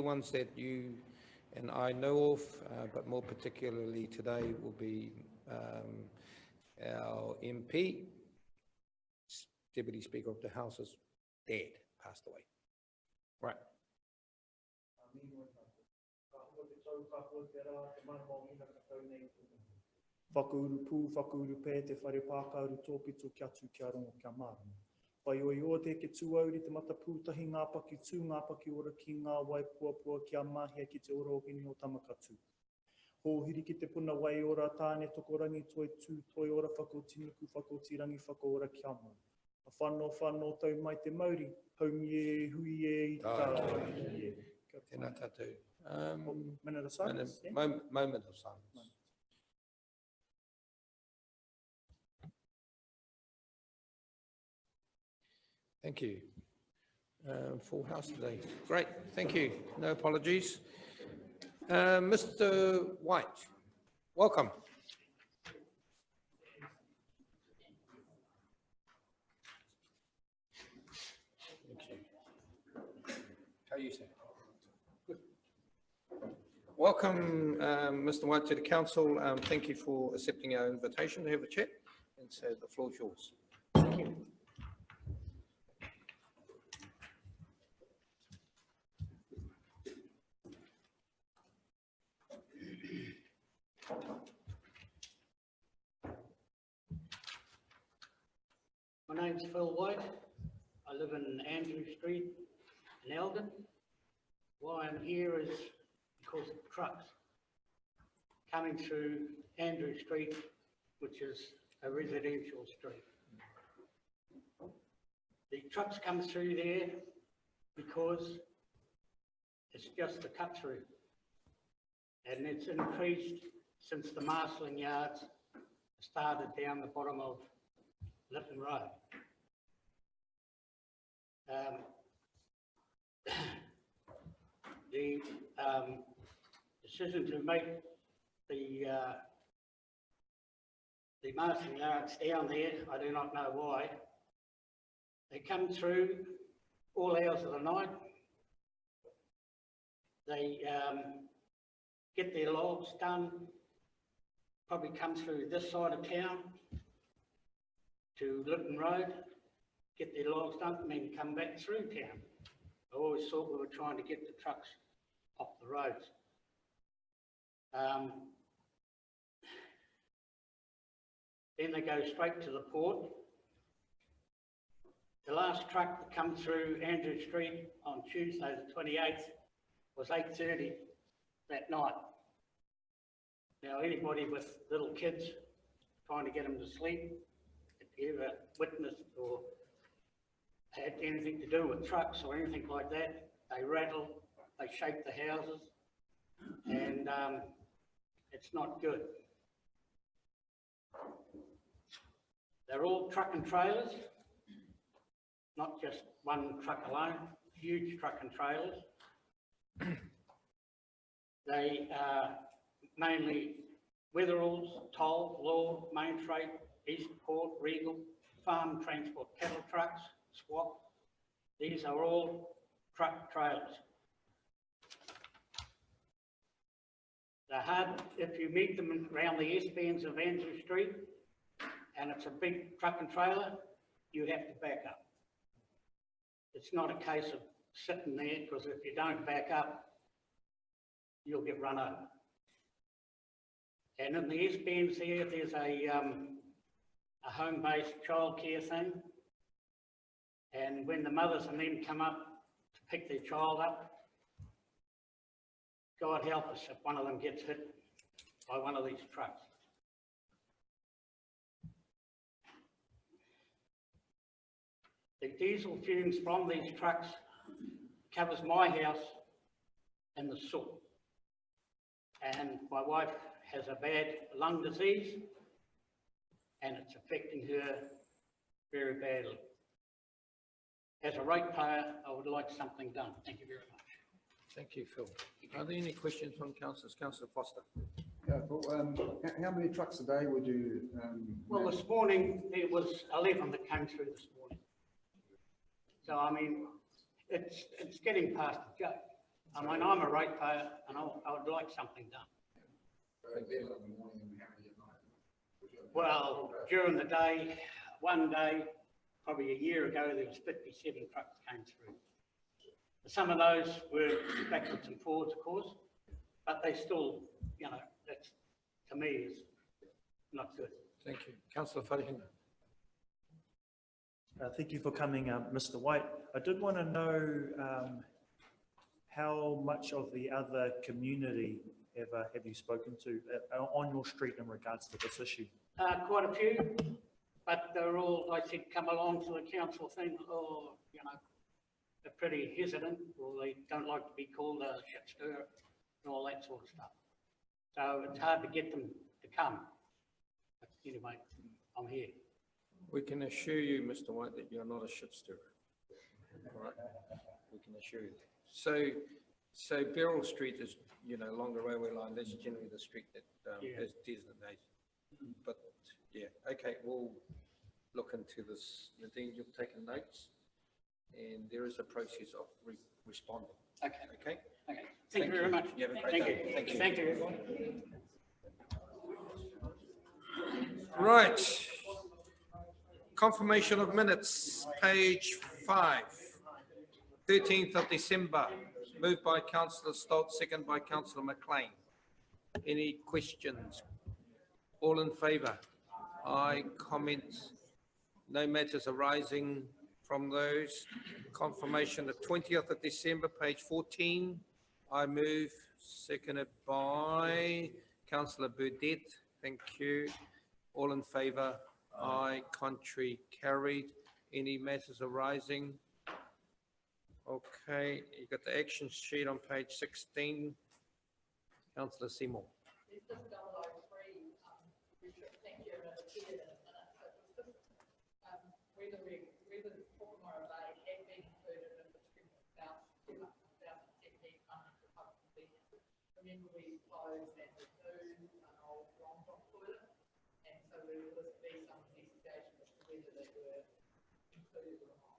ones that you and I know of, but more particularly today will be our MP, Deputy Speaker of the House, is dead, passed away. Right. Whakauru pū, whakauru pē, te whare pākauru tōpito kia tū kia rongo kia mārama. Pai oi o te ke tūauri te mata pūtahi ngā paki tū, ngā paki ora ki ngā wai puapua kia mahia ki te ora o kini o tamakatū. Hōhiri ki te puna wai ora tāne tokorangi toi tū, toi ora whakotinuku, whakotirangi, whakaora kia mai. A whanau tau mai te mauri, haumi e hui e i tātai. Tēnā tātou. Minute of silence. Moment of silence. Thank you. Full house today. Great, thank you. No apologies. Mr. White, welcome. Thank you. How are you, sir? Good. Welcome, Mr. White, to the council. Thank you for accepting our invitation to have a chat. And so the floor is yours. Thank you. My name's Phil White. I live in Andrew Street in Elgin. Why I'm here is because of trucks coming through Andrew Street, which is a residential street. The trucks come through there because it's just a cut through, and it's increased since the marshalling yards started down the bottom of Lytton Road. The decision to make the marshalling yards down there, I do not know why. They come through all hours of the night. They get their logs done, probably come through this side of town to Lytton Road, get their logs done, and then come back through town. I always thought we were trying to get the trucks off the roads. Then they go straight to the port. The last truck that come through Andrew Street on Tuesday the 28th was 8:30 that night. Now anybody with little kids trying to get them to sleep, if you ever witnessed or had anything to do with trucks or anything like that, they rattle, they shake the houses, and it's not good. They're all truck and trailers, not just one truck alone, huge truck and trailers. They are mainly Witheralls, Toll, Law, Main Freight, Eastport, Regal, Farm Transport, cattle trucks, SWAT. These are all truck trailers. They're hard, if you meet them around the S-bends of Andrew Street and it's a big truck and trailer, you have to back up. It's not a case of sitting there, because if you don't back up, you'll get run over. And in the S-bends there, there's a home-based childcare thing. And when the mothers and them come up to pick their child up, God help us if one of them gets hit by one of these trucks. The diesel fumes from these trucks covers my house and the soot. And my wife has a bad lung disease and it's affecting her very badly. As a ratepayer, I would like something done. Thank you very much. Thank you, Phil. Are there any questions from councillors? Councillor Foster. Yeah, but, how many trucks a day would you? Well, this morning there was 11 that came through this morning. So I mean, it's getting past the joke. I mean, I'm a ratepayer and I would like something done. Well, during the day, one day, probably a year ago, there was 57 trucks came through. Some of those were backwards and forwards, of course, but they still, you know, that's, to me, is not good. Thank you. Councillor Wharehinga. Thank you for coming, Mr. White. I did want to know how much of the other community have you spoken to on your street in regards to this issue? Quite a few, but they're all, I said, come along to the council thing, or, you know, they're pretty hesitant, or they don't like to be called a shit stirrer and all that sort of stuff. So it's hard to get them to come. But anyway, I'm here. We can assure you, Mr. White, that you're not a shit stirrer. All right, we can assure you. So Beryl Street is, you know, along the railway line. That's generally the street that has designated. But yeah, okay, we'll look into this. Nadine, you've taken notes, and there is a process of responding. Okay. Okay. Okay. Thank you very much. You have a great day. Thank you. Thank you. Right. Confirmation of minutes, page 5, 13th of December, moved by Councillor Stott, second by Councillor McLean. Any questions? All in favour? Aye. Comments? No matters arising from those. Confirmation of 20th of December, page 14. I move, seconded by Councillor Burdett. Thank you. All in favour? Aye. Contrary? Carried. Any matters arising? Okay, you got the action sheet on page 16. Councillor Seymour. There's just thank you, Chair, whether Pukamura Bay had been included in the stream about 2,700 public. Remember, we closed that lagoon, an old long-drop toilet, and so there was to be some investigation as to whether they were included or not.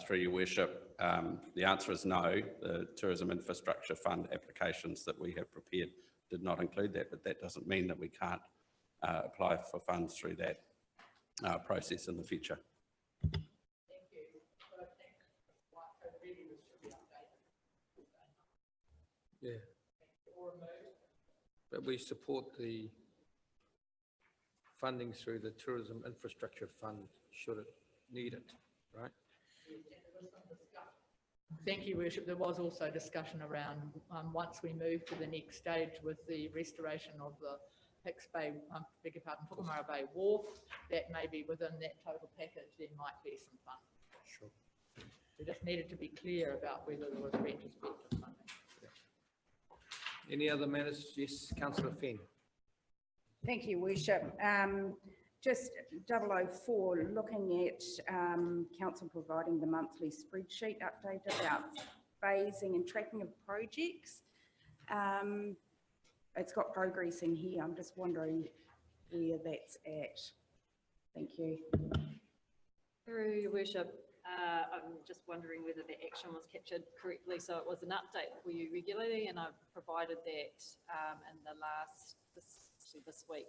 Through your worship, the answer is no. The Tourism Infrastructure Fund applications that we have prepared did not include that, but that doesn't mean that we can't apply for funds through that process in the future. Thank you. So I think so really this should be updated. Yeah, Or removed. but we support the funding through the Tourism Infrastructure Fund, should it need it, right? Thank you, Worship. There was also discussion around once we move to the next stage with the restoration of the Hicks Bay, beg your pardon, Pukamura Bay Wharf, that maybe within that total package there might be some funding. Sure. We just needed to be clear about whether there was retrospective funding. Any other matters? Yes, Councillor Fenn. Thank you, Worship. Just 004, looking at council providing the monthly spreadsheet update about phasing and tracking of projects. It's got progress in here. I'm just wondering where that's at. Thank you. Through your worship, I'm just wondering whether the action was captured correctly. So it was an update for you regularly, and I've provided that in the last, this week,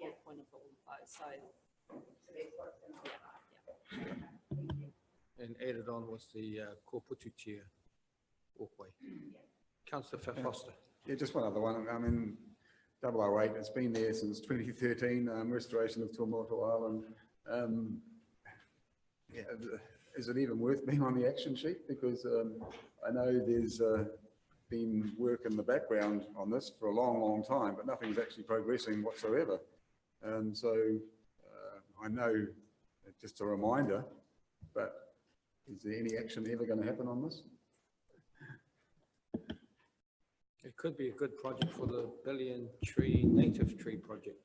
bullet point of all of those. So, And added on was the Kopututia walkway. Councillor Foster. Yeah, just one other one. I mean, 008, it's been there since 2013, restoration of Tuamotu Island. Yeah, is it even worth being on the action sheet? Because I know there's been work in the background on this for a long, long time, but nothing's actually progressing whatsoever. So I know, just a reminder, but is there any action ever going to happen on this? It could be a good project for the billion tree, native tree project.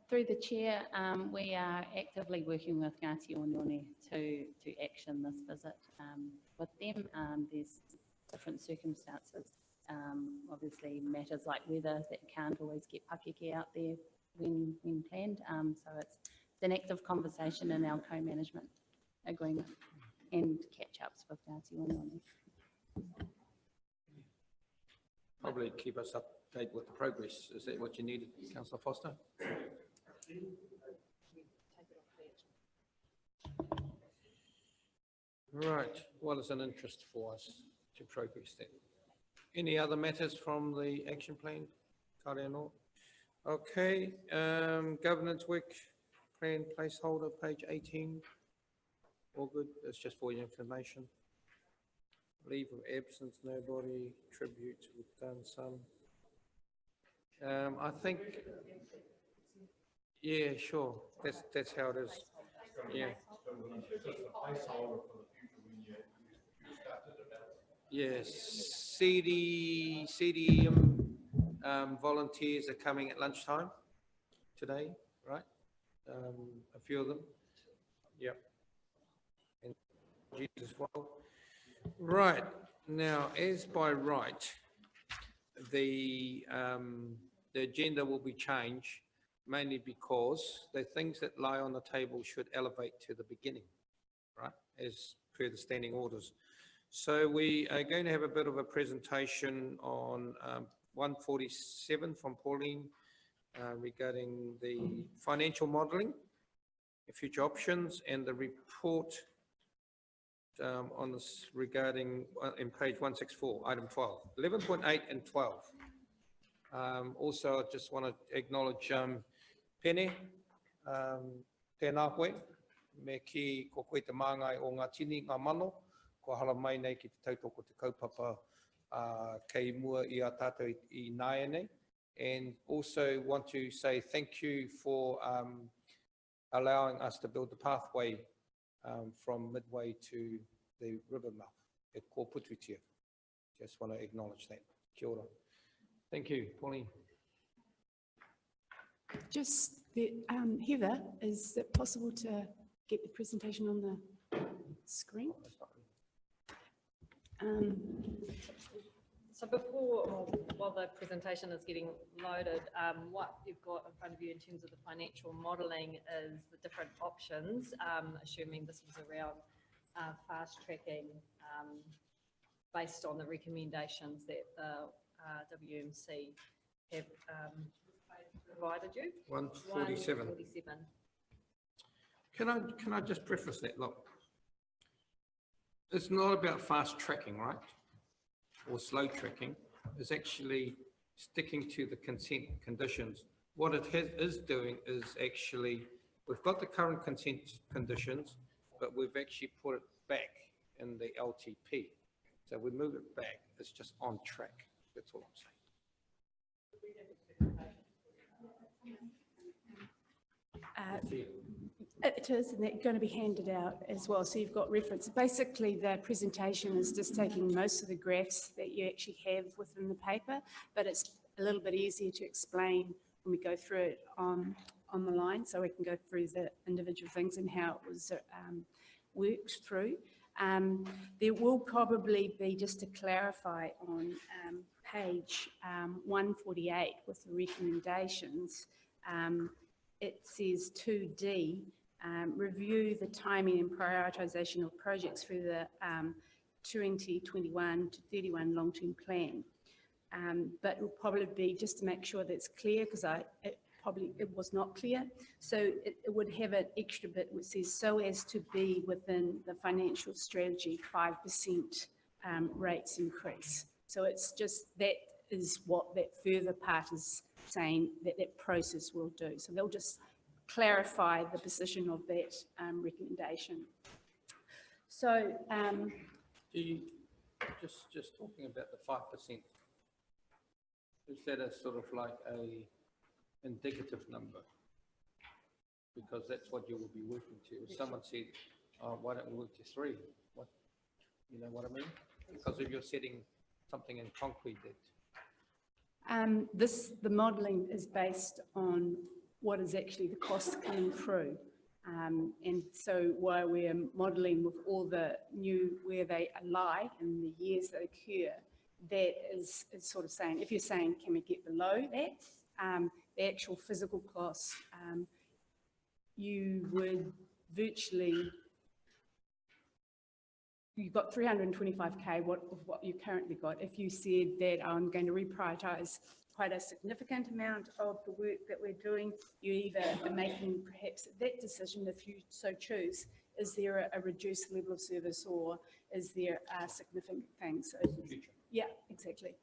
Through the chair, we are actively working with Ngāti Ōnone to action this visit with them. There's different circumstances, obviously matters like weather that can't always get Pakeke out there when planned. So it's an active conversation in our co-management. agreement and catch-ups with Ngāti Wanioni. Probably keep us up to date with the progress. Is that what you needed, councillor Foster? Right, well, it's an interest for us to progress that. Any other matters from the action plan? Kāre anō? Okay, governance work plan placeholder, page 18. All good, it's just for your information. Leave of absence, nobody. Tributes, we've done some. I think, yeah, sure, that's how it is. Yeah. Yes, CDM volunteers are coming at lunchtime today, right? A few of them. Yep. And G's as well. Right, now, as by right, the agenda will be changed mainly because the things that lie on the table should elevate to the beginning, right, as per the standing orders. So we are going to have a bit of a presentation on 147 from Pauline regarding the financial modelling, the future options, and the report on this regarding in page 164, item 12, 11.8 and 12. Also, I just want to acknowledge Pene, tēnā koe, me ki ko koe te māngai o ngā tini ngā mano, ko hala mai nei ki te tautoko te kaupapa kei mua i a tātou i nāianei. And also want to say thank you for allowing us to build the pathway from Midway to the river mouth at Kōpututia. Just want to acknowledge that. Kia ora. Thank you, Pauline. Just the, Heather, is it possible to get the presentation on the screen? So before, while the presentation is getting loaded, what you've got in front of you in terms of the financial modelling is the different options, assuming this was around fast tracking based on the recommendations that the WMC have provided you. 147. 147. Can I just preface that? Look, it's not about fast tracking, right? Or slow tracking. It's actually sticking to the consent conditions. What it is doing is actually, we've got the current consent conditions, but we've actually put it back in the LTP. So we move it back. It's just on track. That's all I'm saying. It is, and they're going to be handed out as well. So you've got reference. Basically, the presentation is just taking most of the graphs that you actually have within the paper, but it's a little bit easier to explain when we go through it on the line, so we can go through the individual things and how it was worked through. There will probably be, just to clarify, on page 148 with the recommendations, it says 2D, review the timing and prioritisation of projects for the 2021 to 31 long-term plan. But it will probably be, just to make sure that's clear, because it was not clear. So it would have an extra bit which says, so as to be within the financial strategy 5% rates increase. So it's just, that is what that further part is saying that that process will do. So they'll just clarify the position of that recommendation. So Do you, just talking about the 5%, is that a sort of like a indicative number? Because that's what you will be working to. If someone said, oh, why don't we work to 3? What, you know what I mean? Because if you're setting something in concrete that the modelling is based on what is actually the cost coming through. And so while we're modelling with all the new, where they lie and the years that occur, that is sort of saying, if you're saying, can we get below that, the actual physical costs, you would virtually you've got 325K of what you currently got. If you said that I'm going to reprioritise quite a significant amount of the work that we're doing, you either are making perhaps that decision, if you so choose, is there a reduced level of service or is there a significant thing? So, yeah, exactly.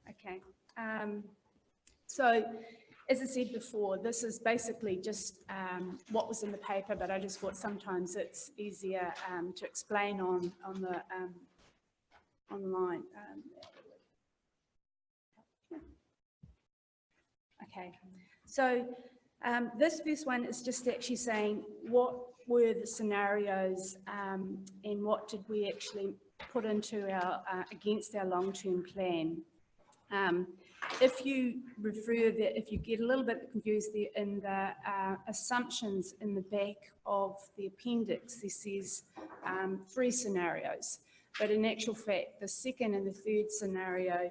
Okay. So, as I said before, this is basically just what was in the paper, but I just thought sometimes it's easier to explain on the online. Okay, so this first one is just actually saying what were the scenarios and what did we actually put into our against our long-term plan. If you refer that, if you get a little bit confused there in the assumptions in the back of the appendix, this says 3 scenarios, but in actual fact, the second and the third scenario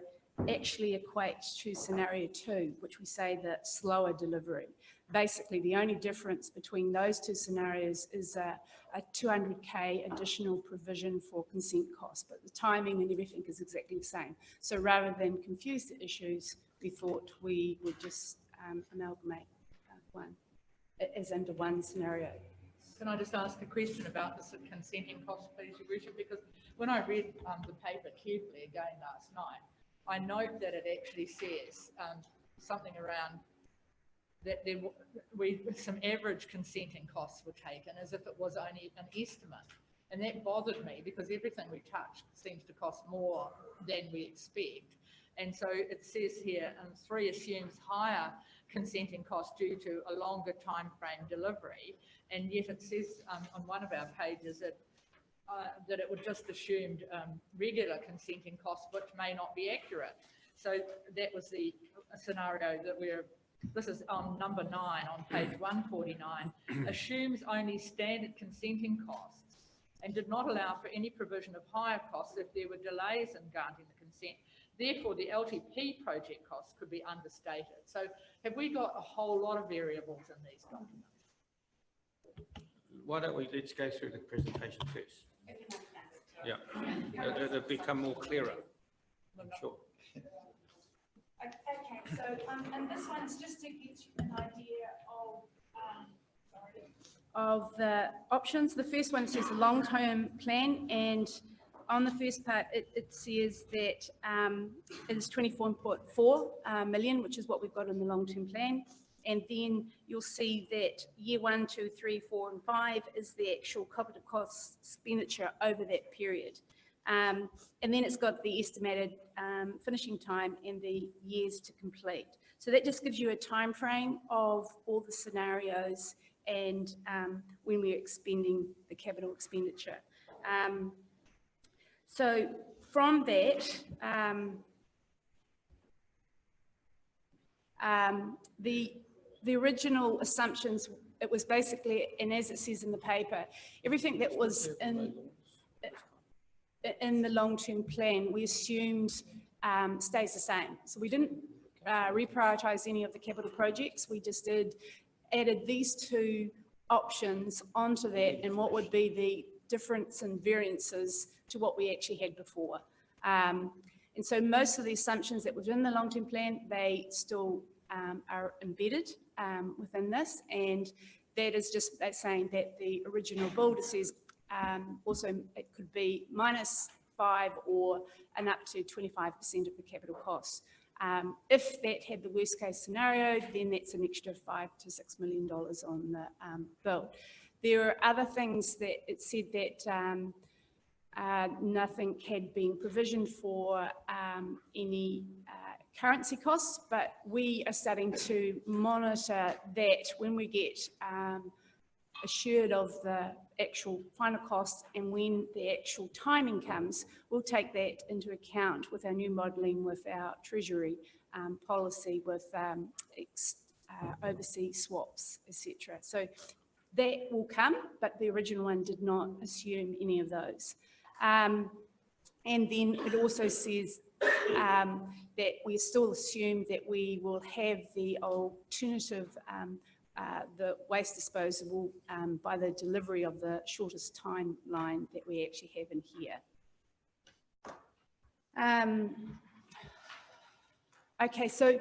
actually equates to scenario 2, which we say that slower delivery. Basically, the only difference between those 2 scenarios is a 200K additional provision for consent costs, but the timing and everything is exactly the same. So rather than confuse the issues, we thought we would just amalgamate one as under one scenario. Can I just ask a question about the consenting costs, please, Your Worship? Because when I read the paper carefully again last night, I note that it actually says something around that there some average consenting costs were taken as if it was only an estimate. And that bothered me because everything we touch seems to cost more than we expect. And so it says here, 3 assumes higher consenting costs due to a longer time frame delivery. And yet it says on one of our pages that it would just assumed regular consenting costs, which may not be accurate. So that was the scenario that this is on number 9 on page 149, assumes only standard consenting costs and did not allow for any provision of higher costs if there were delays in granting the consent. Therefore, the LTP project costs could be understated. So have we got a whole lot of variables in these documents? Why don't we, let's go through the presentation first. Yeah, it'll become more clearer, I'm sure. Okay, so and this one's just to get you an idea of the options. The first one says long-term plan, and on the first part it says that it is 24.4 million, which is what we've got in the long-term plan. And then you'll see that year 1, 2, 3, 4, and 5 is the actual capital cost expenditure over that period. And then it's got the estimated finishing time and the years to complete. So that just gives you a time frame of all the scenarios and when we're expending the capital expenditure. So from that, the original assumptions, it was basically, and as it says in the paper, everything that was in the long-term plan, we assumed stays the same. So we didn't reprioritise any of the capital projects. We just added these 2 options onto that and what would be the difference and variances to what we actually had before. And so most of the assumptions that were in the long-term plan, they still are embedded within this, and that is just saying that the original builder says also it could be -5 or an up to 25% of the capital costs. If that had the worst case scenario, then that's an extra $5 to $6 million on the bill. There are other things that it said that nothing had been provisioned for any currency costs, but we are starting to monitor that when we get assured of the actual final cost and when the actual timing comes, we'll take that into account with our new modelling, with our treasury policy, with overseas swaps, etc. So that will come, but the original one did not assume any of those. And then it also says that we still assume that we will have the alternative the waste disposal by the delivery of the shortest timeline that we actually have in here. Okay, so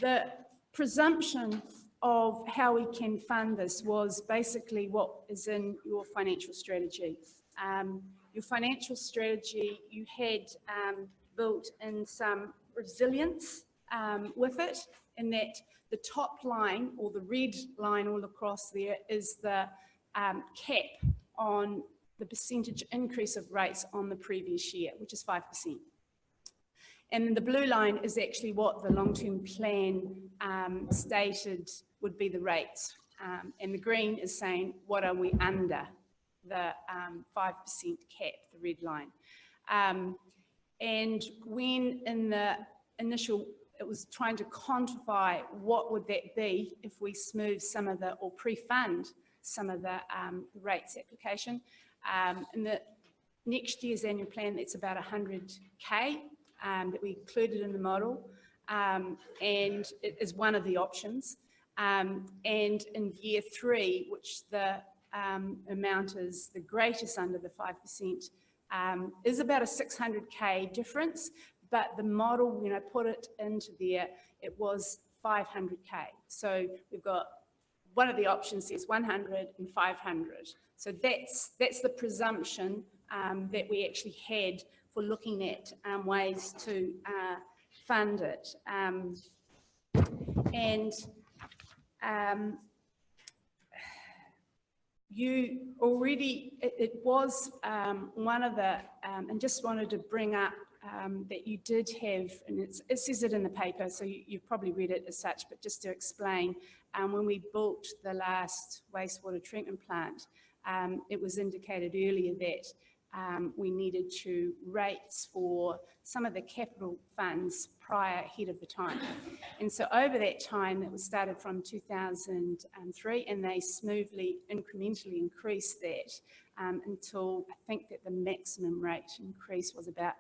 the presumption of how we can fund this was basically what is in your financial strategy. Your financial strategy, you had built in some resilience with it, in that the top line, or the red line all across there, is the cap on the percentage increase of rates on the previous year, which is 5%. And the blue line is actually what the long-term plan stated would be the rates. And the green is saying, what are we under the 5% cap, the red line. And when in the initial, it was trying to quantify what would that be if we smooth some of the, or pre-fund some of the rates application. In the next year's annual plan, that's about 100K that we included in the model, and it is one of the options. And in year 3, which the amount is the greatest under the 5%, is about a 600K difference, but the model, when I put it into there, it was 500K. So we've got, one of the options is 100 and 500. So that's the presumption that we actually had for looking at ways to fund it. You already, it was one of the, and just wanted to bring up that you did have, and it says it in the paper, so you've probably read it as such, but just to explain, when we built the last wastewater treatment plant, it was indicated earlier that we needed to rates for some of the capital funds ahead of the time. And so over that time, it was started from 2003, and they smoothly, incrementally increased that until I think that the maximum rate increase was about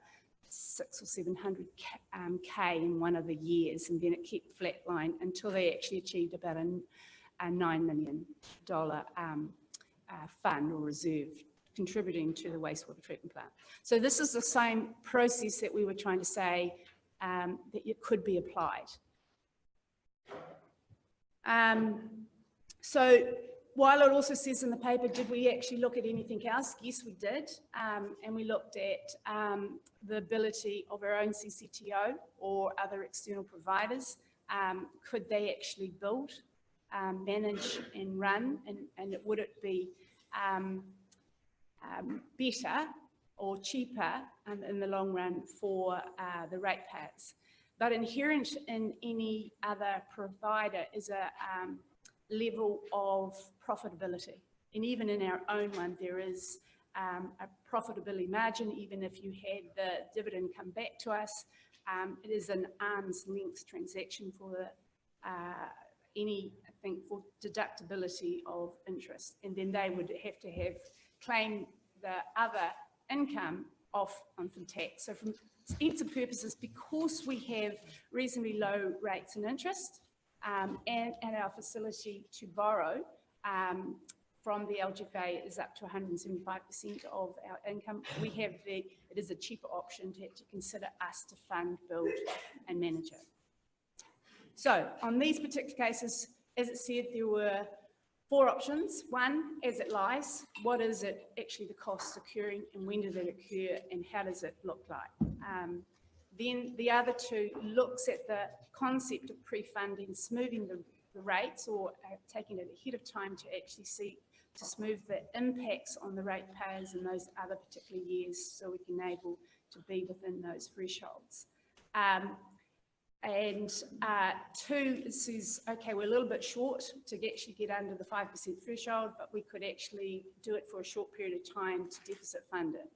600 or 700 K in one of the years, and then it kept flatline until they actually achieved about a $9 million fund or reserve, contributing to the wastewater treatment plant. So this is the same process that we were trying to say that it could be applied. So while it also says in the paper, did we actually look at anything else? Yes, we did. And we looked at the ability of our own CCTO or other external providers. Could they actually build, manage and run, and would it be better or cheaper in the long run for the ratepayers? But inherent in any other provider is a level of profitability. And even in our own one, there is a profitability margin. Even if you had the dividend come back to us, it is an arm's length transaction for any, I think, for deductibility of interest. And then they would have to have claim the other income off on some tax. So from ends and purposes, because we have reasonably low rates and interest, and our facility to borrow from the LGFA is up to 175% of our income, we have it is a cheaper option to consider us to fund, build and manage it. So on these particular cases, as it said, there were 4 options. 1, as it lies, what is it actually the cost occurring, and when did it occur, and how does it look like? Then the other 2 looks at the concept of pre-funding, smoothing the rates, or taking it ahead of time to actually see, to smooth the impacts on the ratepayers in those other particular years, so we can able to be within those thresholds. And 2 says, okay, we're a little bit short to actually get under the 5% threshold, but we could actually do it for a short period of time to deficit fund it.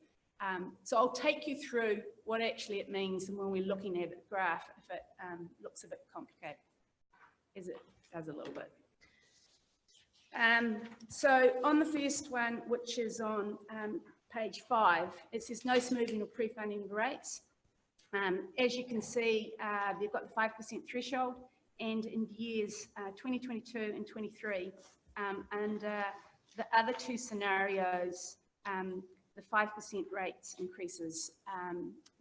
So I'll take you through what actually it means, and when we're looking at the graph, if it looks a bit complicated, as it does a little bit. So on the first one, which is on page 5, it says no smoothing or pre-funding of rates. As you can see, they've got the 5% threshold, and in years 2022 and 23, under the other two scenarios, the 5% rates increases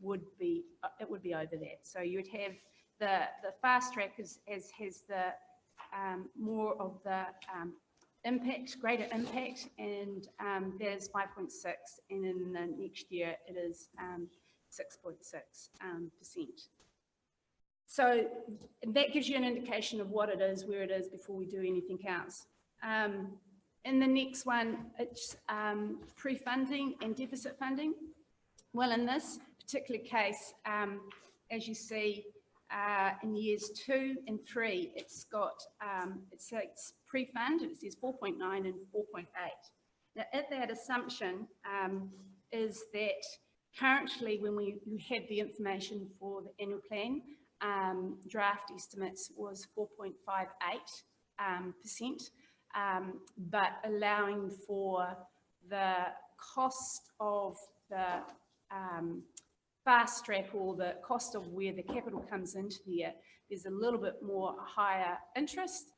would be over that. So you would have the fast track has the more of the impact, greater impact, and there's 5.6, and in the next year it is 6.6%. So that gives you an indication of what it is, where it is before we do anything else. In the next one, it's pre-funding and deficit funding. Well, in this particular case, as you see, in years 2 and 3, it's got, it's pre-fund, it says 4.9 and 4.8. Now, at that assumption is that currently when we had the information for the annual plan, draft estimates was 4.58%, but allowing for the cost of the fast track, or the cost of where the capital comes into there, there's a little bit more higher interest.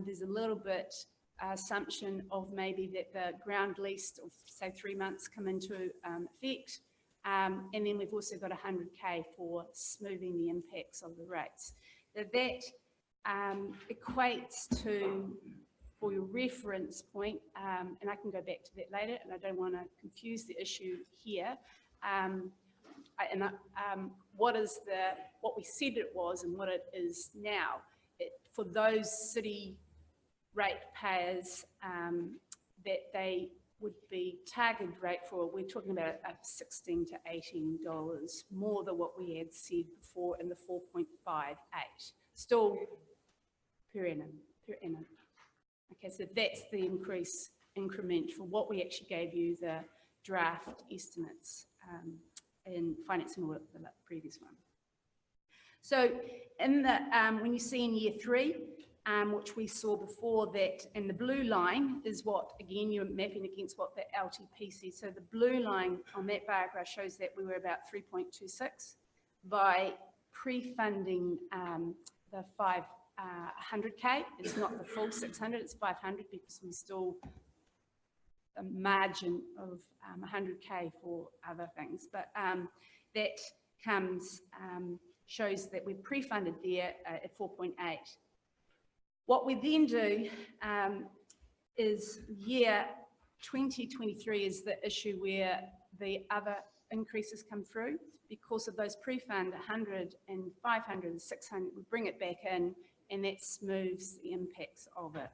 There's a little bit assumption of maybe that the ground lease of say 3 months come into effect. And then we've also got 100K for smoothing the impacts of the rates. Now that equates to, for your reference point, and I can go back to that later, and I don't want to confuse the issue here. What we said it was and what it is now, for those city rate payers that they would be targeted rate for, we're talking about $16 to $18 more than what we had said before in the 4.58, still per annum. Okay, so that's the increment for what we actually gave you the draft estimates in finance and audit, the previous one. So in the when you see in year 3, which we saw before that, and the blue line is what, again, you're mapping against what the LTP says. So the blue line on that bar graph shows that we were about 3.26 by pre-funding the 500K. It's not the full 600, it's 500 because we still a margin of 100K for other things, but that comes shows that we're pre-funded there at 4.8. What we then do is year 2023 is the issue where the other increases come through because of those pre-fund 100 and 500 and 600. We bring it back in, and that smooths the impacts of it.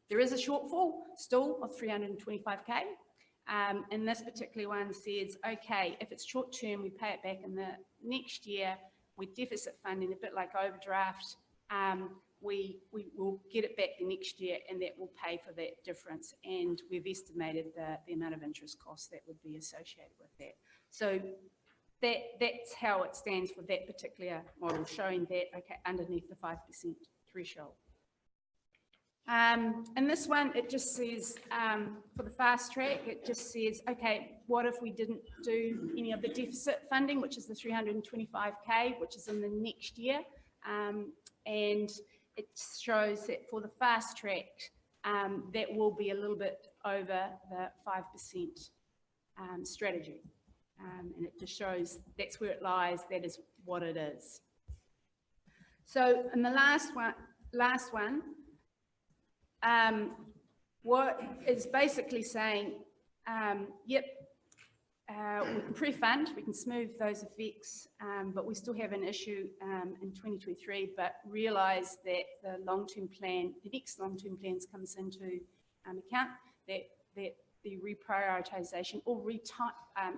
There is a shortfall still of 325K. And this particular one says, okay, if it's short term, we pay it back in the next year. We deficit funding, a bit like overdraft. We will get it back the next year, and that will pay for that difference. And we've estimated the amount of interest costs that would be associated with that. So that's how it stands for that particular model, showing that, okay, underneath the 5% threshold. And this one, it just says, for the fast track, it just says, okay, what if we didn't do any of the deficit funding, which is the 325K, which is in the next year. And it shows that for the fast track, that will be a little bit over the 5% strategy. And it just shows that's where it lies, that is what it is. So in the last one, what is basically saying, yep, we can pre-fund, we can smooth those effects, but we still have an issue in 2023, but realise that the long-term plan, the next long-term plans comes into account, that the reprioritisation or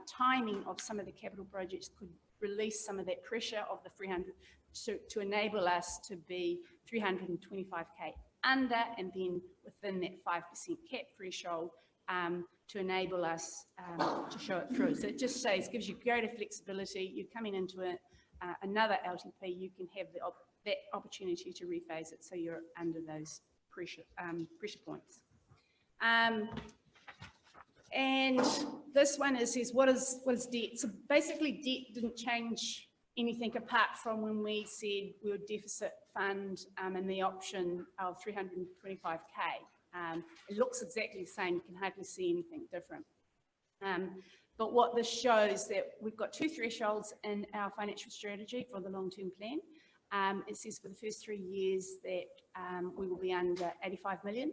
timing of some of the capital projects could release some of that pressure of the 300 to enable us to be 325K under, and then within that 5% cap threshold to enable us to show it through. So it just says, gives you greater flexibility. You're coming into another LTP, you can have that opportunity to rephase it so you're under those pressure points. And this one says, what is debt? So basically debt didn't change anything apart from when we said we would deficit fund and the option of 325k. It looks exactly the same, you can hardly see anything different. But what this shows that we've got two thresholds in our financial strategy for the long-term plan. It says for the first 3 years that we will be under 85 million.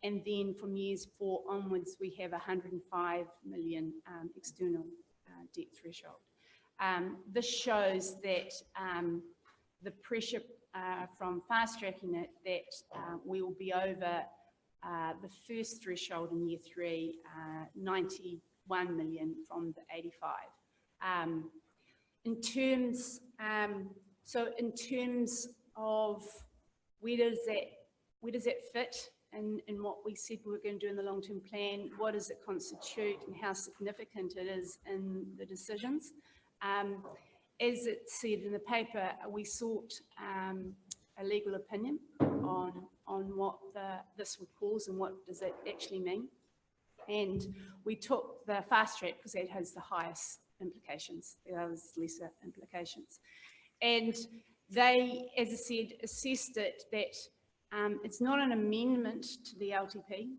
And then from years 4 onwards, we have 105 million external debt threshold. This shows that the pressure from fast tracking it, that we will be over the first threshold in year 3, 91 million from the 85. In terms of where does that fit in what we said we were going to do in the long-term plan, what does it constitute and how significant it is in the decisions? As it said in the paper, we sought a legal opinion on what this would cause and what does it actually mean. And we took the fast track because that has the highest implications, the others lesser implications. And they, as I said, assessed it that it's not an amendment to the LTP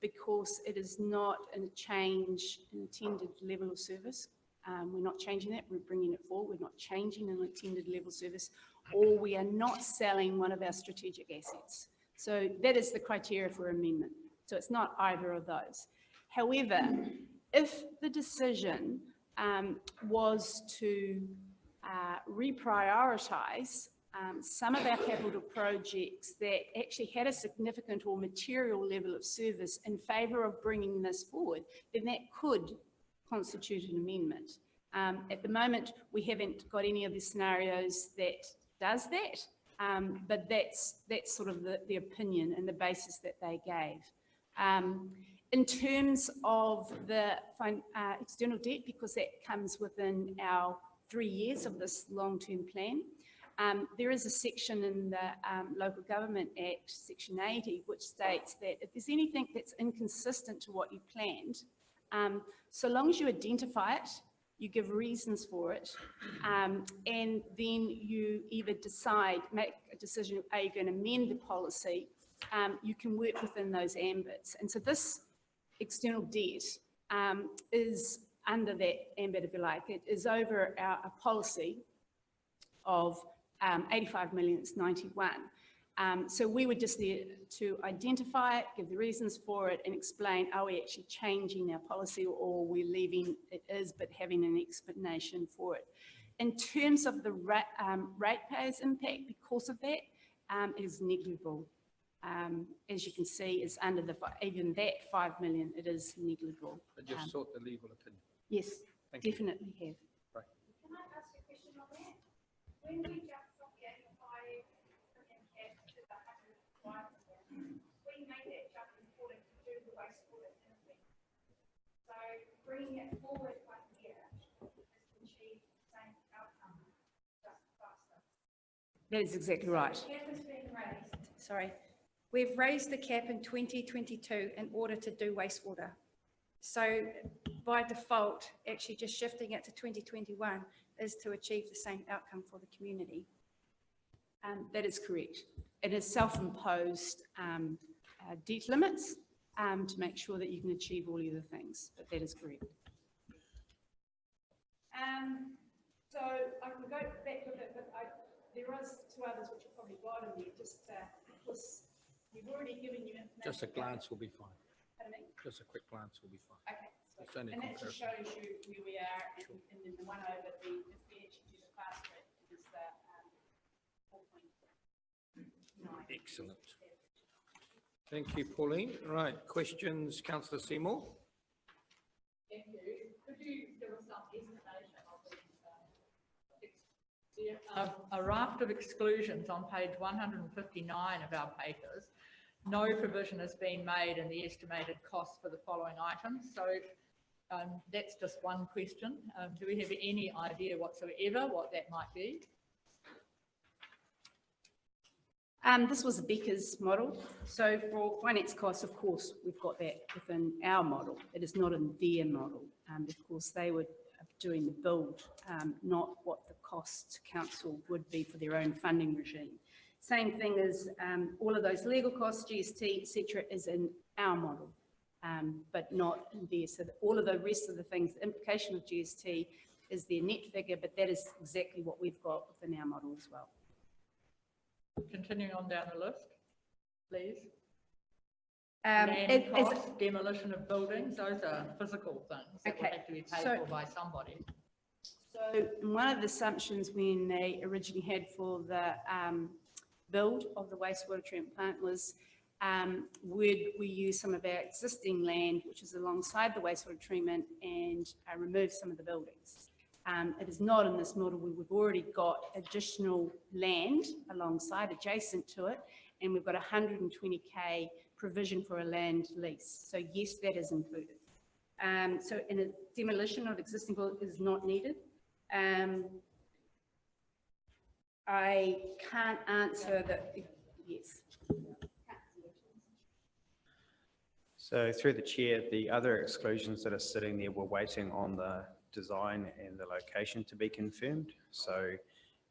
because it is not a change in intended level of service. We're not changing that, we're bringing it forward. We're not changing an intended level of service, or we are not selling one of our strategic assets. So that is the criteria for amendment. So it's not either of those. However, if the decision was to reprioritise some of our capital projects that actually had a significant or material level of service in favour of bringing this forward, then that could constitute an amendment. At the moment, we haven't got any of the scenarios that does that, but that's sort of the opinion and the basis that they gave. In terms of the external debt, because that comes within our 3 years of this long-term plan, there is a section in the Local Government Act, Section 80, which states that if there's anything that's inconsistent to what you planned, so long as you identify it, you give reasons for it, and then you either make a decision, are you going to amend the policy, you can work within those ambits. And so this external debt is under that ambit, if you like. It is over a policy of 85 million, it's 91. So we were just there to identify it, give the reasons for it, and explain, are we actually changing our policy or we're leaving it is, but having an explanation for it. In terms of the ratepayers' impact because of that, it is negligible. As you can see, it's under even that 5 million, it is negligible. But you've sought the legal opinion. Yes, Thank you. definitely have. Right. Can I ask you a question on that? When we jumped from the 85 million cap to the 105 million, we made that jump in order to do the wastewater intervention. So bringing it forward 1 year is to achieve the same outcome, just faster. That is exactly right. The cap has been raised. Sorry. We've raised the cap in 2022 in order to do wastewater. So by default, actually just shifting it to 2021 is to achieve the same outcome for the community. That is correct. It is self-imposed debt limits to make sure that you can achieve all the other things, but that is correct. So I can go back with it, but there is 2 others which are probably got in there, just because we've already given you information. Just a glance will be fine. Pardon me? Just a quick glance will be fine. Okay. It's only a And that just comparison. shows you where we are, and then the one over the, if we actually do the fast track, is the 4.9. Excellent. Thank you, Pauline. Right, questions, councillor Seymour? Thank you. Could you give us some estimation of a raft of exclusions on page 159 of our papers? No provision has been made in the estimated cost for the following items. So that's just one question. Do we have any idea whatsoever what that might be? This was a Becker's model. So for finance costs, of course, we've got that within our model. It is not in their model. Of course, they were doing the build, not what the cost council would be for their own funding regime. Same thing as all of those legal costs, GST, etc., is in our model, but not in theirs. So that all of the rest of the things, the implication of GST is their net figure, but that is exactly what we've got within our model as well. Continuing on down the list, please. As- Land costs, demolition of buildings, those are physical things that will Okay, have to be paid so- for by somebody. So one of the assumptions when they originally had for the build of the wastewater treatment plant was would we use some of our existing land, which is alongside the wastewater treatment, and remove some of the buildings. It is not in this model. We've already got additional land alongside, adjacent to it, and we've got 120K provision for a land lease. So yes, that is included. So in a demolition of existing building is not needed. I can't answer that, yes. So through the chair, the other exclusions that are sitting there, we're waiting on the design and the location to be confirmed. So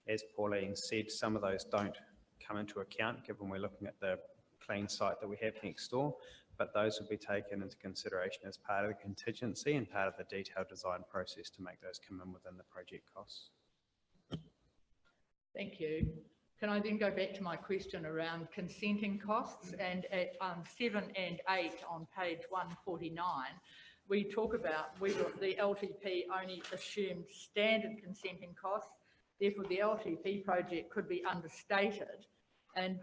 as Pauline said, some of those don't come into account given we're looking at the clean site that we have next door, but those will be taken into consideration as part of the contingency and part of the detailed design process to make those come in within the project costs. Thank you. Can I then go back to my question around consenting costs? And at 7 and 8 on page 149, we talk about the LTP only assumed standard consenting costs. Therefore, the LTP project could be understated. And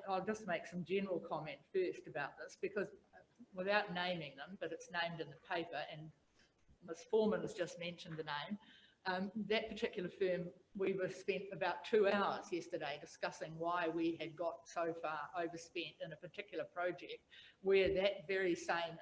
I'll just make some general comment first about this, because without naming them, but it's named in the paper, and Ms. Foreman has just mentioned the name. That particular firm, we were spent about 2 hours yesterday discussing why we had got so far overspent in a particular project where that very same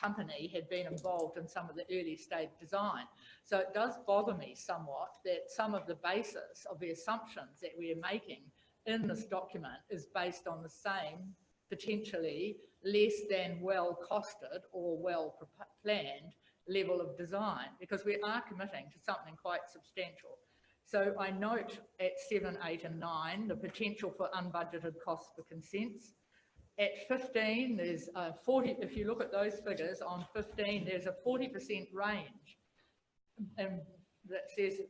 company had been involved in some of the early stage design. So it does bother me somewhat that some of the basis of the assumptions that we are making in this document is based on the same, potentially less than well costed or well planned level of design, because we are committing to something quite substantial. So I note at 7, 8 and 9, the potential for unbudgeted costs for consents. At 15, there's 40, if you look at those figures on 15, there's a 40% range that says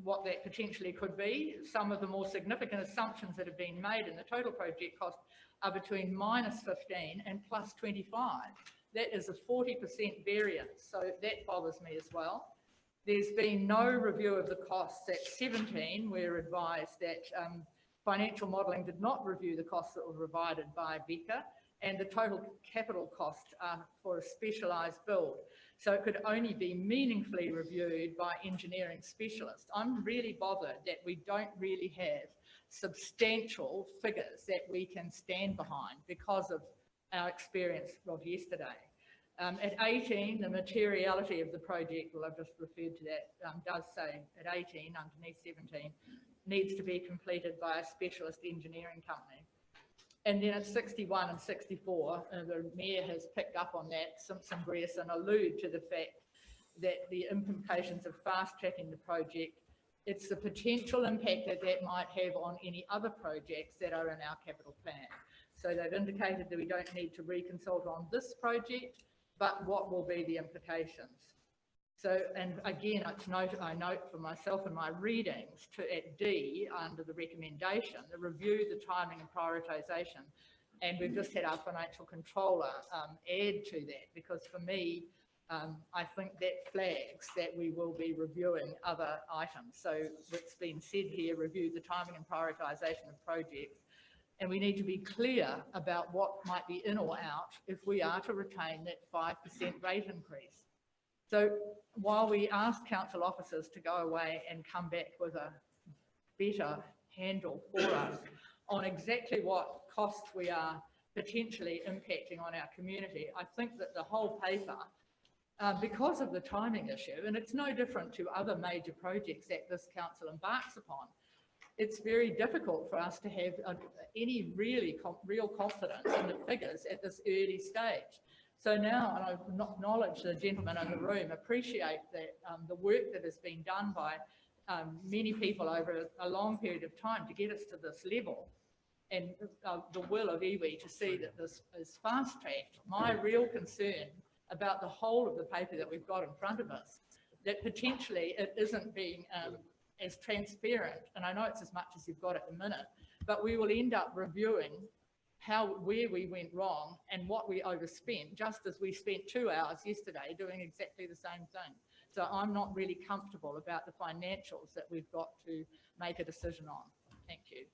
what that potentially could be. Some of the more significant assumptions that have been made in the total project cost are between -15 and +25. That is a 40% variance, so that bothers me as well. There's been no review of the costs. At 17, we're advised that financial modelling did not review the costs that were provided by Beca, and the total capital costs are for a specialised build. So it could only be meaningfully reviewed by engineering specialists. I'm really bothered that we don't really have substantial figures that we can stand behind because of our experience of yesterday. At 18, the materiality of the project, well, I've just referred to that, does say at 18, underneath 17, needs to be completed by a specialist engineering company. And then at 61 and 64, the Mayor has picked up on that, Simpson Grierson allude to the fact that the implications of fast-tracking the project, it's the potential impact that that might have on any other projects that are in our capital plan. So they've indicated that we don't need to reconsult on this project, but what will be the implications? So, and again, I note for myself in my readings at D, under the recommendation, the review, the timing and prioritisation. And we've just had our financial controller add to that, because for me, I think that flags that we will be reviewing other items. So it's been said here, review the timing and prioritisation of projects. And we need to be clear about what might be in or out if we are to retain that 5% rate increase. So while we ask council officers to go away and come back with a better handle for us on exactly what costs we are potentially impacting on our community, I think that the whole paper, because of the timing issue, and it's no different to other major projects that this council embarks upon, it's very difficult for us to have any really real confidence in the figures at this early stage. So now, and I acknowledge the gentleman in the room, appreciate that the work that has been done by many people over a long period of time to get us to this level, and the will of iwi to see that this is fast-tracked. My real concern about the whole of the paper that we've got in front of us, that potentially it isn't being as transparent, and I know it's as much as you've got at the minute, but we will end up reviewing where we went wrong and what we overspent, just as we spent 2 hours yesterday doing exactly the same thing. So I'm not really comfortable about the financials that we've got to make a decision on. Thank you.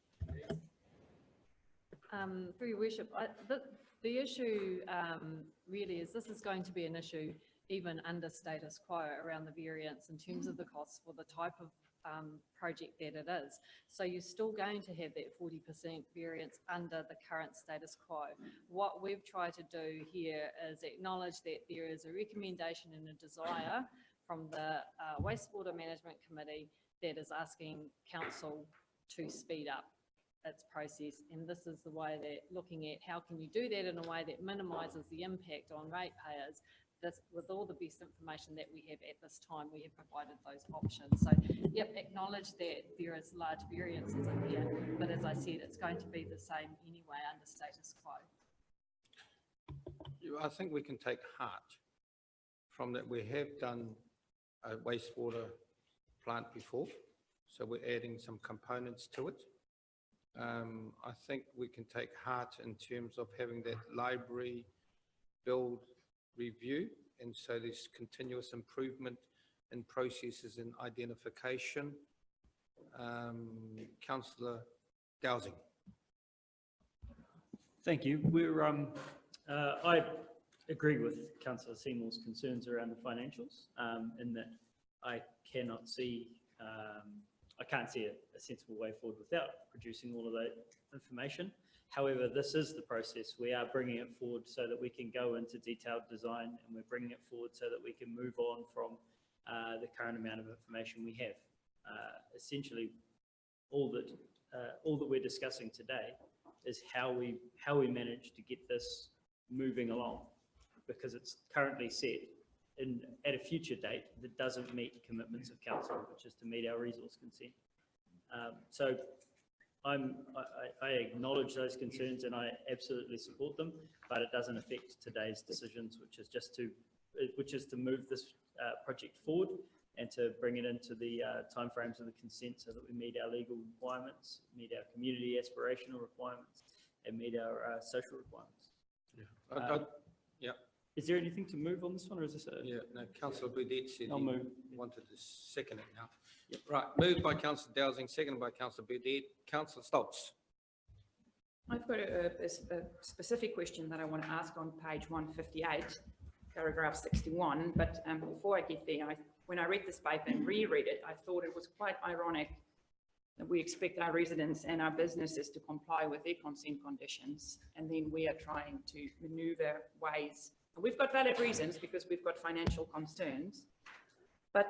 Through your worship, the issue really is this is going to be an issue even under status quo around the variance in terms of the costs for the type of project that it is. So you're still going to have that 40% variance under the current status quo. What we've tried to do here is acknowledge that there is a recommendation and a desire from the Wastewater Management Committee that is asking council to speed up its process, and this is the way that looking at how can you do that in a way that minimises the impact on ratepayers. This, with all the best information that we have at this time, we have provided those options. So, yep, acknowledge that there is large variances in here, but as I said, it's going to be the same anyway under status quo. I think we can take heart from that. We have done a wastewater plant before, so we're adding some components to it. I think we can take heart in terms of having that library build review, and so there's continuous improvement in processes and identification. Councillor Dowsing. Thank you. I agree with Councillor Seymour's concerns around the financials, in that I cannot see, I can't see a sensible way forward without producing all of that information. However, this is the process. We are bringing it forward so that we can go into detailed design, and we're bringing it forward so that we can move on from the current amount of information we have. Essentially, all that we're discussing today is how we manage to get this moving along, because it's currently set at a future date that doesn't meet commitments of council, which is to meet our resource consent. So I acknowledge those concerns and I absolutely support them, but it doesn't affect today's decisions, which is to move this project forward and to bring it into the timeframes of the consent so that we meet our legal requirements, meet our community aspirational requirements, and meet our social requirements. Yeah. Yeah. Is there anything to move on this one, or is this a... Yeah, no, Councillor Burdett said I'll he move. wanted to second it now. Yep. Right, moved by Councillor Dowsing, seconded by Councillor Burdett. Councillor Stoltz. I've got a specific question that I want to ask on page 158, paragraph 61, but before I get there, when I read this paper and reread it, I thought it was quite ironic that we expect our residents and our businesses to comply with their consent conditions, and then we are trying to manoeuvre ways. And we've got valid reasons because we've got financial concerns, but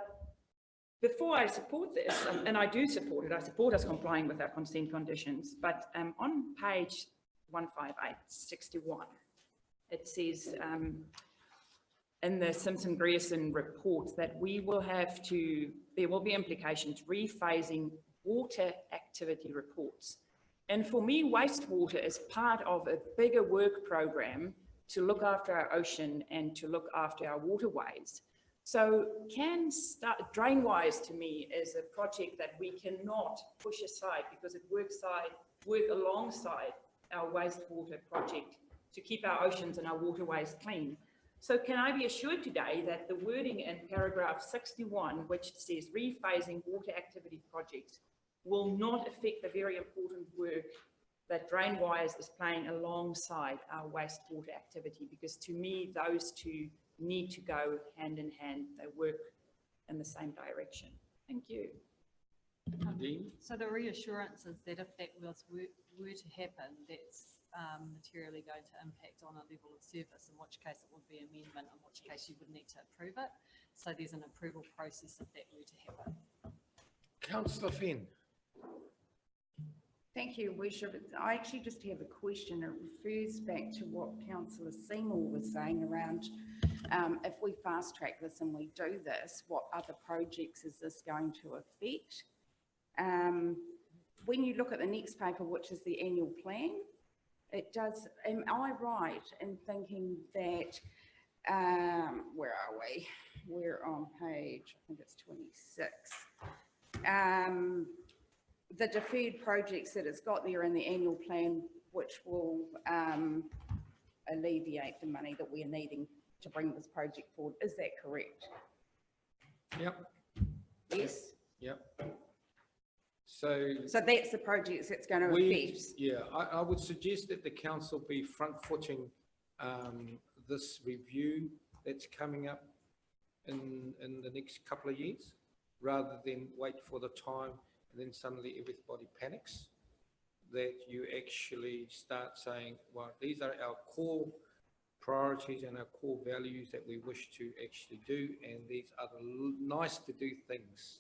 before I support this, and I do support it, I support us complying with our consent conditions, but on page 158/61, it says in the Simpson-Grierson report that there will be implications rephasing water activity reports. And for me, wastewater is part of a bigger work program to look after our ocean and to look after our waterways. So Drainwise to me is a project that we cannot push aside because it works alongside our wastewater project to keep our oceans and our waterways clean. So can I be assured today that the wording in paragraph 61, which says rephasing water activity projects, will not affect the very important work that Drainwise is playing alongside our wastewater activity? Because to me, those two need to go hand in hand. They work in the same direction. Thank you. So the reassurance is that if that were to happen, that's materially going to impact on a level of service, in which case it would be amendment, in which case you would need to approve it. So there's an approval process if that were to happen. Councillor Finn. Thank you, Worship. I actually just have a question. It refers back to what Councillor Seymour was saying around if we fast track this and we do this, what other projects is this going to affect? When you look at the next paper, which is the annual plan, it does, am I right in thinking that, where are we? We're on page, I think it's 26. The deferred projects that it's got there in the annual plan, which will alleviate the money that we're needing to bring this project forward. Is that correct? Yep, Yes? yep. So So that's the projects it's going to affect? yeah, I would suggest that the council be front-footing this review that's coming up in the next couple of years, rather than wait for the time and then suddenly everybody panics, that you actually start saying, well, these are our core priorities and our core values that we wish to actually do, and these are the nice to do things.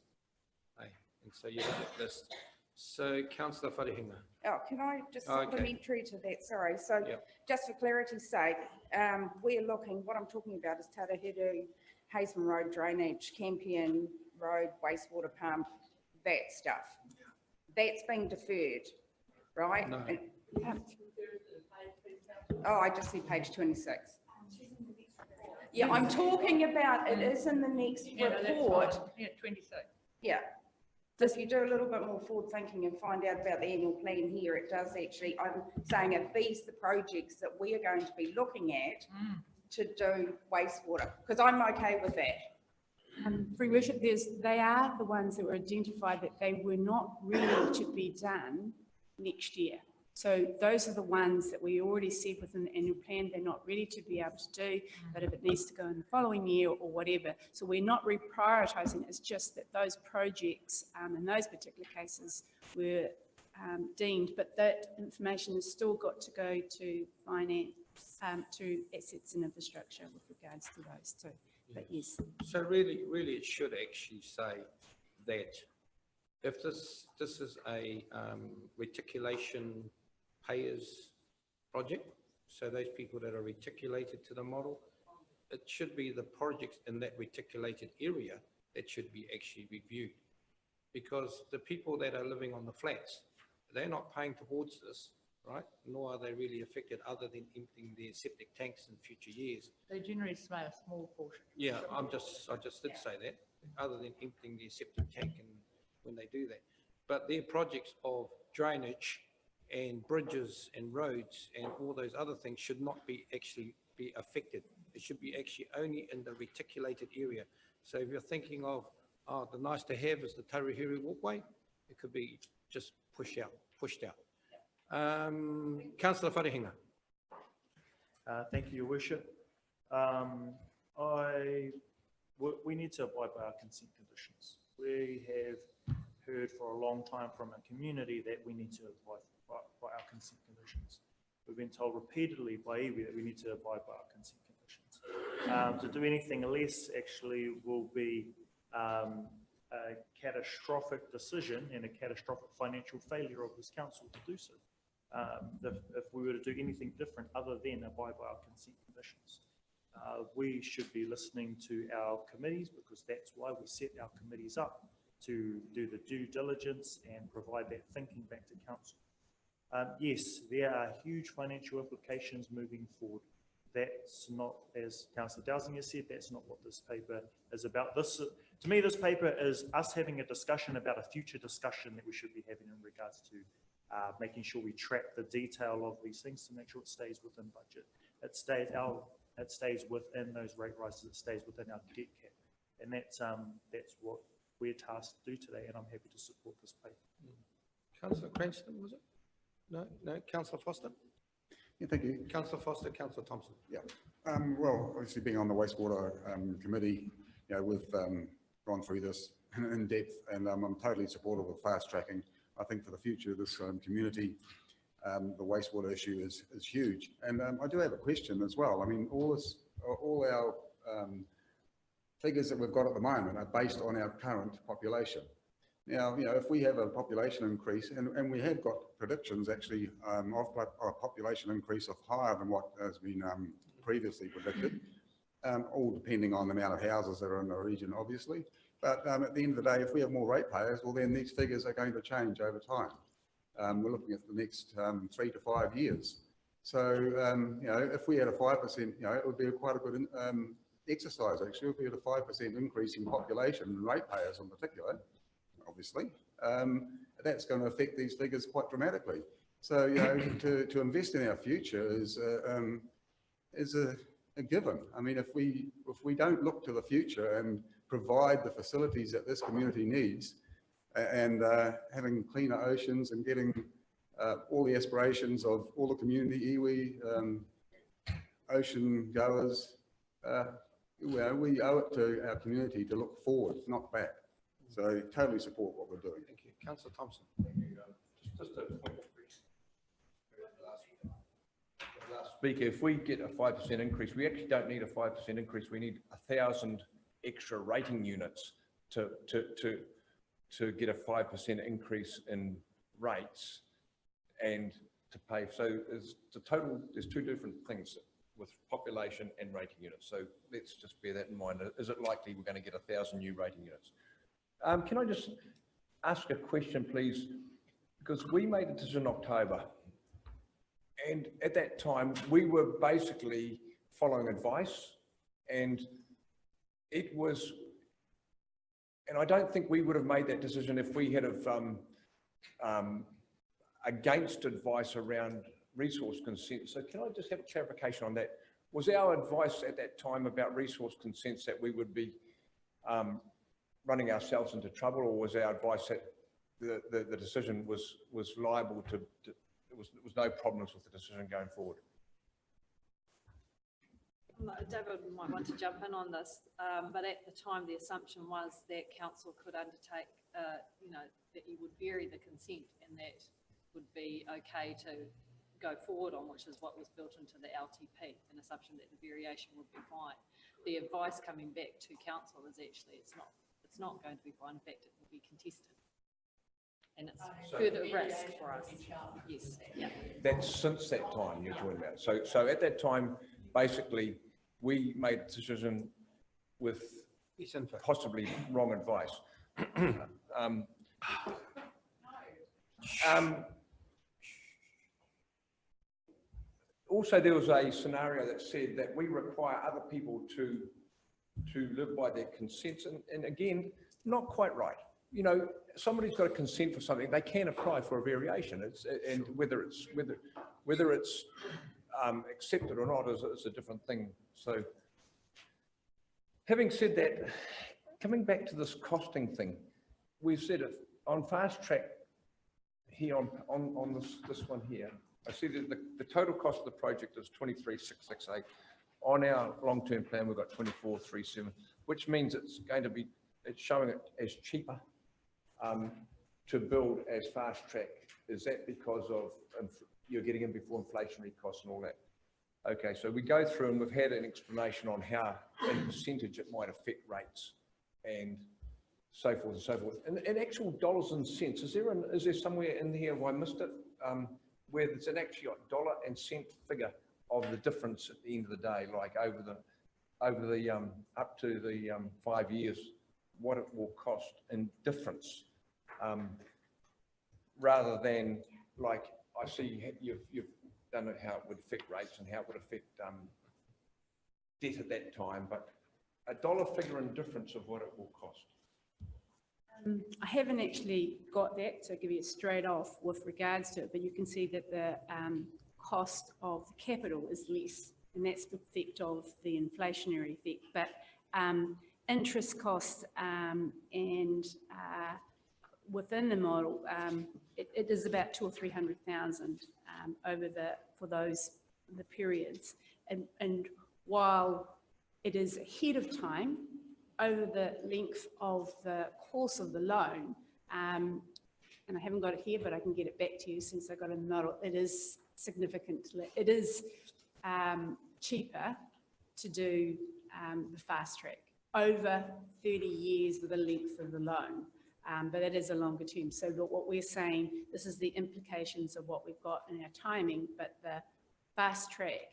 Hey, and so you have a list. So Councillor Wharehinga. Oh, can I just Okay. supplementary to that? Sorry. So Yep. just for clarity's sake, we're looking, what I'm talking about is Tarahiru, Hazeman Road drainage, Campion Road wastewater pump, that stuff. That's being deferred, right? No. Oh, I just see page 26. Yeah, I'm talking about, it is in the next Yeah, no, that's report. fine. Yeah, 26. Yeah. So if you do a little bit more forward thinking and find out about the annual plan here, it does actually, I'm saying are these the projects that we are going to be looking at to do wastewater? Because I'm okay with that. Through Worship, they are the ones that were identified that they were not ready to be done next year. So those are the ones that we already said within the annual plan, they're not ready to be able to do, but if it needs to go in the following year or whatever. So we're not reprioritising, it's just that those projects in those particular cases were deemed, but that information has still got to go to finance, to assets and infrastructure with regards to those too. But yes. So really it should actually say that if this is a reticulation payers project, so those people that are reticulated to the model, it should be the projects in that reticulated area that should be actually reviewed. Because the people that are living on the flats, they're not paying towards this, right? Nor are they really affected other than emptying their septic tanks in future years. They generally say a small portion. Yeah, I just did say that, other than emptying their septic tank and when they do that. But their projects of drainage and bridges and roads and all those other things should not be actually be affected. It should be actually only in the reticulated area. So if you're thinking of, oh, the nice to have is the Tarahiru walkway, it could be just pushed out. Councillor Wharehinga. Thank you, Your Worship. We need to abide by our consent conditions. We have heard for a long time from our community that we need to abide by our consent conditions. We've been told repeatedly by iwi that we need to abide by our consent conditions. To do anything less actually will be a catastrophic decision and a catastrophic financial failure of this council to do so. If we were to do anything different other than abide by our consent conditions. We should be listening to our committees, because that's why we set our committees up, to do the due diligence and provide that thinking back to council. Yes, there are huge financial implications moving forward. That's not, as Councillor Dowsing has said, that's not what this paper is about. To me, this paper is us having a discussion about a future discussion that we should be having in regards to making sure we track the detail of these things to make sure it stays within budget. It stays within those rate rises, it stays within our debt cap. And that's what we're tasked to do today, and I'm happy to support this paper. Councillor Cranston, was it? No, Councillor Foster? Yeah, thank you. Councillor Foster, Councillor Thompson. Yeah. Well, obviously being on the wastewater committee, we've gone through this in depth, and I'm totally supportive of fast tracking. I think for the future of this community, the wastewater issue is huge. And I do have a question as well. I mean, all our figures that we've got at the moment are based on our current population. Now, if we have a population increase, and we have got predictions actually of a population increase of higher than what has been previously predicted, all depending on the amount of houses that are in the region, obviously. But at the end of the day, if we have more ratepayers, well, then these figures are going to change over time. We're looking at the next 3 to 5 years. So, if we had a 5%, it would be quite a good exercise, actually. If we had a 5% increase in population, and ratepayers in particular, obviously, that's going to affect these figures quite dramatically. So, to invest in our future is a given. I mean, if we don't look to the future and provide the facilities that this community needs, and having cleaner oceans and getting all the aspirations of all the community, iwi, ocean goers, we owe it to our community to look forward, not back. So totally support what we're doing. Thank you. Councillor Thompson. Speaker, if we get a 5% increase, we actually don't need a 5% increase. We need 1,000 extra rating units to get a 5% increase in rates and to pay. So there's two different things with population and rating units. So let's just bear that in mind. Is it likely we're going to get 1,000 new rating units? Can I just ask a question, please? Because we made a decision in October, and at that time we were basically following advice, and it was, and I don't think we would have made that decision if we had have against advice around resource consent. So can I just have a clarification on that? Was our advice at that time about resource consents that we would be running ourselves into trouble, or was our advice that the decision was liable to there was no problems with the decision going forward? David might want to jump in on this, but at the time the assumption was that council could undertake, that you would vary the consent, and that would be okay to go forward on, which is what was built into the LTP, an assumption that the variation would be fine. The advice coming back to council is actually it's not going to be fine. In fact, it will be contested, and it's further risk for us. Yes, yeah. That's since that time you're talking about. So at that time, basically, we made a decision with possibly wrong advice. Also, there was a scenario that said that we require other people to live by their consents, and again, not quite right. Somebody's got a consent for something, they can apply for a variation. And whether it's accepted or not is a different thing. So, having said that, coming back to this costing thing, we've said it on fast track here on this one here. I see that the total cost of the project is 23,668. On our long-term plan, we've got 24,370, which means it's showing it as cheaper to build as fast track. Is that because of you're getting in before inflationary costs and all that? Okay, so we go through and we've had an explanation on how in percentage it might affect rates and so forth and so forth. And actual dollars and cents, is there somewhere in here, have I missed it, where there's an actual dollar and cent figure of the difference at the end of the day, like over the up to the 5 years, what it will cost in difference, rather than like I see you've done it how it would affect rates and how it would affect debt at that time, but a dollar figure in difference of what it will cost. I haven't actually got that, so I'll give you it straight off with regards to it, but you can see that the cost of the capital is less, and that's the effect of the inflationary effect. But interest costs and within the model, it is about 200,000 or 300,000 over for the periods. And while it is ahead of time, over the length of the course of the loan, and I haven't got it here, but I can get it back to you since I got it in the model, it is significantly, it is cheaper to do the fast track over 30 years of the length of the loan. but it is a longer term. So what we're saying, this is the implications of what we've got in our timing, but the fast track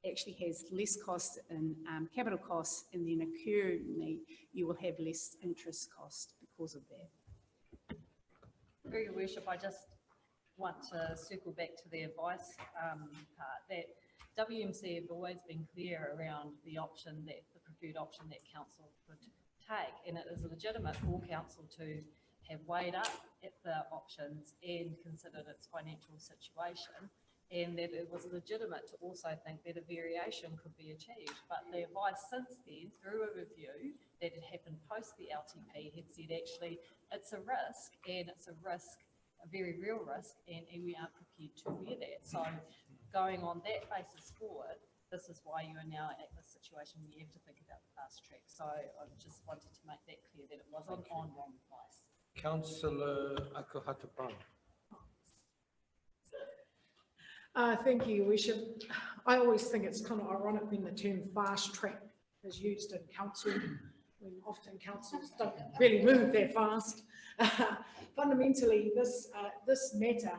actually has less cost and capital costs, and then accruingly you will have less interest cost because of that. Through your worship, I just want to circle back to the advice part, that WMC have always been clear around the option, that the preferred option that council could take, and it is legitimate for council to have weighed up at the options and considered its financial situation, and that it was legitimate to also think that a variation could be achieved. But the advice since then, through a review that had happened post the LTP, had said actually it's a risk, and it's a risk, a very real risk, and we aren't prepared to bear that. So going on that basis forward, this is why you are now at this situation where you have to think about the fast track. So I just wanted to make that clear, that it wasn't on wrong advice. Councillor Akuhatapan. Thank you, Worship. I always think it's kind of ironic when the term fast track is used in council, when often councils don't really move that fast. Fundamentally, this matter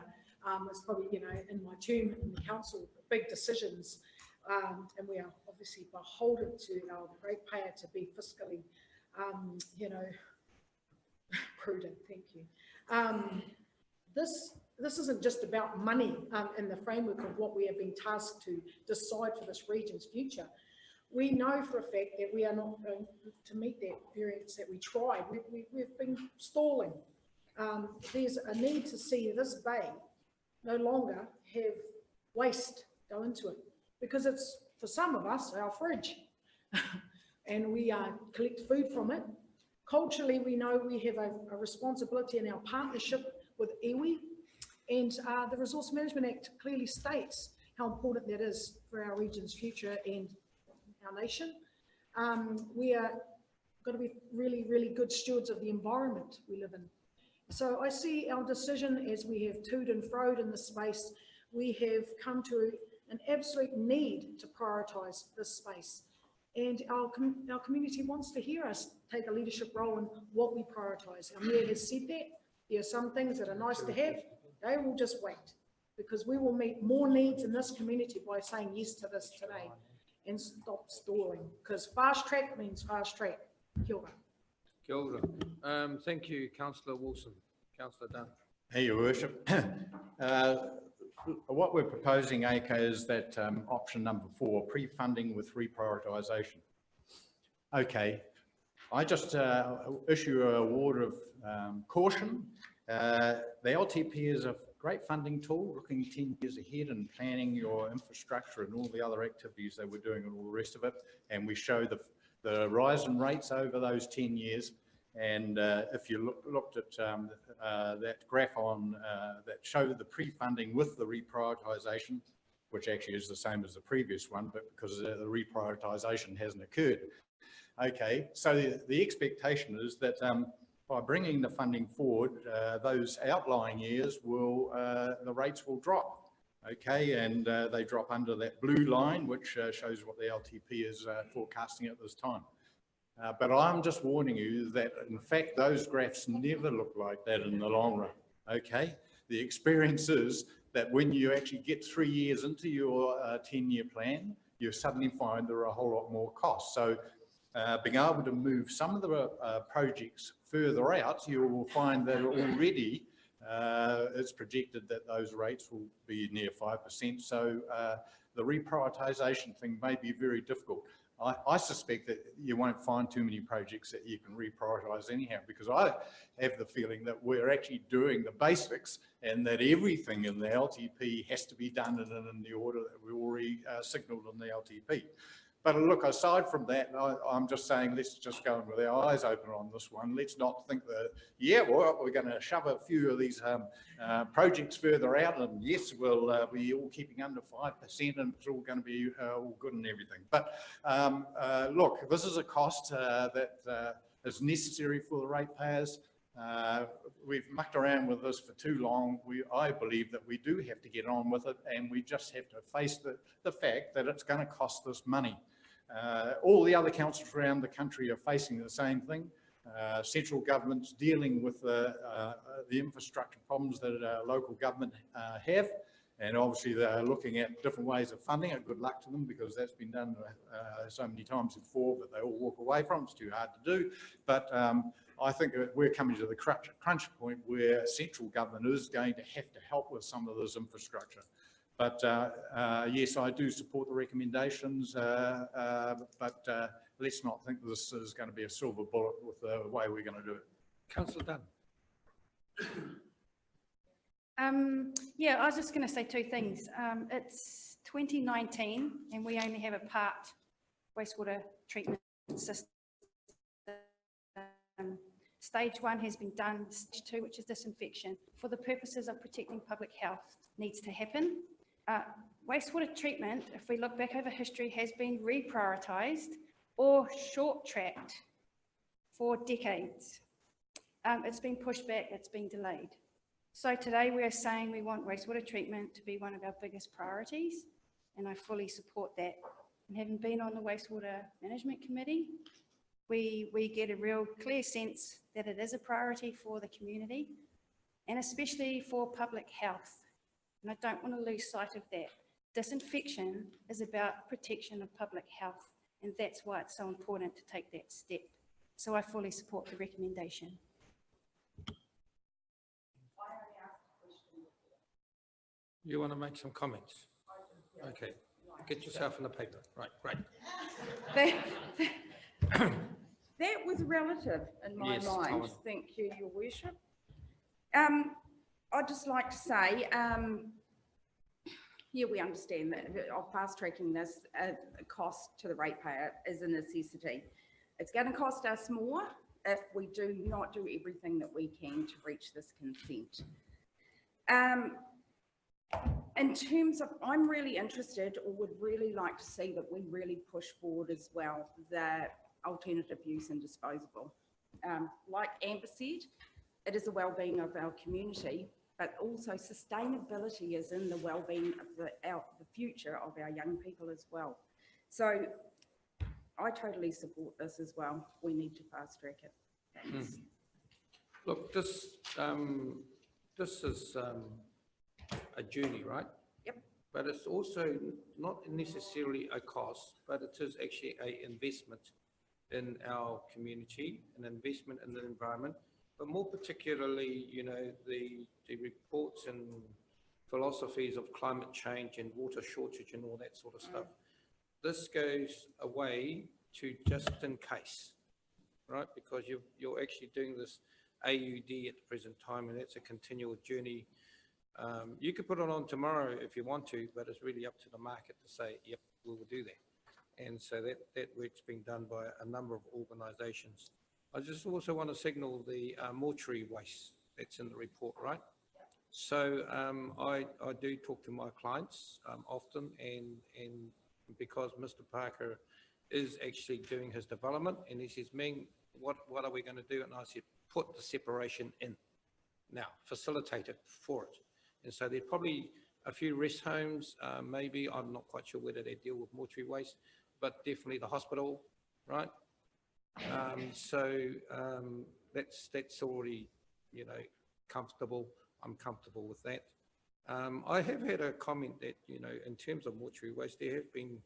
is probably, in my term in the council, big decisions, and we are obviously beholden to our ratepayer to be fiscally, prudent. Thank you. This isn't just about money in the framework of what we have been tasked to decide for this region's future. We know for a fact that we are not going to meet that variance that we tried. We've been stalling. There's a need to see this bay no longer have waste go into it, because it's, for some of us, our fridge. And we collect food from it. Culturally, we know we have a responsibility in our partnership with iwi. And the Resource Management Act clearly states how important that is for our region's future and our nation. We are got to be really, really good stewards of the environment we live in. So I see our decision, as we have toed and froed in this space, we have come to an absolute need to prioritise this space. And our community wants to hear us take a leadership role in what we prioritise. Our mayor has said that. There are some things that are nice to have. They will just wait, because we will meet more needs in this community by saying yes to this today and stop stalling, because fast track means fast track. Kia ora. Kia ora. Thank you, Councillor Wilson. Councillor Dunn. Hey, Your Worship. What we're proposing, ACO, is that option number 4, pre-funding with reprioritisation. Okay, I just issue a word of caution. The LTP is a great funding tool, looking 10 years ahead and planning your infrastructure and all the other activities that we're doing and all the rest of it. And we show the rise in rates over those 10 years. And if you looked at that graph on that showed the pre-funding with the reprioritisation, which actually is the same as the previous one, but because the reprioritisation hasn't occurred. Okay, so the expectation is that by bringing the funding forward, those outlying years will, the rates will drop. Okay, and they drop under that blue line, which shows what the LTP is forecasting at this time. But I'm just warning you that, in fact, those graphs never look like that in the long run, okay? The experience is that when you actually get 3 years into your 10-year plan, you suddenly find there are a whole lot more costs. So being able to move some of the projects further out, you will find that already it's projected that those rates will be near 5%. So the reprioritisation thing may be very difficult. I suspect that you won't find too many projects that you can reprioritise anyhow, because I have the feeling that we're actually doing the basics and that everything in the LTP has to be done in the order that we already signalled in the LTP. But look, aside from that, I'm just saying, let's just go in with our eyes open on this one. Let's not think that, yeah, well, we're going to shove a few of these projects further out, and yes, we'll be all keeping under 5%, and it's all going to be all good and everything. But look, this is a cost that is necessary for the ratepayers. We've mucked around with this for too long. I believe that we do have to get on with it, and we just have to face the fact that it's going to cost us money. All the other councils around the country are facing the same thing. central government's dealing with the infrastructure problems that local government have. And obviously they're looking at different ways of funding it. Good luck to them, because that's been done so many times before, but they all walk away from it. It's too hard to do. But I think that we're coming to the crunch point where central government is going to have to help with some of this infrastructure. But yes, I do support the recommendations, but let's not think this is going to be a silver bullet with the way we're going to do it. Councillor Dunn. Yeah, I was just going to say two things. It's 2019 and we only have a part wastewater treatment system. Stage 1 has been done, stage 2, which is disinfection, for the purposes of protecting public health, needs to happen. Wastewater treatment, if we look back over history, has been reprioritised or short-tracked for decades. It's been pushed back, it's been delayed. So today we are saying we want wastewater treatment to be one of our biggest priorities, and I fully support that. And having been on the Wastewater Management Committee, we get a real clear sense that it is a priority for the community, and especially for public health. And I don't want to lose sight of that. Disinfection is about protection of public health, and that's why it's so important to take that step. So I fully support the recommendation. You want to make some comments? Okay, get yourself in the paper. Right, great. That was relative in my Yes, mind. Colin. Thank you, Your Worship. I'd just like to say, yeah, we understand that of fast tracking this, cost to the ratepayer is a necessity. It's going to cost us more if we do not do everything that we can to reach this consent. In terms of, I'm really interested, or would really like to see that we really push forward as well the alternative use and disposable. Like Amber said, it is the well-being of our community, but also sustainability is in the well-being of the future of our young people as well. So I totally support this as well. We need to fast track it. Thanks. Look, this is a journey, right? Yep. But it's also not necessarily a cost, but it is actually an investment in our community, an investment in the environment, but more particularly, you know, the reports and philosophies of climate change and water shortage and all that sort of stuff. This goes away to just in case, right? Because you're actually doing this AUD at the present time, and it's a continual journey. You could put it on tomorrow if you want to, but it's really up to the market to say, yep, we will do that. And so that work's been done by a number of organisations. I just also want to signal the mortuary waste that's in the report, right? So I do talk to my clients often, and because Mr. Parker is actually doing his development, and he says, Ming, what are we going to do? And I said, put the separation in. Now, facilitate it for it. And so there's probably a few rest homes, maybe, I'm not quite sure whether they deal with mortuary waste, but definitely the hospital, right? That's already, you know, comfortable. I'm comfortable with that. I have had a comment that, you know, in terms of mortuary waste, there have been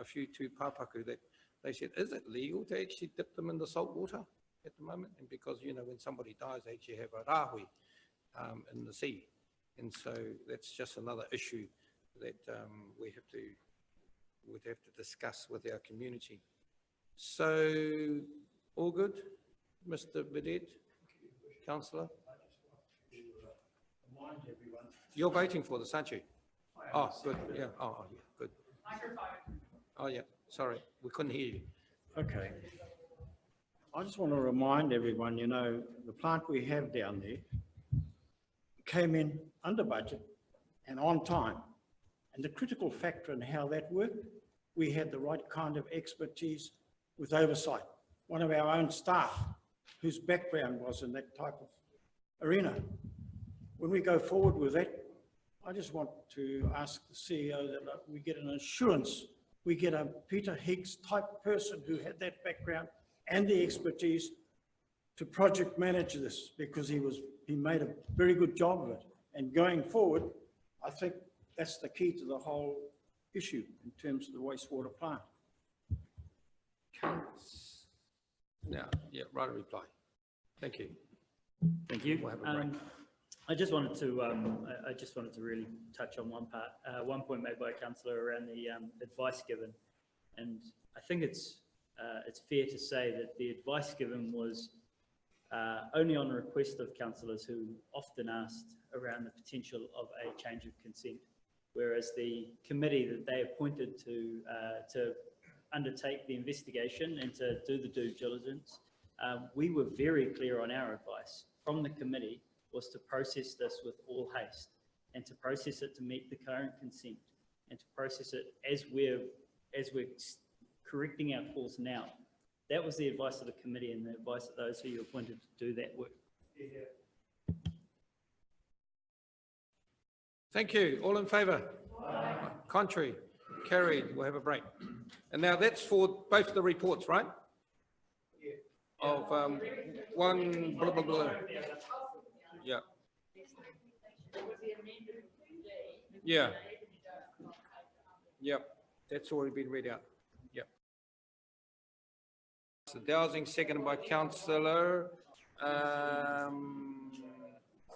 a few tūpapaku that they said, is it legal to actually dip them in the salt water at the moment? And because, you know, when somebody dies, they actually have a rahui in the sea. And so that's just another issue that we'd have to discuss with our community. So, all good, Mr. Bidet, Councillor? You're voting for this, aren't you? Oh, good, yeah, oh, yeah, good. Oh, yeah, sorry, we couldn't hear you. Okay. I just want to remind everyone, you know, the plant we have down there came in under budget and on time. And the critical factor in how that worked, we had the right kind of expertise with oversight. One of our own staff whose background was in that type of arena. When we go forward with that, I just want to ask the CEO that we get an assurance, we get a Peter Higgs type person who had that background and the expertise to project manage this because he made a very good job of it. And going forward, I think that's the key to the whole issue in terms of the wastewater plant. Now, yeah, right reply. Thank you. Thank you. We'll have a break. I just wanted to really touch on one part, one point made by a councillor around the advice given. And I think it's fair to say that the advice given was only on request of councillors who often asked around the potential of a change of consent, whereas the committee that they appointed to undertake the investigation and to do the due diligence, we were very clear on our advice from the committee was to process this with all haste and to process it to meet the current consent and to process it as we're correcting our course now. That was the advice of the committee and the advice of those who you appointed to do that work. Thank you. All in favour? Contrary? Carried. We'll have a break. And now that's for both the reports, right? Of one blah, blah, blah. Yeah. Yeah. Yep. That's already been read out. Yep. So Dowsing, seconded by councillor.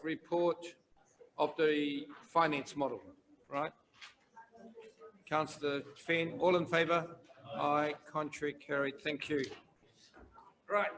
Report of the finance model, right? Councillor Fenn, all in favour? Aye, contrary, carried. Thank you. Right.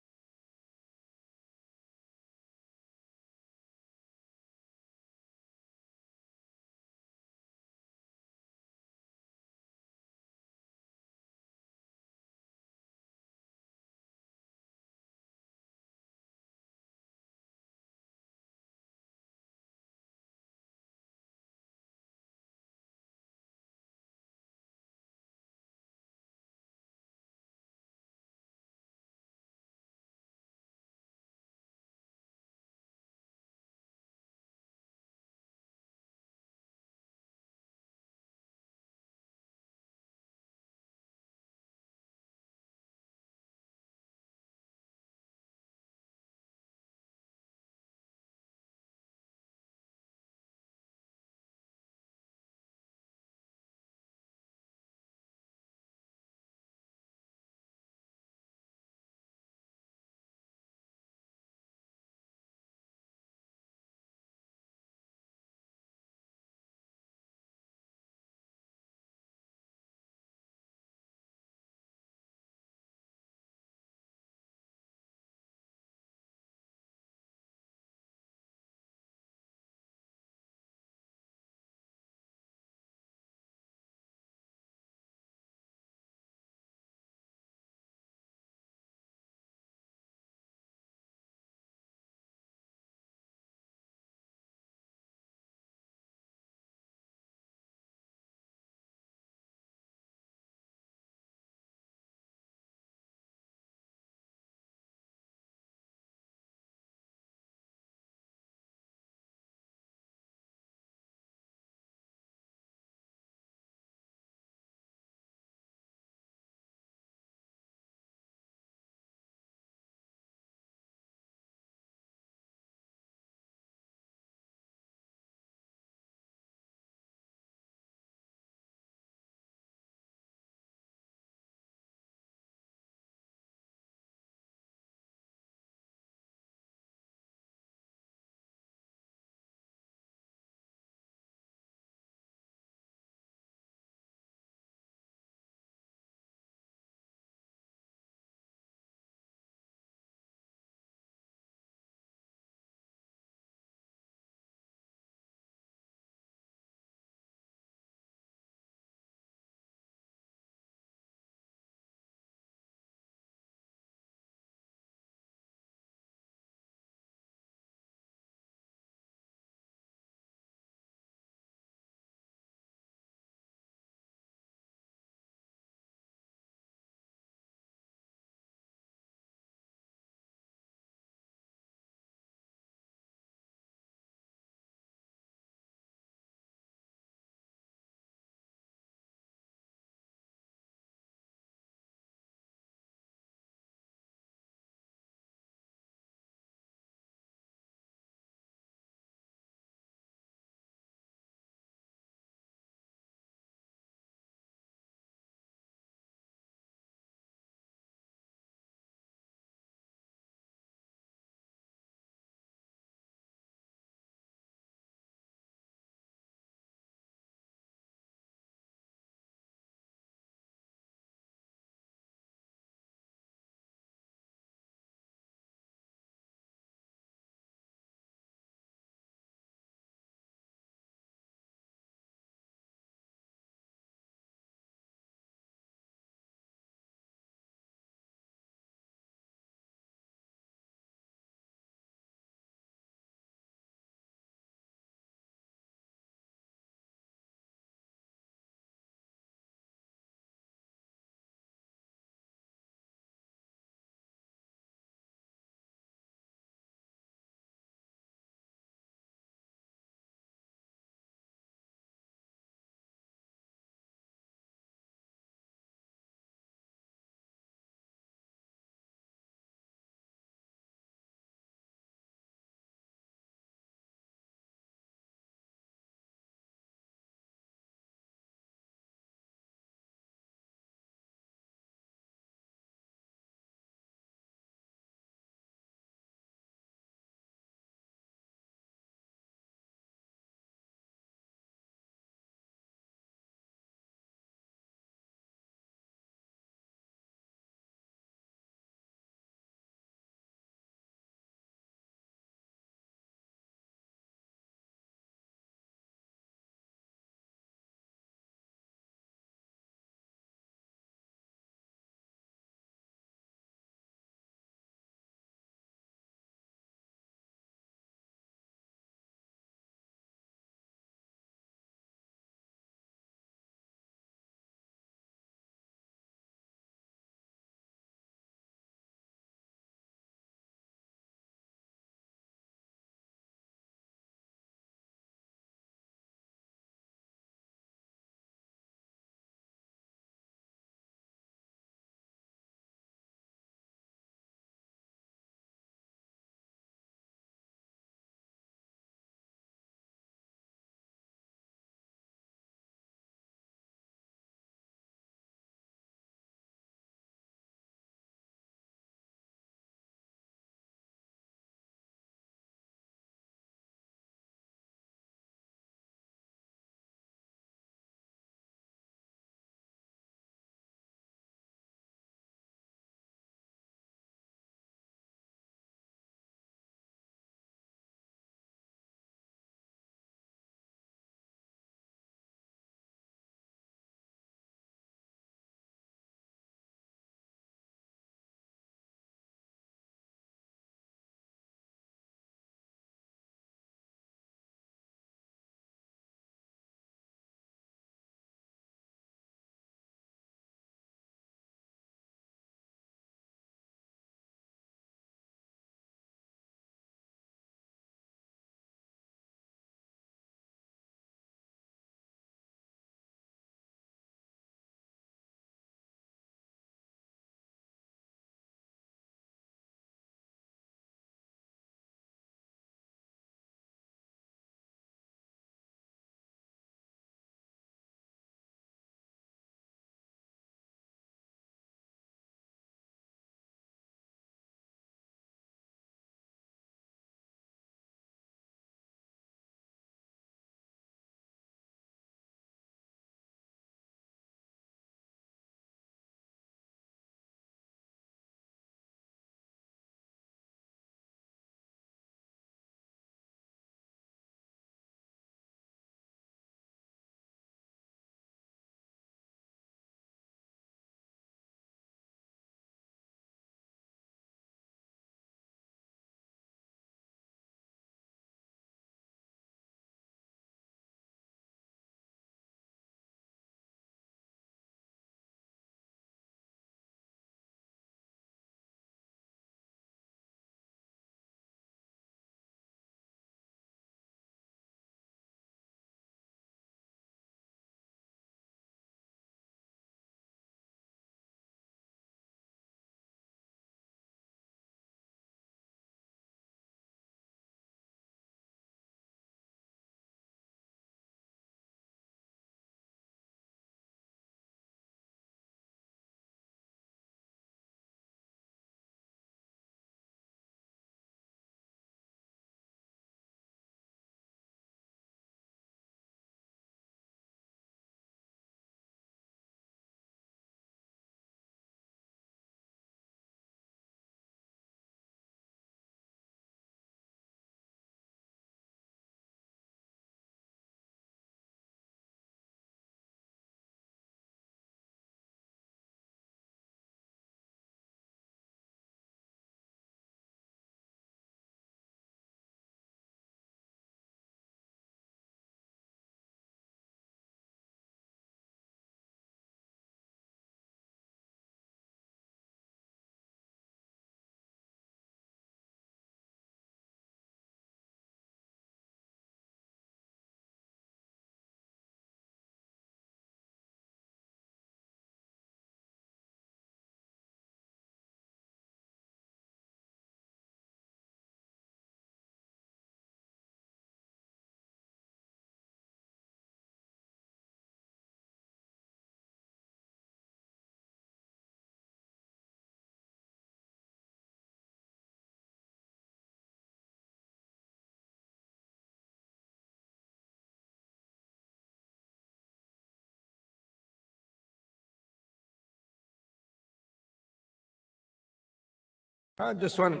I just want,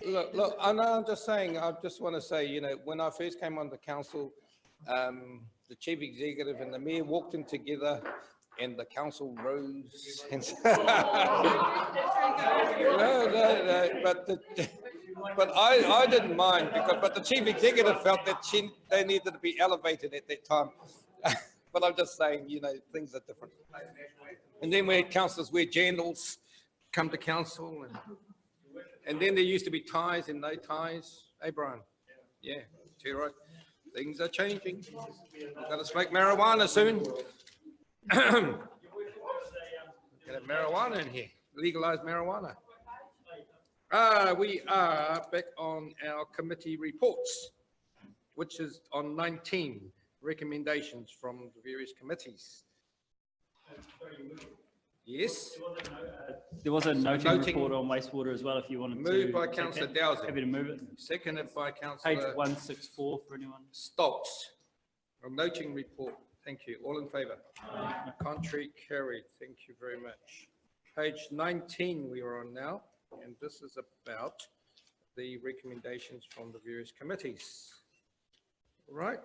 look, I know, I'm just saying, I just want to say, you know, when I first came on the council, the chief executive and the mayor walked in together and the council rose. And no, but I didn't mind because, but the chief executive felt that they needed to be elevated at that time. But I'm just saying, you know, things are different. And then we had councillors wear jandals, come to council, and then there used to be ties and no ties. Hey, Brian? Yeah, too right. Things are changing. We're going to smoke marijuana soon. Get a marijuana in here, legalize marijuana. We are back on our committee reports, which is on 19 recommendations from the various committees. Yes. There was a noting report on wastewater as well, if you wanted to. Moved by councillor Dowsing. Happy to move it. Seconded by councillor. Page 164 for anyone. Stoltz. A noting report. Thank you. All in favour? Contrary, carried. Thank you very much. Page 19 we are on now, and this is about the recommendations from the various committees. All right.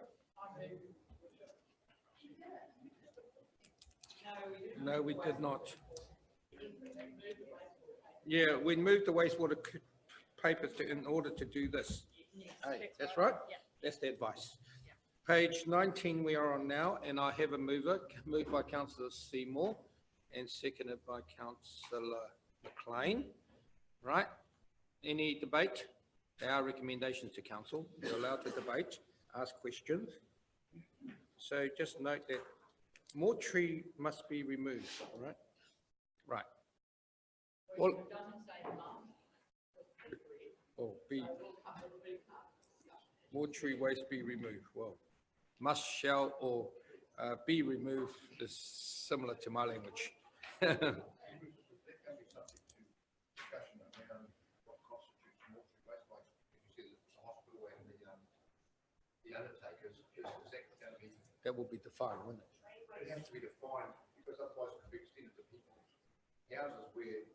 No, we did not. Yeah, we moved the wastewater papers in order to do this. Hey, that's right. That's the advice. Page 19 we are on now, and I have a mover, moved by councillor Seymour and seconded by councillor McLean. Right? Any debate? There are recommendations to council. You're allowed to debate, ask questions. So just note that more tree must be removed, all right? Right. Well, oh, more tree waste be removed. Well, must, shall, or be removed is similar to my language. That will be defined, wouldn't it? It has to be defined because otherwise it could be extended to people's houses where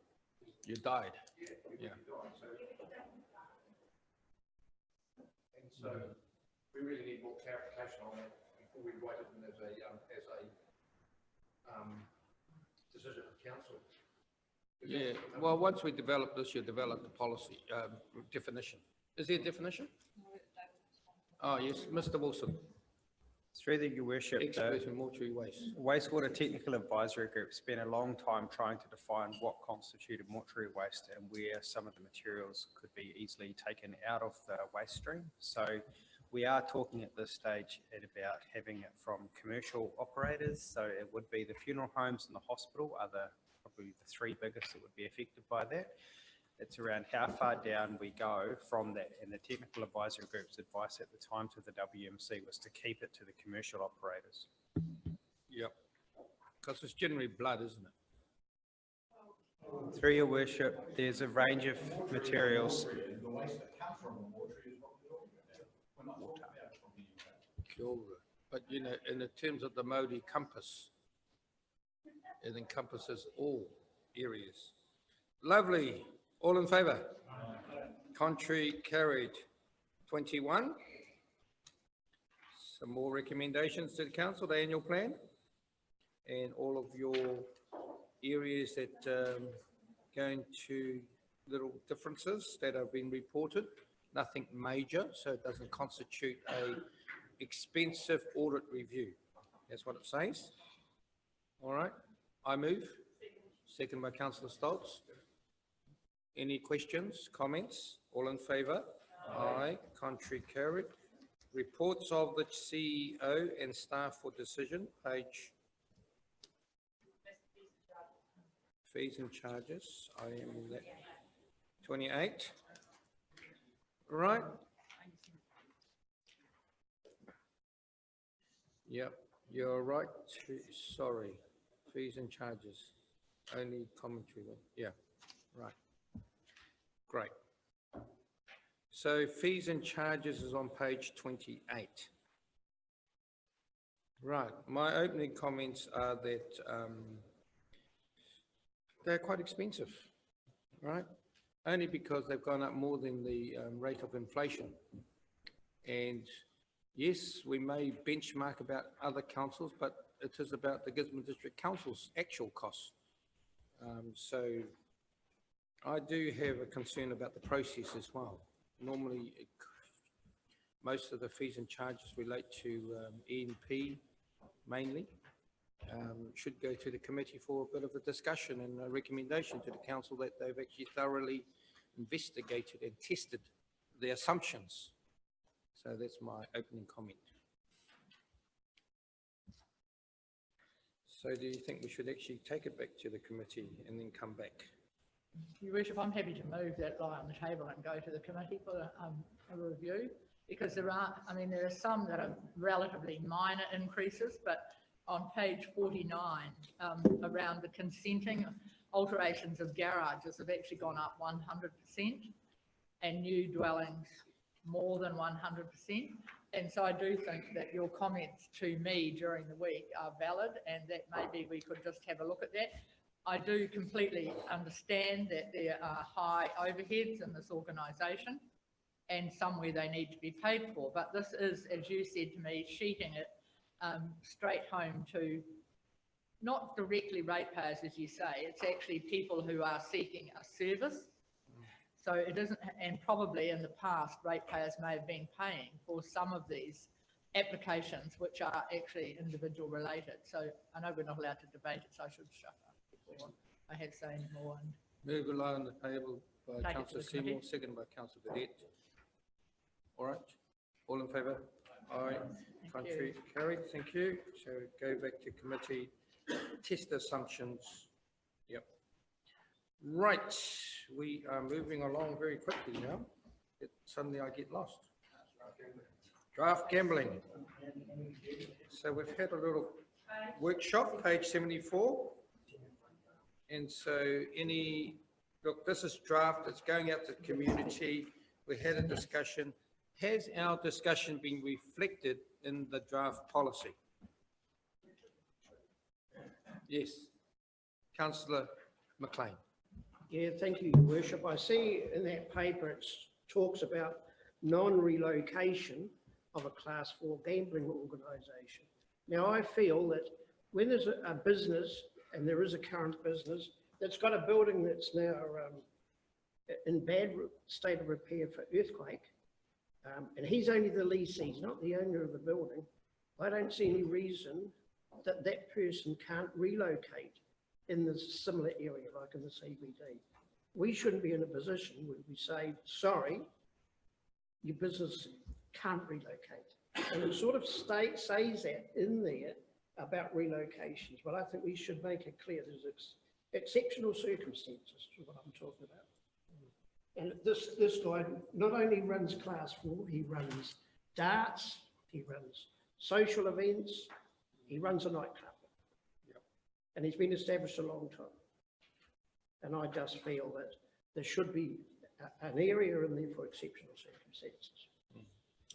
you died. Yeah. And so we really need more clarification on that before we write it in as a decision of council. Yeah, well, once we develop this, you develop the policy definition. Is there a definition? Oh, yes, Mr. Wilson. Through Your Worship, Expert in mortuary waste. Wastewater Technical Advisory Group spent a long time trying to define what constituted mortuary waste and where some of the materials could be easily taken out of the waste stream. So we are talking at this stage about having it from commercial operators. So it would be the funeral homes and the hospital are probably the three biggest that would be affected by that. It's around how far down we go from that, and the Technical Advisory Group's advice at the time to the WMC was to keep it to the commercial operators. Yep, because it's generally blood, isn't it? Through Your Worship, there's a range of materials. The waste that comes from the mortuary is what we're talking about. We're not talking about it from the UK. Kia ora. But, you know, in the terms of the Māori compass, it encompasses all areas. Lovely. All in favour? Contrary, carried. 21. Some more recommendations to the council, the annual plan, and all of your areas that go into little differences that have been reported. Nothing major, so it doesn't constitute a expensive audit review. That's what it says. All right, I move. Second by councillor Stoltz. Any questions, comments? All in favour? Aye. Contrary, carried. Reports of the CEO and staff for decision, page. Fees and charges, I am in that. 28. Right. Yep, you're right. Sorry. Fees and charges. Only commentary. Yeah, right. Great. So fees and charges is on page 28. Right, my opening comments are that they're quite expensive, right? only because they've gone up more than the rate of inflation. And yes, we may benchmark about other councils, but it is about the Gisborne District Council's actual costs. So I do have a concern about the process as well. Normally, most of the fees and charges relate to E&P mainly. Should go to the committee for a bit of a discussion and a recommendation to the council that they've actually thoroughly investigated and tested the assumptions. So that's my opening comment. So do you think we should actually take it back to the committee and then come back? Your Worship, I'm happy to move that lie on the table and go to the committee for a review, because there are some that are relatively minor increases, but on page 49, around the consenting, alterations of garages have actually gone up 100%, and new dwellings more than 100%. And so I do think that your comments to me during the week are valid, and that maybe we could just have a look at that. I do completely understand that there are high overheads in this organisation and somewhere they need to be paid for, but this is, as you said to me, sheeting it straight home to not directly ratepayers, as you say, it's actually people who are seeking a service. So it isn't, and probably in the past, ratepayers may have been paying for some of these applications, which are actually individual related. So I know we're not allowed to debate it, so I should shut up before I have to say any more. Move a lie on the table by Take it to Councillor the committee. Seymour, second by Councillor Burdett. All right, all in favour? Aye. Contrary, carried, thank you. So go back to committee, test assumptions. Yep. Right, we are moving along very quickly now. Suddenly I get lost. Draft gambling. So we've had a little workshop, page 74. And so look, this is draft, it's going out to the community. We had a discussion. Has our discussion been reflected in the draft policy? Yes. Councillor McLean. Yeah, thank you, Your Worship. I see in that paper it talks about non-relocation of a Class 4 gambling organisation. Now, I feel that when there's a business, and there is a current business, that's got a building that's now in bad state of repair for earthquake, and he's only the leasee, he's not the owner of the building, I don't see any reason that that person can't relocate in this similar area, like in the CBD. We shouldn't be in a position where we say, sorry, your business can't relocate. And it sort of says that in there about relocations, but I think we should make it clear there's exceptional circumstances to what I'm talking about. And this guy not only runs Class 4, he runs darts, he runs social events, he runs a nightclub. Yep. And he's been established a long time. And I just feel that there should be an area in there for exceptional circumstances.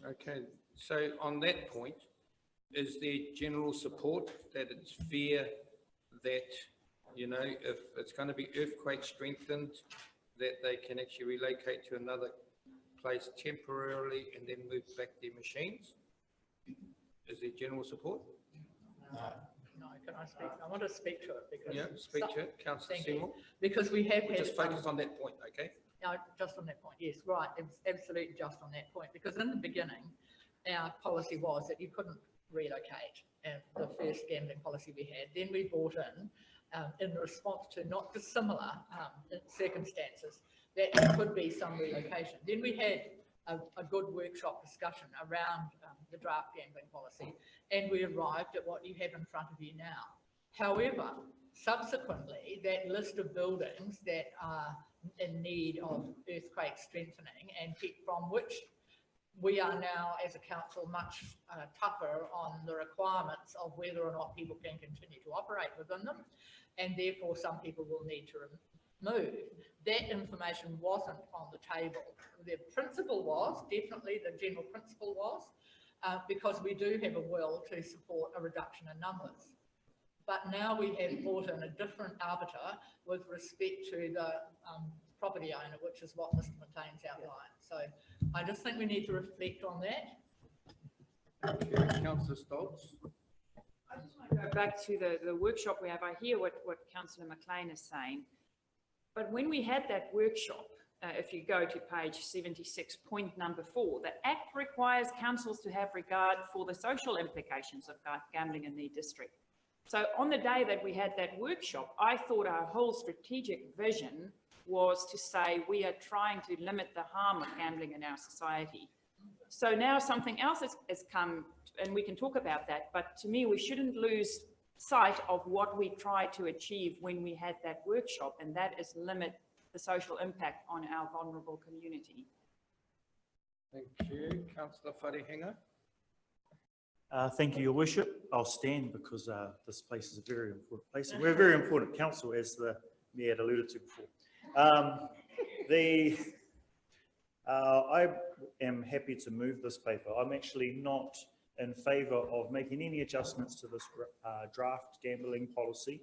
Okay, so on that point, is there general support that it's fair that, you know, if it's going to be earthquake strengthened, that they can actually relocate to another place temporarily and then move back their machines? Is there general support? No, can I speak? I want to speak to it because... Yeah, speak to it, Councillor Thank you. Seymour. Because we have had... Just focus on that point, okay? No, just on that point, yes, right, it's absolutely just on that point, because in the beginning, our policy was that you couldn't relocate, the first gambling policy we had. Then we brought in response to not dissimilar circumstances, that there could be some relocation. Then we had a good workshop discussion around the draft gambling policy, and we arrived at what you have in front of you now. However, subsequently, that list of buildings that are in need of earthquake strengthening, and from which we are now, as a council, much tougher on the requirements of whether or not people can continue to operate within them, and therefore some people will need to move. That information wasn't on the table. The principle was, definitely the general principle was, because we do have a will to support a reduction in numbers. But now we have brought in a different arbiter with respect to the property owner, which is what Mr. McLean's outlined. So I just think we need to reflect on that. Councillor Stoltz. I just want to go back to the workshop we have. I hear what Councillor McLean is saying. But when we had that workshop, if you go to page 76, point number 4, the Act requires councils to have regard for the social implications of gambling in their district. So on the day that we had that workshop, I thought our whole strategic vision was to say we are trying to limit the harm of gambling in our society. So now something else has come, and we can talk about that, but to me, we shouldn't lose sight of what we tried to achieve when we had that workshop, and that is limit the social impact on our vulnerable community. Thank you. Councillor Wharehenga. Thank you, Your Worship. I'll stand because this place is a very important place. And we're a very important council, as the Mayor had alluded to before. I am happy to move this paper. I'm actually not in favour of making any adjustments to this draft gambling policy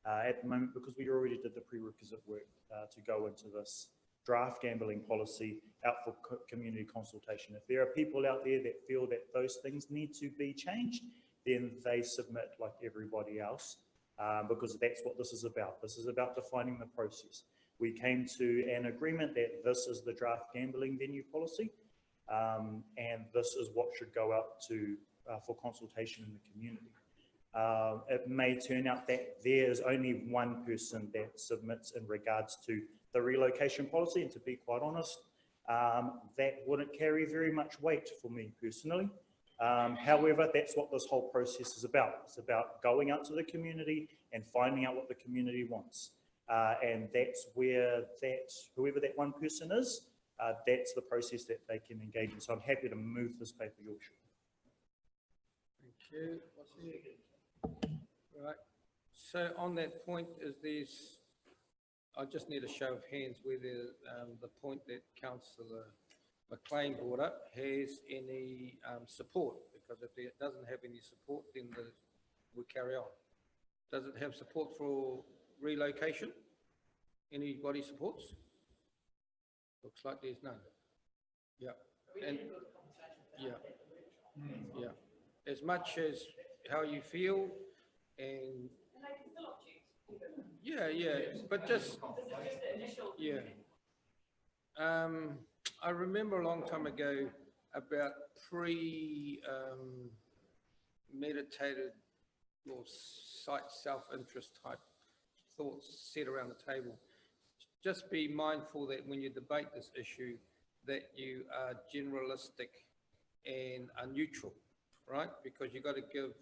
at the moment, because we already did the prerequisite work to go into this draft gambling policy out for community consultation. If there are people out there that feel that those things need to be changed, then they submit like everybody else, because that's what this is about. This is about defining the process. We came to an agreement that this is the draft gambling venue policy, and this is what should go out to for consultation in the community. It may turn out that there's only one person that submits in regards to the relocation policy, and to be quite honest, that wouldn't carry very much weight for me personally. However, that's what this whole process is about. It's about going out to the community and finding out what the community wants. And that's where whoever that one person is, that's the process that they can engage in. So I'm happy to move this paper, Your Worship. Thank you. Right. So on that point, I just need a show of hands whether the point that Councillor McLean brought up has any support, because if it doesn't have any support, then we carry on. Does it have support for relocation? Anybody supports? Looks like there's none. Yeah. And yeah. As much as how you feel, and but just I remember a long time ago about meditated or self-interest type thoughts set around the table. Just be mindful that when you debate this issue, that you are generalistic and are neutral, right? Because you've got to give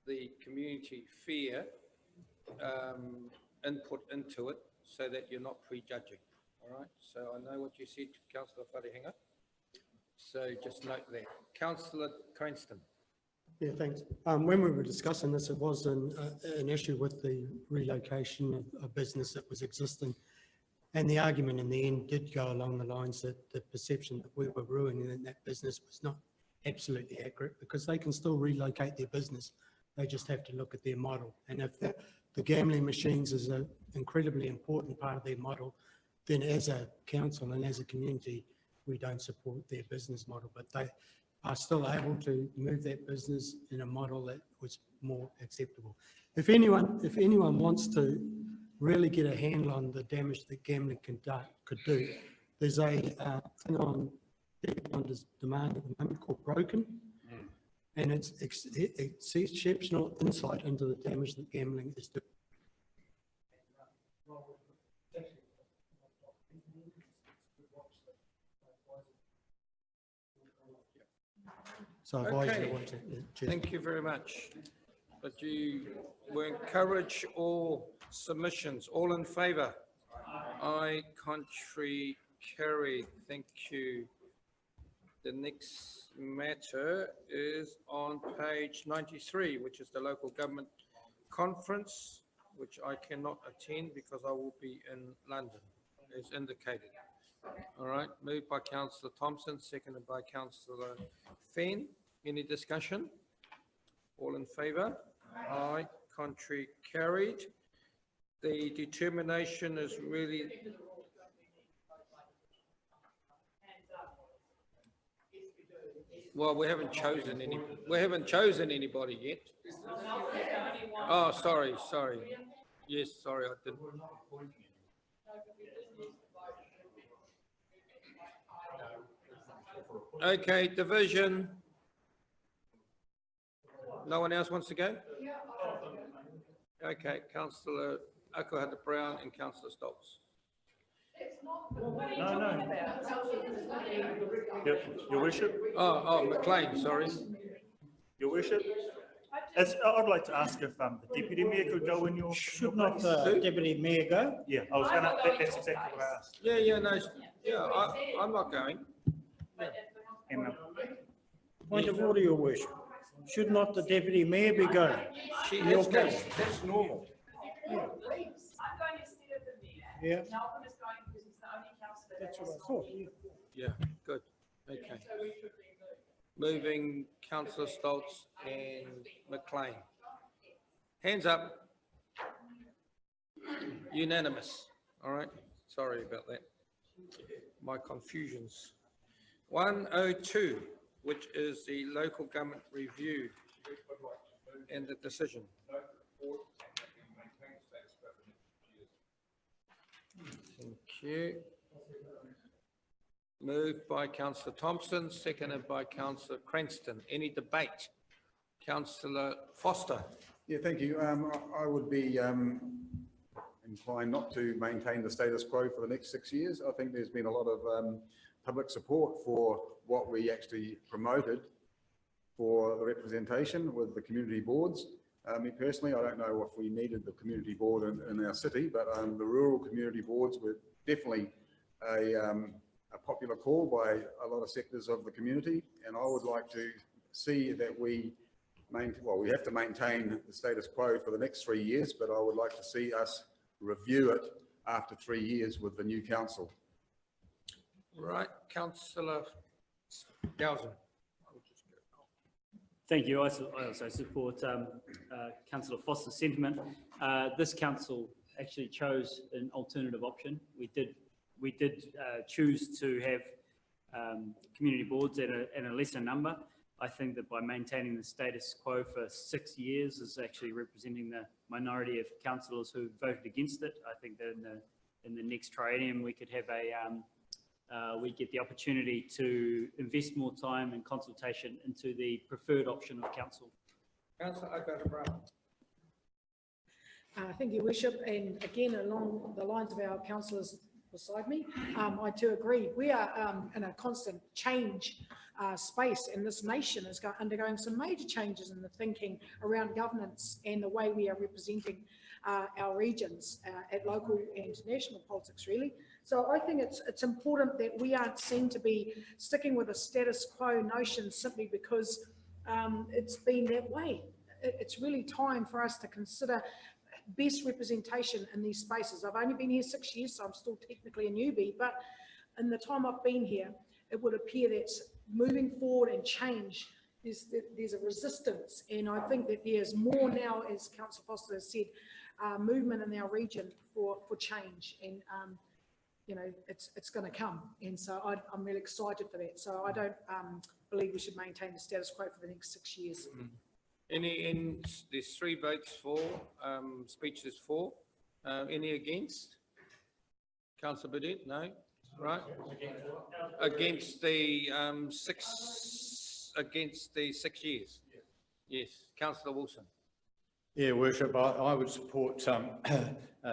the community fair input into it so that you're not prejudging, all right? So I know what you said, Councillor Wharehenga. So just note that. Councillor Cranston. Yeah, thanks. When we were discussing this, it was an issue with the relocation of a business that was existing. And the argument in the end did go along the lines that the perception that we were ruining that business was not absolutely accurate, because they can still relocate their business. They just have to look at their model. And if the gambling machines is an incredibly important part of their model, then as a council and as a community, we don't support their business model. But they are still able to move that business in a model that was more acceptable. If anyone wants to really get a handle on the damage that gambling could do, there's a thing on demand at the moment called Broken, and it's exceptional insight into the damage that gambling is doing. So I advise you to watch it. Thank you very much. But you will encourage all submissions. All in favour? Aye. Contrary, carried. Thank you. The next matter is on page 93, which is the local government conference, which I cannot attend because I will be in London, as indicated. All right, moved by Councillor Thompson, seconded by Councillor Fenn. Any discussion? All in favour? Aye. Contrary, carried. The determination is really... Well, we haven't chosen anybody yet. Oh, sorry. Yes, sorry, I didn't. Okay, division. No one else wants to go? Okay, councillor Akuhata-Brown and councillor Stoltz. No. Your worship. Oh, McLean, sorry. Your worship. I'd like to ask if the deputy mayor could go in your. Should not the deputy mayor go? Yeah, I was gonna, that's exactly what I asked. I'm not going. And, Point of order, your worship. Should not the deputy mayor be going? She In your is going. case. That's normal. I'm going instead of the mayor. Yeah. Malcolm is going because he's the only councillor. That's what I thought. Yeah, good. Okay. Moving councillor Stoltz and McLean. Hands up. Unanimous. All right. Sorry about that. My confusions. 102, which is the local government review and the decision. Thank you. Moved by councillor Thompson, seconded by councillor Cranston. Any debate? Councillor Foster. Yeah, thank you. I would be inclined not to maintain the status quo for the next 6 years. I think there's been a lot of public support for what we actually promoted for the representation with the community boards. Me personally, I don't know if we needed the community board in our city, but the rural community boards were definitely a popular call by a lot of sectors of the community, and I would like to see that we have to maintain the status quo for the next 3 years, but I would like to see us review it after 3 years with the new council. Right, councillor Dowson. Thank you. I also support councillor Foster's sentiment. This council actually chose an alternative option. We did choose to have community boards at a lesser number. I think that by maintaining the status quo for 6 years is actually representing the minority of councillors who voted against it. I think that in the next triennium we could have we get the opportunity to invest more time and consultation into the preferred option of council. Councillor Akuhata-Brown. Thank you, Worship. And again, along the lines of our councillors beside me, I too agree. We are in a constant change space, and this nation is undergoing some major changes in the thinking around governance and the way we are representing our regions at local and national politics, really. So I think it's important that we aren't seen to be sticking with a status quo notion simply because it's been that way. It's really time for us to consider best representation in these spaces. I've only been here 6 years, so I'm still technically a newbie, but in the time I've been here, it would appear that moving forward and change, there's a resistance, and I think that there's more now, as Councillor Foster has said, movement in our region for change, and you know, it's going to come, and so I'm really excited for that. So I don't believe we should maintain the status quo for the next 6 years. There's 3 votes for, speeches for. Any against? Councillor Burdett, no? Right? Against the 6 years? Yes. Councillor Wilson. Yeah, Worship, I would support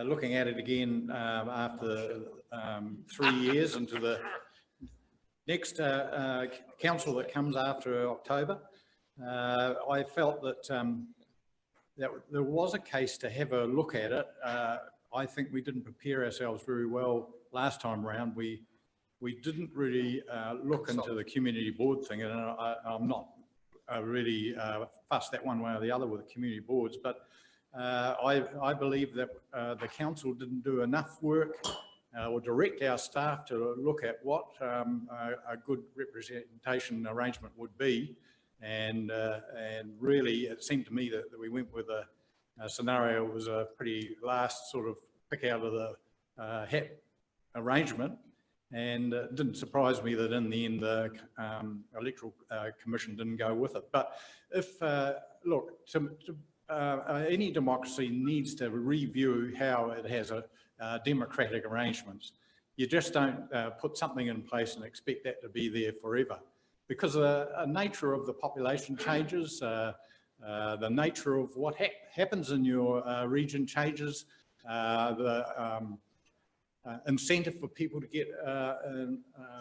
looking at it again after 3 years into the next council that comes after October. I felt that, that there was a case to have a look at it. I think we didn't prepare ourselves very well last time round. We didn't really look into the community board thing, and I'm not really fussed that one way or the other with the community boards, but I believe that the council didn't do enough work or direct our staff to look at what a good representation arrangement would be, and really it seemed to me that we went with a scenario that was a pretty last sort of pick out of the hat arrangement, And it didn't surprise me that in the end, the Electoral Commission didn't go with it. But if, look, any democracy needs to review how it has a democratic arrangements. You just don't put something in place and expect that to be there forever. Because the nature of the population changes, the nature of what happens in your region changes, the incentive for people to get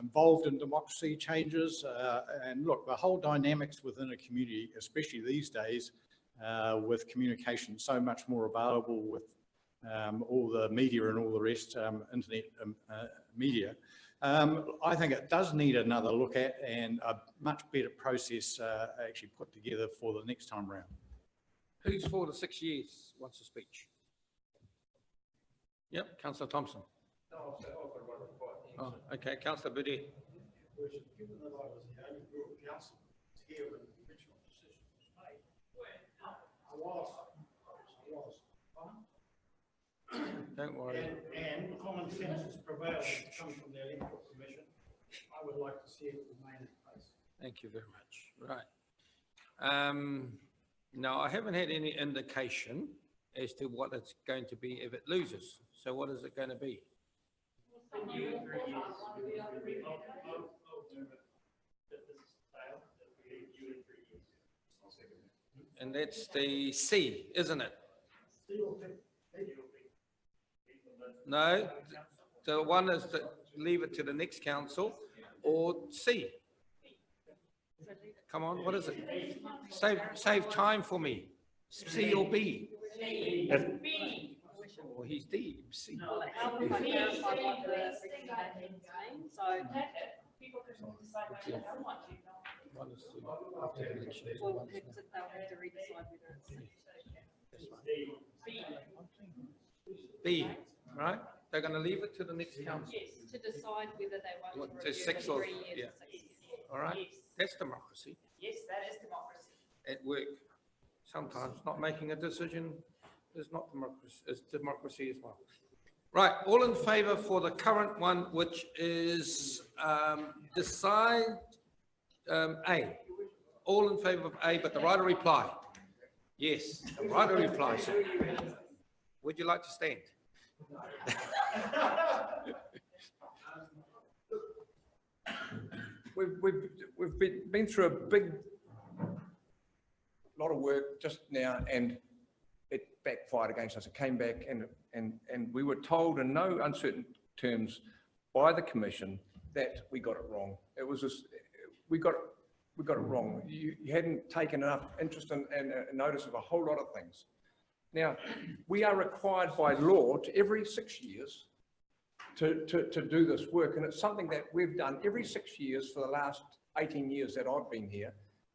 involved in democracy changes. And look, the whole dynamics within a community, especially these days, with communication so much more available with all the media and all the rest, internet media, I think it does need another look at and a much better process actually put together for the next time round. Who's for the 6 years wants a speech? Yep, Councillor Thompson. Oh, okay, Councillor Budi. Given that I was the only group council here when the original decision was made, I was. Don't worry. And common sense has prevailed, it's come from the Electoral Commission. I would like to see it remain in place. Thank you very much. Right. Now, I haven't had any indication as to what it's going to be if it loses. So what is it going to be? And that's the C, isn't it? No, the one is to leave it to the next council, or C. Come on, what is it? Save time for me. C or B? Well, he's D. C. Well, it helped if I clarified what the recommendation means. So people can decide what they want to. One is C. Well, they'll have to redecide whether it's B, right? They're going to leave it to the next council. Yes, to decide whether they want What, to to review it 6 in or 3 years yeah. or 6 years. All right, Yes. that's democracy Yes, that is democracy. at work. Sometimes not making a decision is not democracy, it's democracy as well. Right, all in favour for the current one, which is decide A. All in favour of A, but the right of reply. Yes, the right of reply. Sir. Would you like to stand? We've been through a big lot of work just now, and it backfired against us. It came back, and we were told in no uncertain terms by the Commission that we got it wrong. It was just, we got it wrong. You hadn't taken enough interest and notice of a whole lot of things. Now, we are required by law to every 6 years to do this work, and it's something that we've done every 6 years for the last 18 years that I've been here,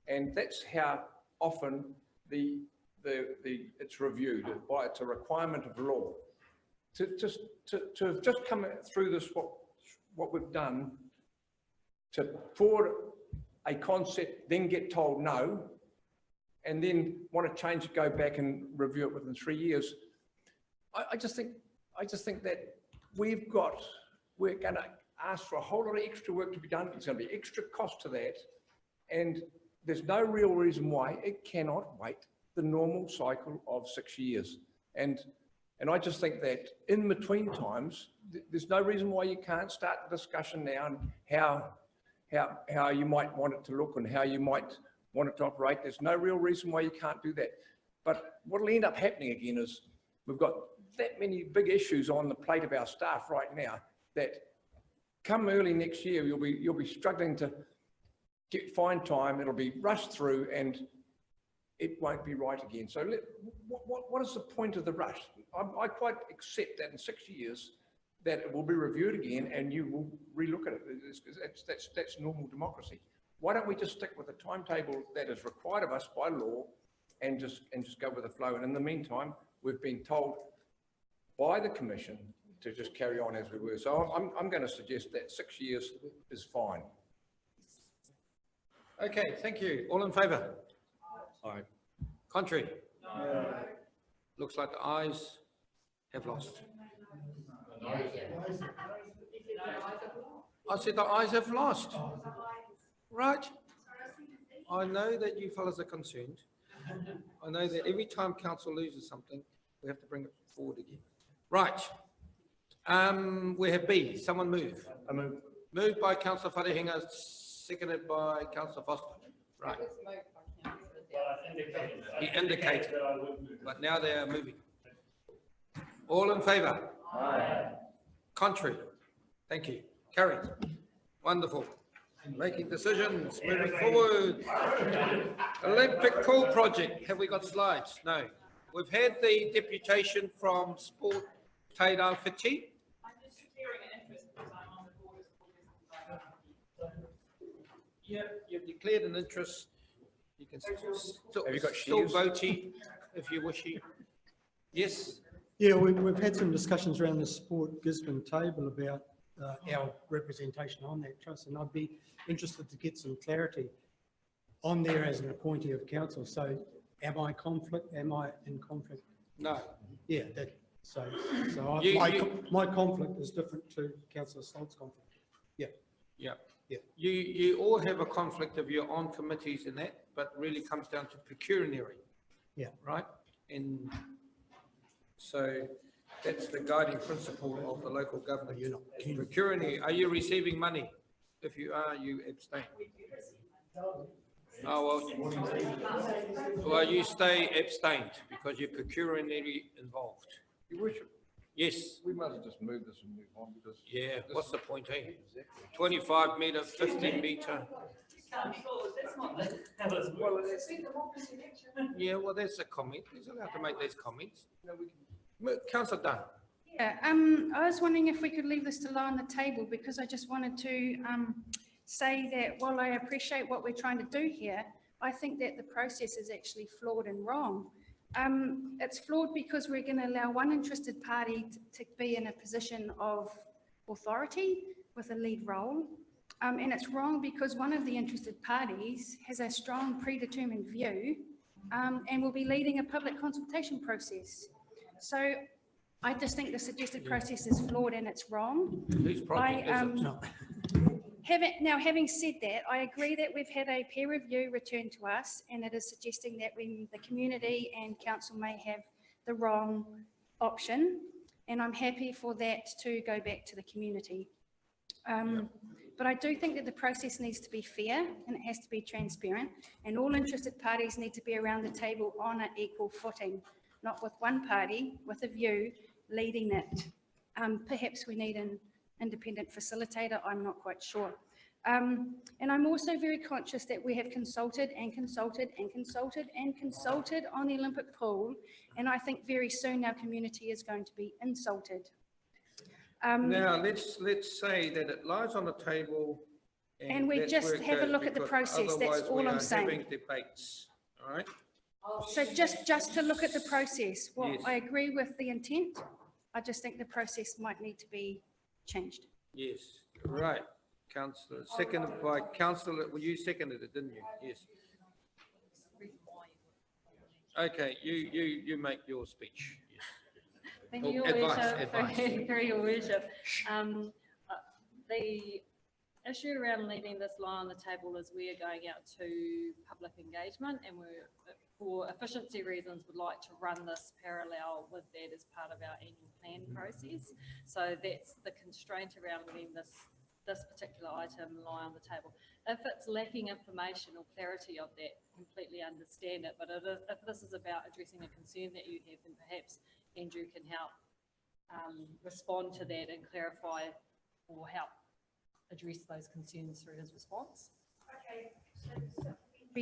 and that's how often it's reviewed. It's a requirement of law. To have just come through this, what we've done, to forward a concept, then get told no, and then want to change it, go back and review it within 3 years. I just think that we're going to ask for a whole lot of extra work to be done. There's going to be extra cost to that, and there's no real reason why it cannot wait the normal cycle of 6 years. And I just think that in between times, there's no reason why you can't start the discussion now and how you might want it to look and how you might want it to operate. There's no real reason why you can't do that. But what'll end up happening again is we've got that many big issues on the plate of our staff right now that come early next year, you'll be struggling to find time. It'll be rushed through and it won't be right again. So what is the point of the rush? I quite accept that in 6 years that it will be reviewed again and you will relook at it. That's normal democracy. Why don't we just stick with the timetable that is required of us by law and just go with the flow? And in the meantime, we've been told by the Commission to just carry on as we were. So I'm going to suggest that 6 years is fine. Okay, thank you. All in favour? Aye. Contrary? No. Looks like the ayes have lost. I said the ayes have lost. Right. I know that you fellas are concerned. I know that every time council loses something, we have to bring it forward again. Right. We have B. Someone move. I move. Moved by councillor Wharehinga, seconded by councillor Foster. Right. He indicated, but now they are moving. All in favour? Aye. Contrary? Thank you. Carried. Wonderful. Making decisions, moving forward. Olympic pool project, have we got slides? No. We've had the deputation from Sport Te Rāwhiti. I'm just declaring an interest because I'm on the board of Yeah, you've declared an interest. You can still, Have you got still shares? votey if you wish. Yes. Yeah, we've had some discussions around the Sport Gisborne table about our representation on that trust, and I'd be interested to get some clarity on there as an appointee of council. So am I in conflict? No. Yeah, so my conflict is different to councillor Stoltz's conflict. Yeah. Yeah. Yeah. You all have a conflict if you're on committees and that, but really comes down to pecuniary. Yeah. Right? And so that's the guiding principle of the local government. You're not keen. Pecuniary, are you receiving money? If you are, you abstain. Oh, well, you stay abstained because you're pecuniarily involved. Your worship, Yes. we must just move this and move on because. Yeah, what's the point, eh? 25 metre, 15 metre. Yeah, well, that's a comment. He's allowed to make those comments. Councillor Dunn. Yeah, I was wondering if we could leave this to lie on the table, because I just wanted to say that while I appreciate what we're trying to do here, I think that the process is actually flawed and wrong. It's flawed because we're going to allow one interested party to be in a position of authority with a lead role. And it's wrong because one of the interested parties has a strong predetermined view and will be leading a public consultation process. So I just think the suggested process is flawed and it's wrong. Whose project is it? Having said that, I agree that we've had a peer review returned to us, and it is suggesting that the community and council may have the wrong option, and I'm happy for that to go back to the community. But I do think that the process needs to be fair and it has to be transparent, and all interested parties need to be around the table on an equal footing, not with one party with a view leading it. Perhaps we need an independent facilitator, I'm not quite sure. And I'm also very conscious that we have consulted and consulted and consulted and consulted on the Olympic pool, and I think very soon our community is going to be insulted. Now, let's say that it lies on the table. And we that's just where it have a goes, look at the because process, that's otherwise all we I'm are saying. having debates, all right? So just to look at the process, well, Yes. I agree with the intent. I just think the process might need to be changed. Yes, right. Councillor, seconded by councillor, well, you seconded it, didn't you? Yes. Okay, you make your speech. Yes. Thank Oh, you, Your advice, Worship. advice. Through Your Worship. The issue around leaving this lie on the table is we are going out to public engagement, and we're, for efficiency reasons, would like to run this parallel with that as part of our annual plan process. So that's the constraint around letting this particular item lie on the table. If it's lacking information or clarity of that, completely understand it. But if this is about addressing a concern that you have, then perhaps Andrew can help respond to that and clarify or help address those concerns through his response. Okay.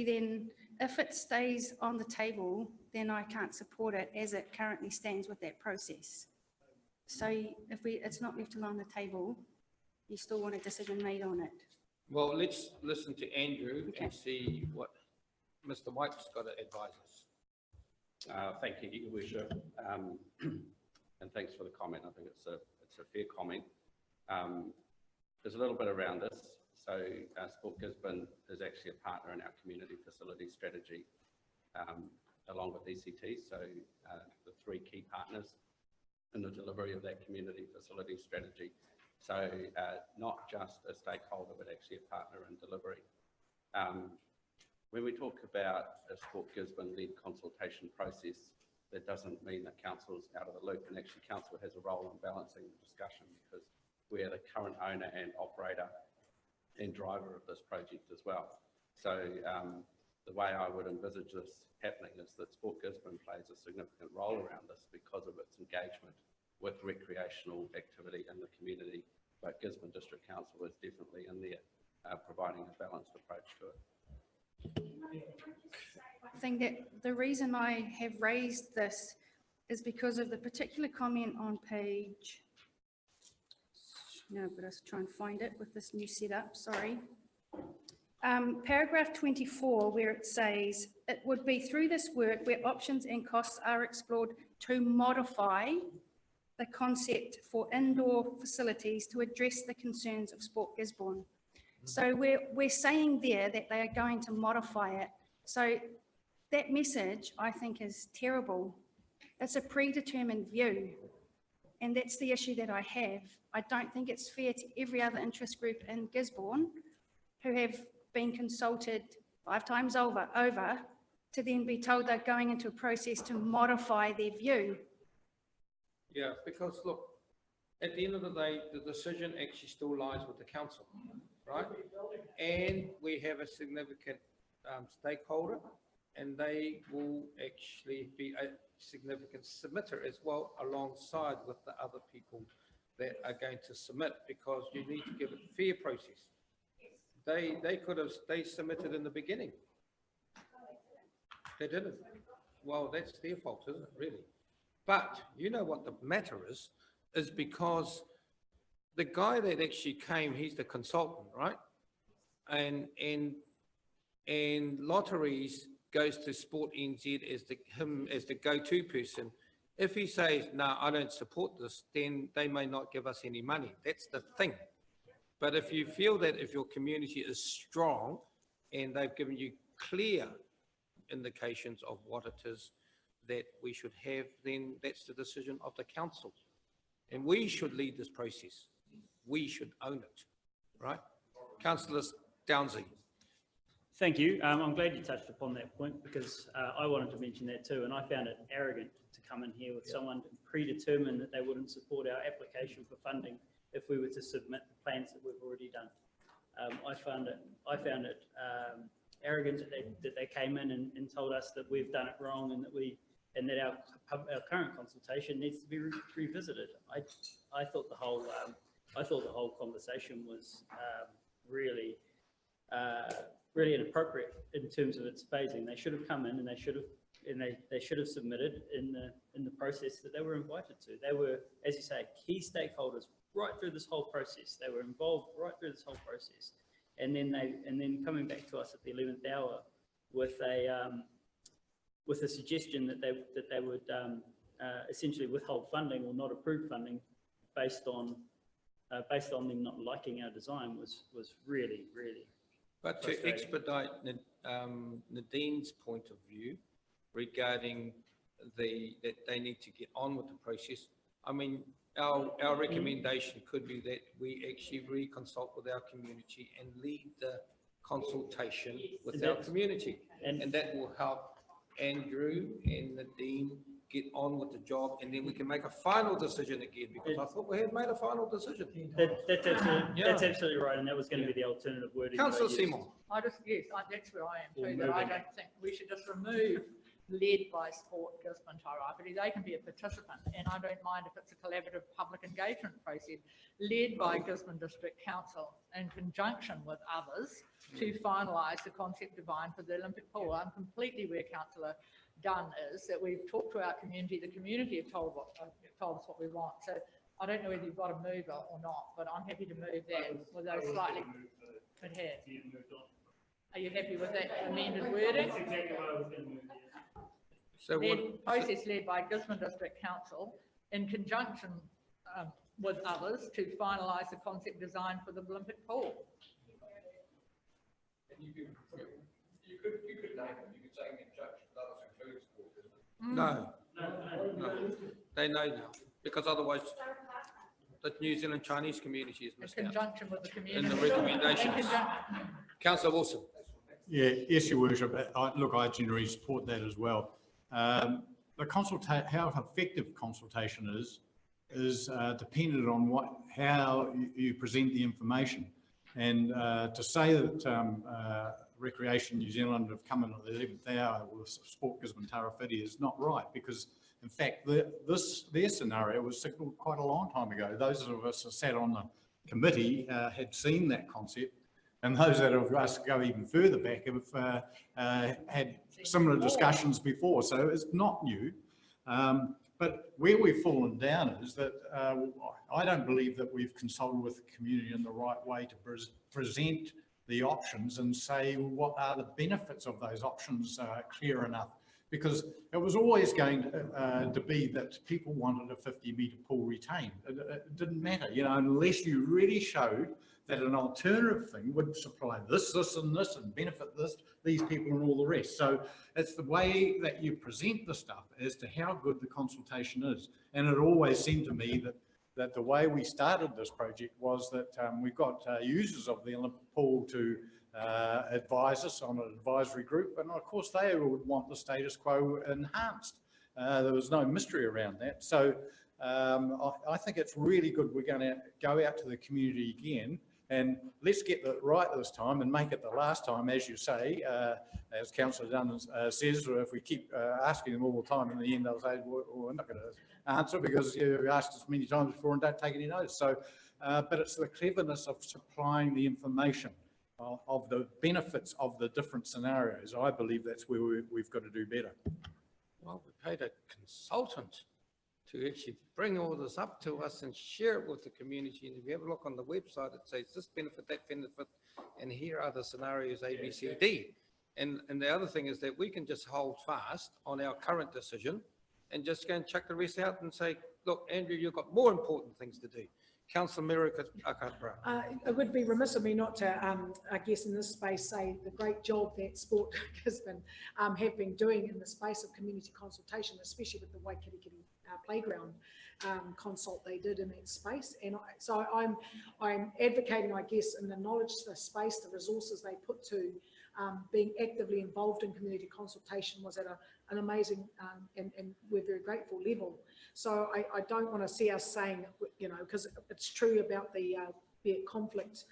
Then, if it stays on the table, then I can't support it as it currently stands with that process. So if it's not left along the table, you still want a decision made on it. Well, let's listen to Andrew and see what Mr. White's got to advise us. Thank you, Your Worship, and thanks for the comment. I think it's a fair comment. There's a little bit around this. So Sport Gisborne is actually a partner in our community facility strategy, along with ECT. So the three key partners in the delivery of that community facility strategy. So not just a stakeholder, but actually a partner in delivery. When we talk about a Sport Gisborne-led consultation process, that doesn't mean that council's out of the loop, and actually council has a role in balancing the discussion because we are the current owner and operator and driver of this project as well. So the way I would envisage this happening is that Sport Gisborne plays a significant role around this because of its engagement with recreational activity in the community, but Gisborne District Council is definitely in there providing a balanced approach to it. I think that the reason I have raised this is because of the particular comment on page, no, but I was trying to find it with this new setup, sorry. Paragraph 24, where it says, it would be through this work where options and costs are explored to modify the concept for indoor facilities to address the concerns of Sport Gisborne. So we're saying there that they are going to modify it. So that message, I think, is terrible. It's a predetermined view. And that's the issue that I have. I don't think it's fair to every other interest group in Gisborne who have been consulted 5 times over to then be told they're going into a process to modify their view. Yeah, because look, at the end of the day, the decision actually still lies with the council, right? And we have a significant stakeholder, and they will actually be a significant submitter as well, alongside with the other people that are going to submit, because you need to give it a fair process. They submitted in the beginning. They didn't. Well, that's their fault, isn't it, really? But you know what the matter is because the guy that actually came, he's the consultant, right? And lotteries goes to Sport NZ as the go-to person. If he says, no, I don't support this, then they may not give us any money. That's the thing. But if you feel that if your community is strong and they've given you clear indications of what it is that we should have, then that's the decision of the council. And we should lead this process. We should own it, right? Councillor Downsy. Thank you. I'm glad you touched upon that point because I wanted to mention that too, and I found it arrogant to come in here with someone predetermined that they wouldn't support our application for funding if we were to submit the plans that we've already done. I found it arrogant that they came in and told us that we've done it wrong and that our current consultation needs to be revisited. I thought the whole conversation was really inappropriate in terms of its phasing. They should have come in and they should have submitted in the process that they were invited to. They were, as you say, key stakeholders right through this whole process. They were involved right through this whole process, and then coming back to us at the 11th hour with a suggestion that they would essentially withhold funding or not approve funding based on them not liking our design was really But to expedite Nadine's point of view regarding that they need to get on with the process, I mean, our recommendation could be that we actually reconsult with our community and lead the consultation with our community. And that will help Andrew and Nadine get on with the job, and then we can make a final decision again, because I thought we had made a final decision. That's absolutely right, and that was going to be the alternative wording. Councillor Seymour. That's where I am too, that I don't think we should just remove led by Sport Gisborne Tairāwhiti. They can be a participant, and I don't mind if it's a collaborative public engagement process led by Gisborne District Council in conjunction with others to finalise the concept design for the Olympic pool. I'm completely where Councillor Dunn is, that we've talked to our community, the community have told us what we want. So I don't know whether you've got a mover or not, but I'm happy to move that with those slightly. It has. Are you happy with that amended wording? That's exactly what I was going to move. So process led by Gisborne District Council in conjunction with others to finalise the concept design for the Olympic pool. And you could name them, you could say in conjunction with others including Sport Gisborne. No. They know now, because otherwise the New Zealand Chinese community is In missed out conjunction with the community. in the recommendations. In conjunction. Councillor Wilson. Yeah, yes, Your Worship. Look, I generally support that as well. How effective consultation is dependent on how you present the information. And to say that Recreation New Zealand have come in at the 11th hour with Sport Gisborne Tarawhiti is not right, because in fact their scenario was signalled quite a long time ago. Those of us that sat on the committee had seen that concept, and those that of us go even further back have had similar discussions before, so it's not new. But where we've fallen down is that I don't believe that we've consulted with the community in the right way to present the options and say what are the benefits of those options clear enough. Because it was always going to be that people wanted a 50-metre pool retained. It didn't matter, you know, unless you really showed that an alternative thing would supply this, and this, and benefit these people and all the rest. So it's the way that you present the stuff as to how good the consultation is. And it always seemed to me that the way we started this project was that we got users of the Olympic pool to advise us on an advisory group, and of course they would want the status quo enhanced. There was no mystery around that. So I think it's really good we're going to go out to the community again, and let's get it right this time and make it the last time, as you say, as Councillor Dunn says, if we keep asking them all the time, in the end they'll say, well, we're not going to answer because you've asked us many times before and don't take any notice. So, but it's the cleverness of supplying the information of the benefits of the different scenarios. I believe that's where we've got to do better. Well, we paid a consultant to actually bring all this up to us and share it with the community. And if you have a look on the website, it says this benefit, that benefit, and here are the scenarios A, B, C, D. And the other thing is that we can just hold fast on our current decision and just go and chuck the rest out and say, look, Andrew, you've got more important things to do. Councillor Merrick Akatbra. It would be remiss of me not to, I guess in this space, say the great job that Sport Gisborne have been doing in the space of community consultation, especially with the Waikirikiri playground consult they did in that space. And so I'm advocating, I guess, in the knowledge, the space, the resources they put to being actively involved in community consultation was at an amazing and we're very grateful level. So I don't want to see us saying, you know, because it's true about the conflict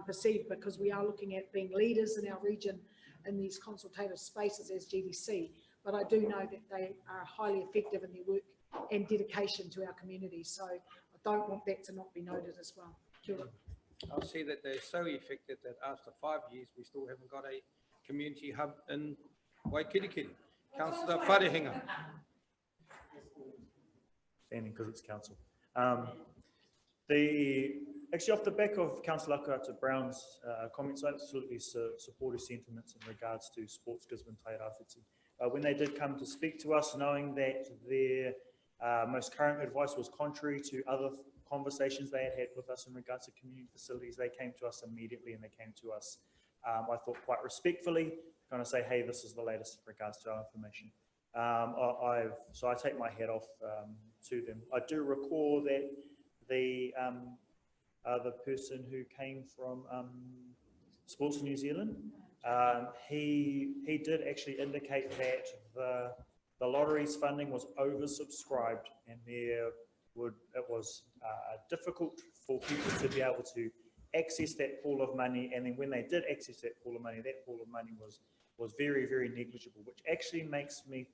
perceived, because we are looking at being leaders in our region in these consultative spaces as GDC, but I do know that they are highly effective in their work and dedication to our community. So I don't want that to not be noted as well. Kia ora. I'll see that they're so effective that after 5 years, we still haven't got a community hub in Waikirikiri. Councillor Wharehinga. Standing because it's council. Actually, off the back of Councillor Akata Brown's comments, I absolutely support his sentiments in regards to Sports Gisborne Tairāwhiti. When they did come to speak to us, knowing that their most current advice was contrary to other conversations they had with us in regards to community facilities, they came to us immediately, and they came to us, I thought, quite respectfully, kind of say, hey, this is the latest in regards to our information. So I take my hat off to them. I do recall that the person who came from Sports New Zealand, he did actually indicate that the lottery's funding was oversubscribed, and it was difficult for people to be able to access that pool of money. And then when they did access that pool of money was very, very negligible, which actually makes me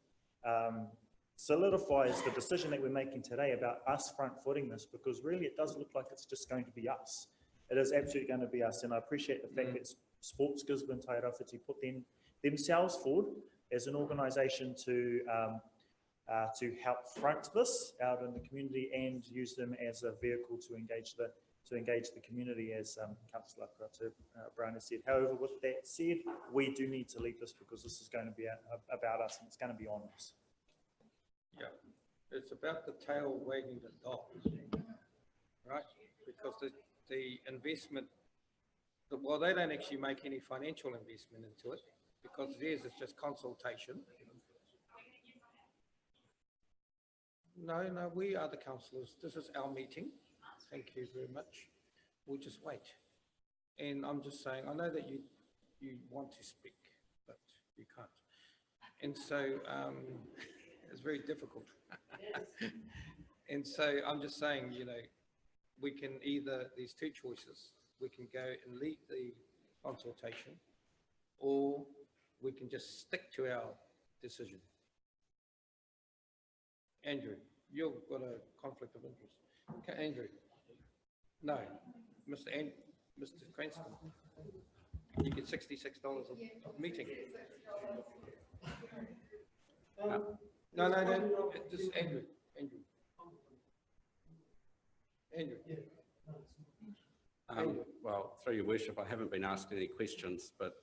solidifies the decision that we're making today about us front-footing this, because really it does look like it's just going to be us. It is absolutely going to be us, and I appreciate the fact that Sports Gisborne Tairāwhiti put themselves forward as an organisation to help front this out in the community and use them as a vehicle to engage the community, as Councillor Brown has said. However, with that said, we do need to lead this, because this is going to be about us, and it's going to be on us. Yeah, it's about the tail wagging the dog, right? Because the investment, well, they don't actually make any financial investment into it, because theirs is just consultation. No, we are the councillors. This is our meeting, Thank you very much. We'll just wait. And I'm just saying, I know that you want to speak, but you can't. And so it's very difficult. And so I'm just saying, you know, we can either, there's two choices. We can go and lead the consultation, or we can just stick to our decision. Andrew, you've got a conflict of interest. Okay, Andrew. No, Mr. Cranston. You get $66 a meeting. No, just Andrew. Well, through your worship, I haven't been asked any questions, but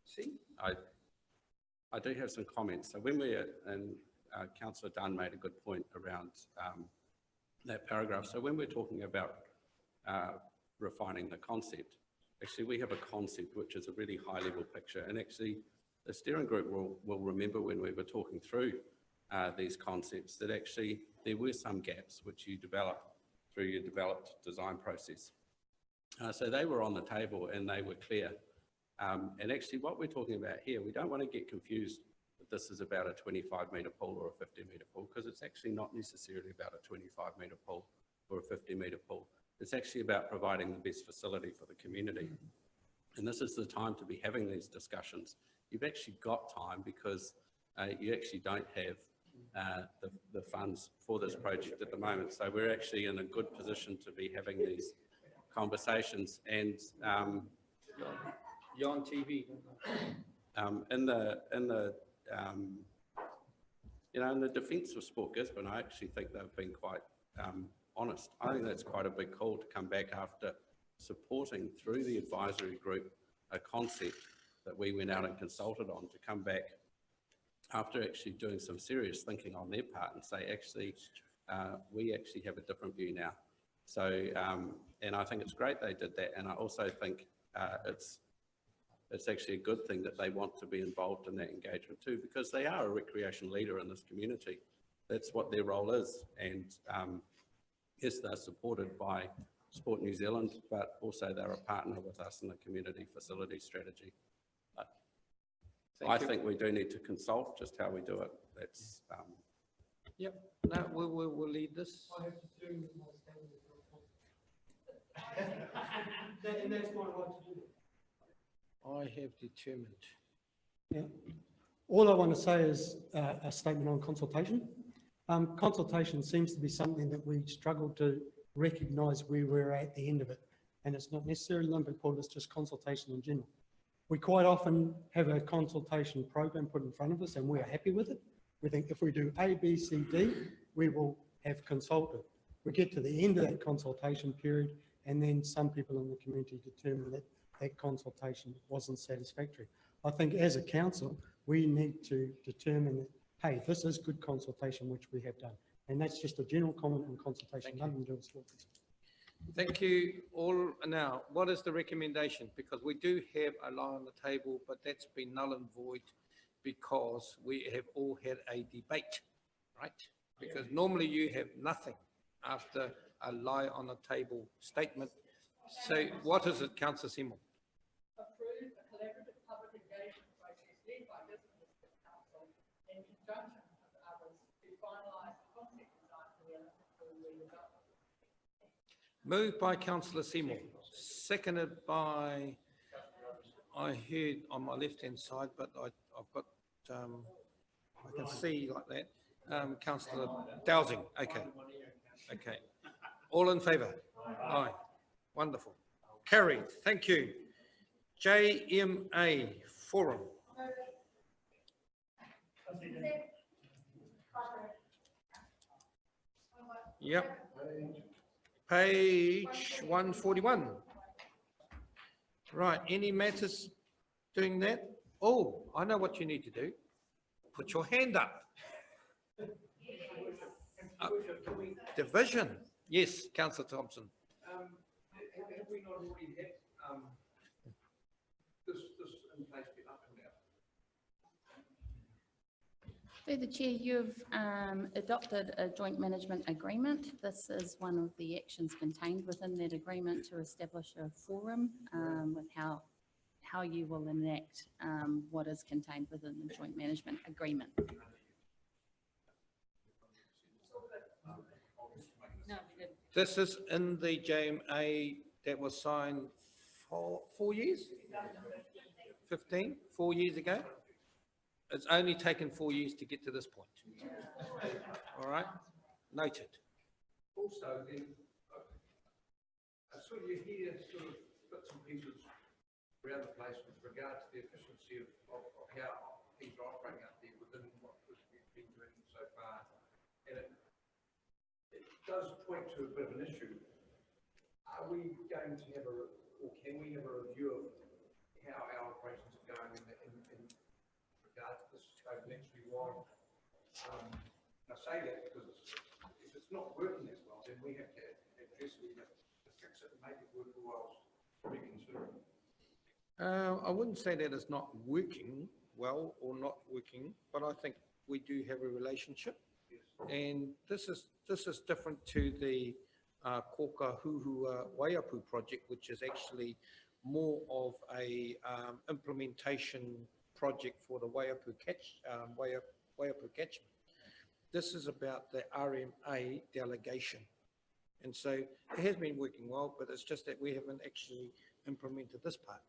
see, I do have some comments. So when and Councillor Dunn made a good point around that paragraph. So when we're talking about refining the concept, actually we have a concept which is a really high level picture, and actually the steering group will remember when we were talking through these concepts that actually there were some gaps which you developed through your developed design process. So they were on the table and they were clear. And actually what we're talking about here, we don't want to get confused that this is about a 25-metre pool or a 50-metre pool, because it's actually not necessarily about a 25-metre pool or a 50-metre pool. It's actually about providing the best facility for the community. And this is the time to be having these discussions. You've actually got time because you actually don't have the funds for this project at the moment. So we're actually in a good position to be having these conversations. And you're on TV. In the defence of Sport Gisborne, I actually think they've been quite honest. I think that's quite a big call to come back after supporting through the advisory group a concept that we went out and consulted on, to come back after actually doing some serious thinking on their part and say, actually, we actually have a different view now. So, and I think it's great they did that. And I also think it's actually a good thing that they want to be involved in that engagement too, because they are a recreation leader in this community. That's what their role is. And yes, they're supported by Sport New Zealand, but also they're a partner with us in the community facility strategy. But I think we do need to consult just how we do it. That's Yep. No, we'll lead this. I have determined my standard. And that's what I want to do. I have determined. Yeah. All I want to say is a statement on consultation. Consultation seems to be something that we struggle to recognise where we're at the end of it. And it's not necessarily Olympic pool, it's just consultation in general. We quite often have a consultation program put in front of us and we're happy with it. We think if we do A, B, C, D, we will have consulted. We get to the end of that consultation period and then some people in the community determine that that consultation wasn't satisfactory. I think as a council, we need to determine that, hey, this is good consultation, which we have done. And that's just a general comment on consultation, nothing to do with sports. Thank you all. Now, what is the recommendation? Because we do have a lie on the table, but that's been null and void because we have all had a debate, right? Because normally you have nothing after a lie on the table statement. So what is it, Councillor Seymour? Approve a collaborative public engagement process led by Gisborne District Council in conjunction with others to finalise the concept design for the Olympic pool redevelopment. Moved by Councillor Seymour, seconded by, I heard on my left-hand side, but I've got, I can see like that, Councillor Dowsing. Okay. Okay. All in favour? Aye. Wonderful. Carried. Thank you. JMA Forum. Yep. Page 141. Right, any matters doing that? Oh, I know what you need to do. Put your hand up. Division. Yes, Councillor Thompson. Have we not already had this in place been up and Through the chair, you've adopted a joint management agreement. This is one of the actions contained within that agreement to establish a forum with how you will enact what is contained within the joint management agreement. This is in the JMA that was signed 4 years? 15, 4 years ago? It's only taken 4 years to get to this point. All right, noted. Also, then, sort of you hear sort of bits and pieces around the place with regard to the efficiency of how things are operating up there within what we've been doing so far. And it does point to a bit of an issue. Are we going to have or can we have a review of how our operations are going in regard to this over the next few while? I say that because if it's not working as well, then we have to address it, we have to fix it and make it work well, reconsider it. I wouldn't say that it's not working well or not working, but I think we do have a relationship. And this is different to the Koka Huhua Waiapu project, which is actually more of a implementation project for the Waiapu catchment. This is about the RMA delegation. And so it has been working well, but it's just that we haven't actually implemented this part,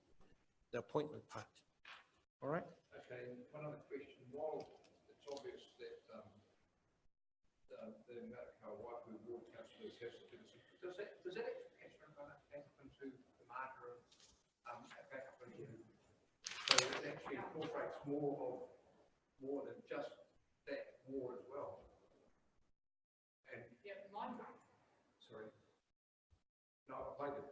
the appointment part. All right? Okay, and one other question. While it's obvious that the Manukau Waipu Ward councillors have citizens, does that actually catchment run up into the Margaret back up into, so it actually incorporates more than just that ward as well? And Yeah, mine. sorry, no, I played it.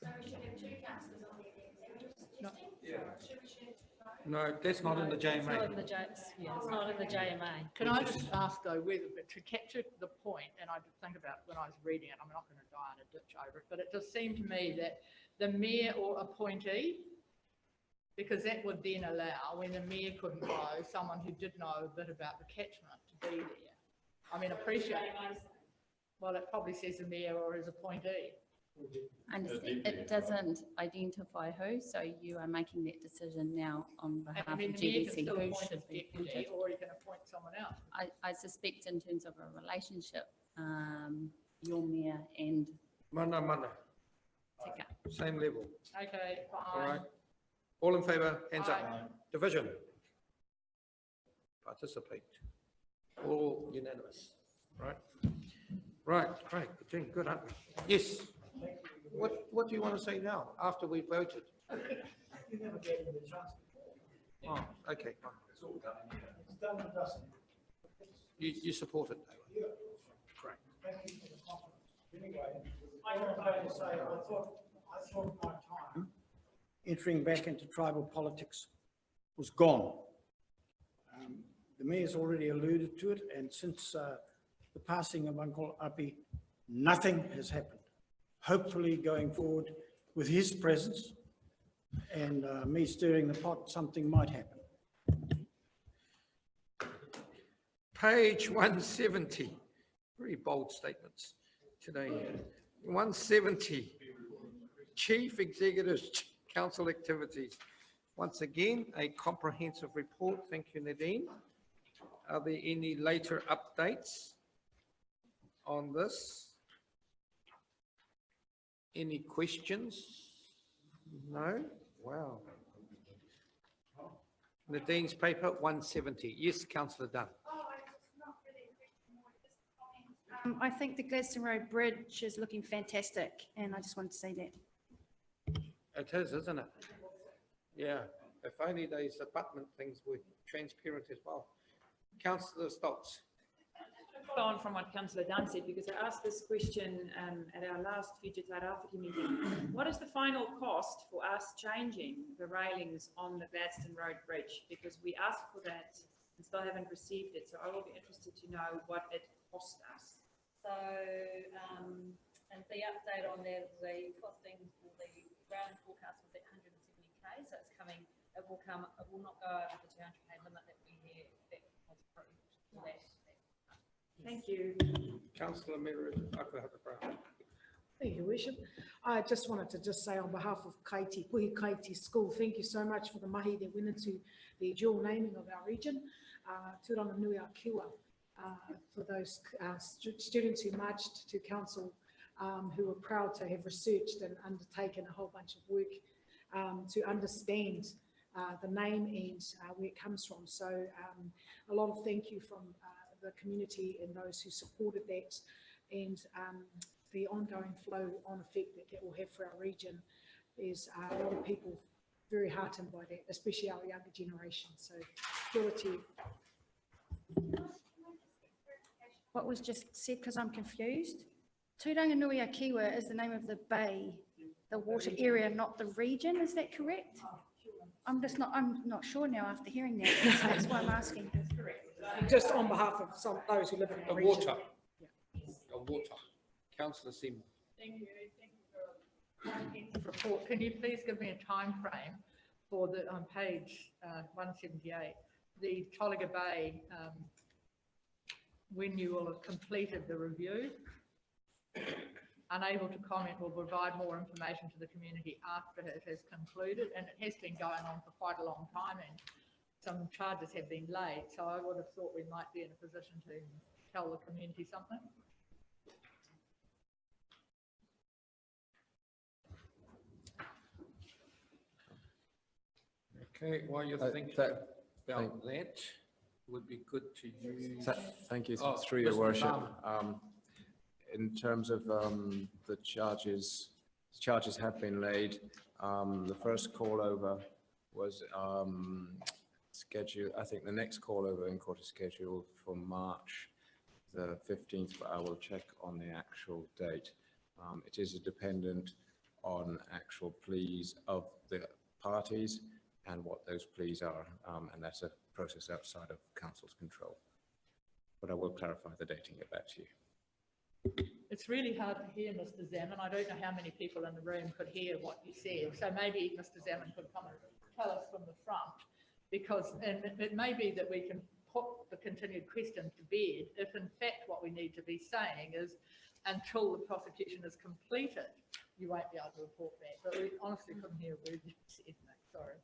So we should have 2 councillors on the executive. Yeah. No, that's not in the It's not JMA. in the it's not in the JMA. Can I just ask though, whether, but to capture the point, and I did think about when I was reading it, I'm not going to die in a ditch over it, but it just seemed to me that the mayor or appointee, because that would then allow, when the mayor couldn't go, someone who did know a bit about the catchment to be there. I mean, appreciate, well, it probably says the mayor or his appointee. Understand, it doesn't identify who, so you are making that decision now on behalf I of mean, the mayor can GDC, still who appoint should his be deputy, appointed. or he can appoint someone else. I suspect in terms of a relationship, your mayor and Mana. Tika. Same level. Okay, All fine. right. All in favour, hands up. Aye. Division. Participate. All unanimous. Right. Right, great. We're doing good, aren't we? Yes. What do you want to say now, after we voted? You never gave me the chance. Oh, okay, fine. It's all done. It's done and dusted. You support it, though? Yeah. Great. Thank you for the confidence. Anyway, all I'm going to say, I thought my time entering back into tribal politics was gone. The mayor's already alluded to it, and since the passing of Uncle Api, nothing has happened. Hopefully going forward with his presence and me stirring the pot, something might happen. Page 170. Very bold statements today. 170. Chief Executive Council activities. Once again, a comprehensive report. Thank you, Nadine. Are there any later updates on this? Any questions? No? Wow. Nadine's paper, 170. Yes, Councillor Dunn. I think the Gladstone Road Bridge is looking fantastic, and I just wanted to say that. It is, isn't it? Yeah, if only those abutment things were transparent as well. Councillor Stoltz. Follow on from what Councillor Dunn said, because I asked this question at our last Future Tairāwhiti meeting. What is the final cost for us changing the railings on the Gladstone Road Bridge? Because we asked for that and still haven't received it, so I will be interested to know what it cost us. So, and the update on that, the costing for the ground forecast was at 170K, so it's coming, it will not go over the 200K limit that we Thank you. Councillor Meru Akuhakapara. Thank you, Worship. I just wanted to just say on behalf of Kaiti, Puhi Kaiti School, thank you so much for the mahi that went into the dual naming of our region, Turanga Nui a Kiwa, for those students who marched to council, who were proud to have researched and undertaken a whole bunch of work to understand the name and where it comes from. So a lot of thank you from the community and those who supported that, and the ongoing flow on effect that will have for our region. There's a lot of people very heartened by that, especially our younger generation. So kia ora to you. What was just said, because I'm confused. Turanga Nui a Kiwa is the name of the bay, the water area, not the region. Is that correct? I'm not sure now after hearing that. That's why I'm asking. Just on behalf of those who live in our region. Water. Water. Councillor Seymour. Thank you. Thank you for a comprehensive report. Can you please give me a time frame for the, on page 178, the Tolaga Bay, when you will have completed the review? Unable to comment will provide more information to the community after it has concluded, and it has been going on for quite a long time and some charges have been laid, so I would have thought we might be in a position to tell the community something. Okay, while you're thinking about that, would be good to use. Thank you, Oh, through your Mr. worship. Farmer. In terms of the charges have been laid. The first call over was scheduled, I think the next call over in court is scheduled for March the 15th, but I will check on the actual date. It is dependent on actual pleas of the parties and what those pleas are, and that's a process outside of council's control. But I will clarify the date and get back to you. It's really hard to hear, Mr. Zaman. I don't know how many people in the room could hear what you said. So maybe Mr. Zaman could come and tell us from the front, because and it may be that we can put the continued question to bed if in fact what we need to be saying is until the prosecution is completed, you won't be able to report back. But we honestly couldn't hear a word you said, mate. Sorry.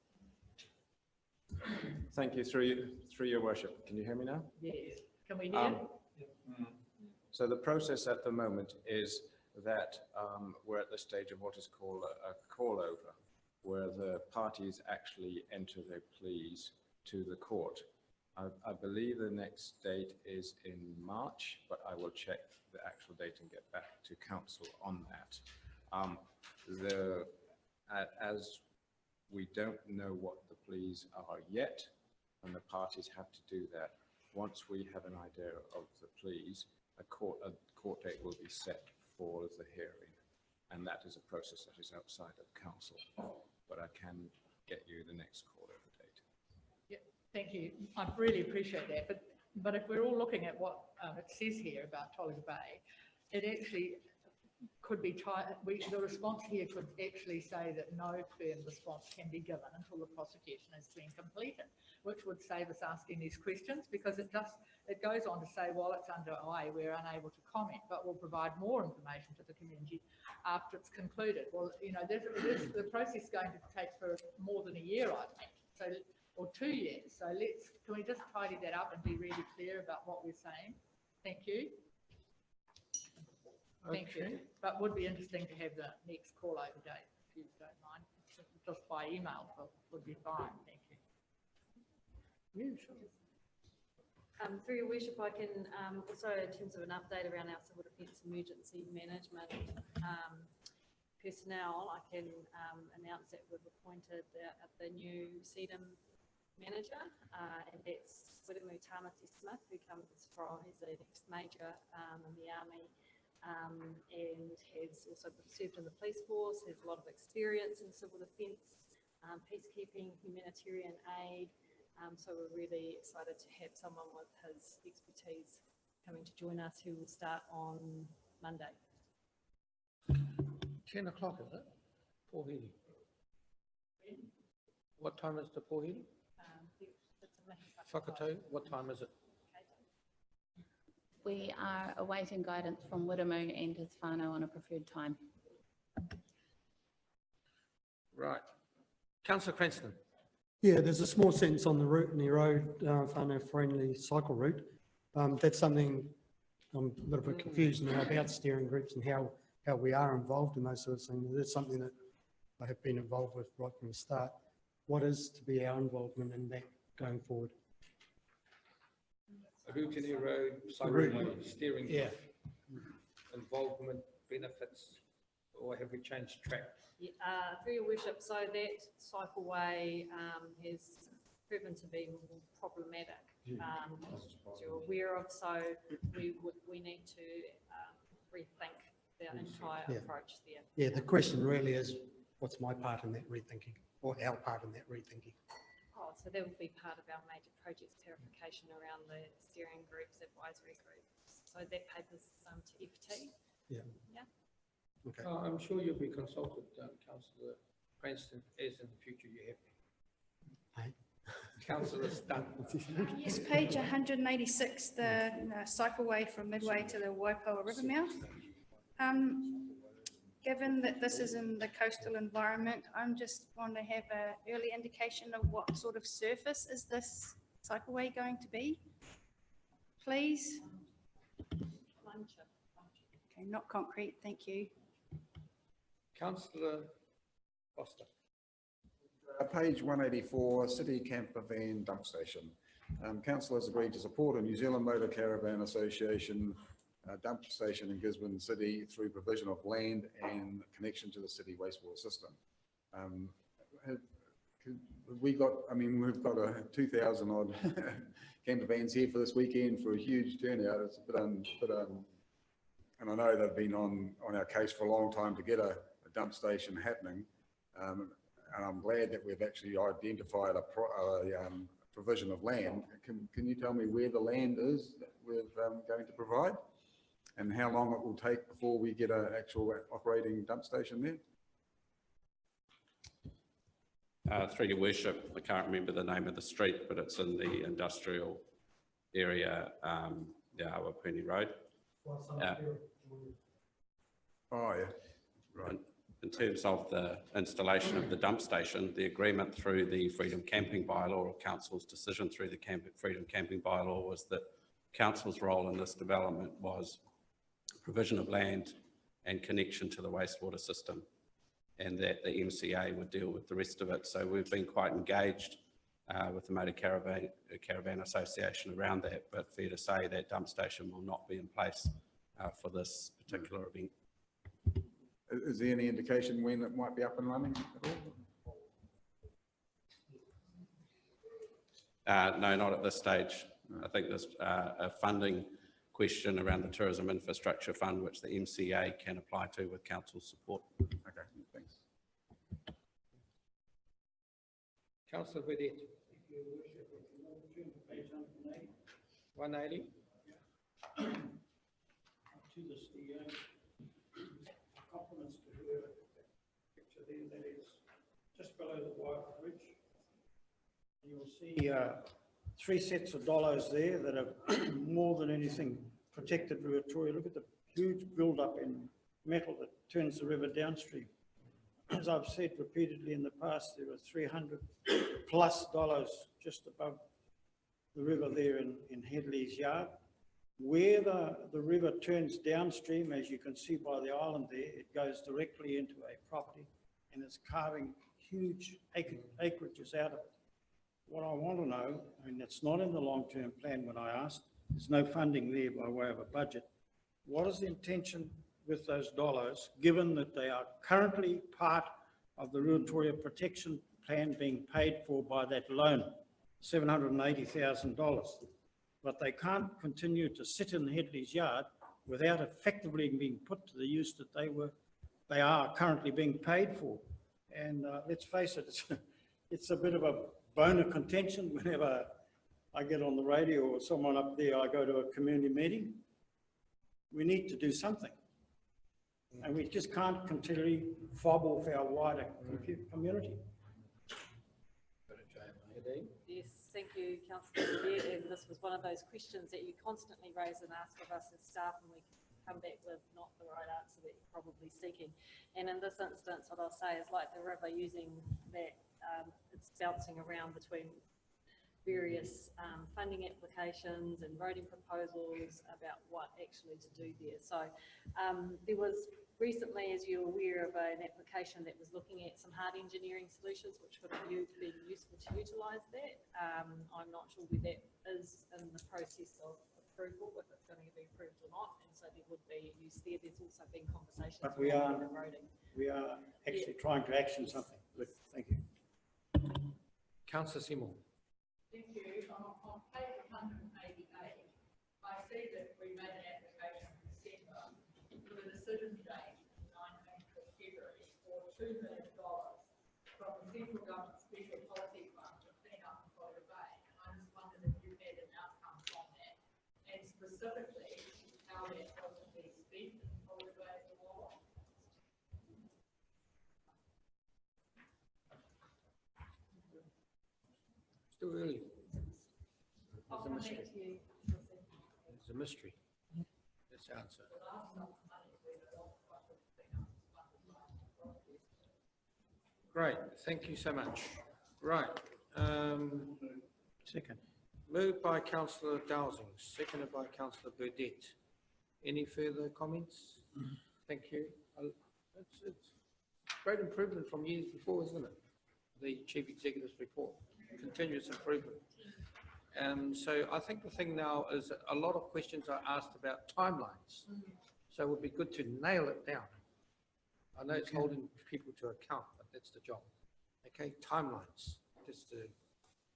Thank you, through your worship. Can you hear me now? Yes. Can we hear? So the process at the moment is that we're at the stage of what is called a call over, where the parties actually enter their pleas to the court. I believe the next date is in March, but I will check the actual date and get back to council on that. As we don't know what the pleas are yet, and the parties have to do that. Once we have an idea of the pleas, a court date will be set for the hearing, and that is a process that is outside of council, but I can get you the next call over date. Yeah, thank you. I really appreciate that. But if we're all looking at what it says here about Tolaga Bay, it actually could be the response here could actually say that no firm response can be given until the prosecution has been completed, which would save us asking these questions, because it goes on to say while it's underway we're unable to comment, but we'll provide more information to the community after it's concluded. Well, you know, the process is going to take for more than a year, I think, so, or 2 years. So can we just tidy that up and be really clear about what we're saying? Thank you. Thank you. But would be interesting to have the next call over date, if you don't mind. Just by email would be fine. Thank you. Yeah, sure. Through your worship, I can also, in terms of an update around our civil defence emergency management personnel, I can announce that we've appointed the new CDM manager, and that's Wiremu Tamati Smith, who comes from, he's the next major in the army, and has also served in the police force, has a lot of experience in civil defence, peacekeeping, humanitarian aid. So we're really excited to have someone with his expertise coming to join us, who will start on Monday. 10 o'clock, is it? Pohiri. What time is the Pohiri? Whakatau, what time is it? We are awaiting guidance from Wiremu and his whānau on a preferred time. Right. Councillor Cranston. Yeah, there's a small sentence on the Rootney Road, whānau-friendly cycle route. That's something I'm a little bit confused now about steering groups and how we are involved in those sorts of things. That's something that I have been involved with right from the start. What is to be our involvement in that going forward? Rootney Road, cycleway, steering. Yeah. Involvement, benefits, or have we changed track? Yeah, through your worship, so that cycleway has proven to be problematic, as you're aware of, so we need to rethink the entire approach there. Yeah, the question really is, what's my part in that rethinking, or our part in that rethinking? Oh, so that would be part of our major projects clarification around the steering groups, advisory groups. So that paper's to FT. Yeah. Yeah. Okay. I'm sure you'll be consulted, Councillor Cranston, as in the future you have been. Hey. Councillor Stunt. Yes, page 186, the cycleway from Midway to the Waipoua River mouth. Given that this is in the coastal environment, I'm just want to have an early indication of what sort of surface is this cycleway going to be, please? Okay, not concrete, thank you. Councillor Foster. Page 184, City Camper Van Dump Station. Council has agreed to support a New Zealand Motor Caravan Association dump station in Gisborne City through provision of land and connection to the city wastewater system. We've got a 2,000 odd camper vans here for this weekend for a huge turnout. It's a bit, and I know they've been on our case for a long time to get a dump station happening. And I'm glad that we've actually identified a provision of land. Can you tell me where the land is that we're going to provide? And how long it will take before we get an actual operating dump station there? Through your worship, I can't remember the name of the street, but it's in the industrial area, the Awapuni Road. Oh, yeah, right. In terms of the installation of the dump station, the agreement through the Freedom Camping Bylaw, or Council's decision through the Freedom Camping Bylaw, was that Council's role in this development was provision of land and connection to the wastewater system, and that the MCA would deal with the rest of it. So we've been quite engaged with the Motor Caravan Association around that, but fair to say that dump station will not be in place for this particular event. Is there any indication when it might be up and running at all? No, not at this stage. I think there's a funding question around the Tourism Infrastructure Fund, which the MCA can apply to with council support. Okay, thanks. Councillor Vedette. 180. To the CEO, compliments to her picture there, that is just below the Waipa Bridge. You'll see 3 sets of dollars there that are more than anything protected Ruatoria. Look at the huge build-up in metal that turns the river downstream. As I've said repeatedly in the past, there are $300+ just above the river there in Headley's Yard. Where the river turns downstream, as you can see by the island there, it goes directly into a property and it's carving huge acreages out of it. What I want to know, and it's not in the long-term plan when I asked, there's no funding there by way of a budget. What is the intention with those dollars, given that they are currently part of the Ruatoria Protection Plan being paid for by that loan, $780,000? But they can't continue to sit in Headley's Yard without effectively being put to the use that they are currently being paid for. And let's face it, it's a bit of a bone of contention whenever I get on the radio or someone up there, I go to a community meeting. We need to do something. And we just can't continually fob off our wider community. Yes. thank you, Councillor Burdett, and this was one of those questions that you constantly raise and ask of us as staff, and we come back with not the right answer that you're probably seeking. And in this instance, what I'll say is like the river, using that, it's bouncing around between various funding applications and voting proposals about what actually to do there. So there was recently, as you're aware, of an application that was looking at some hard engineering solutions, which would have been useful to utilise that. I'm not sure where that is in the process of approval, if it's going to be approved or not, and so there would be use there. There's also been conversations But we around are, eroding. we are actually trying to action something. Good, thank you. Councillor Seymour. Thank you. On page 188, I see that we made an application in December with a decision date of 19th of February for $2 million from the Central Government Special Policy Fund to clean up Florida Bay. And I just wondered if you had an outcome from that, and specifically how that's going to be spent in Florida Bay as well. Still early. I'll come back to you. It's a mystery. That's the answer. Great, thank you so much. Right. Second. Moved by Councillor Dowsing, seconded by Councillor Burdett. Any further comments? Thank you. It's great improvement from years before, isn't it? The Chief Executive's report, continuous improvement. So I think the thing now is that a lot of questions are asked about timelines. So it would be good to nail it down. I know it's holding people to account, but that's the job. Okay, timelines, just the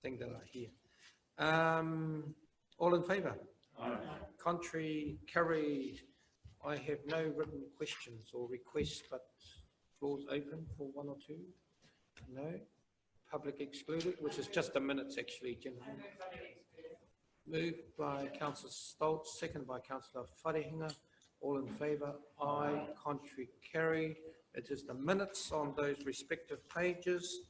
thing that I hear. All in favour? Aye. Contrary, carried. I have no written questions or requests, but floor's open for one or two. No. Public excluded, which is just the minutes actually, gentlemen. Moved by Councillor Stoltz, seconded by Councillor Wharehinga. All in favour? Aye. Contrary, carried. It is the minutes on those respective pages.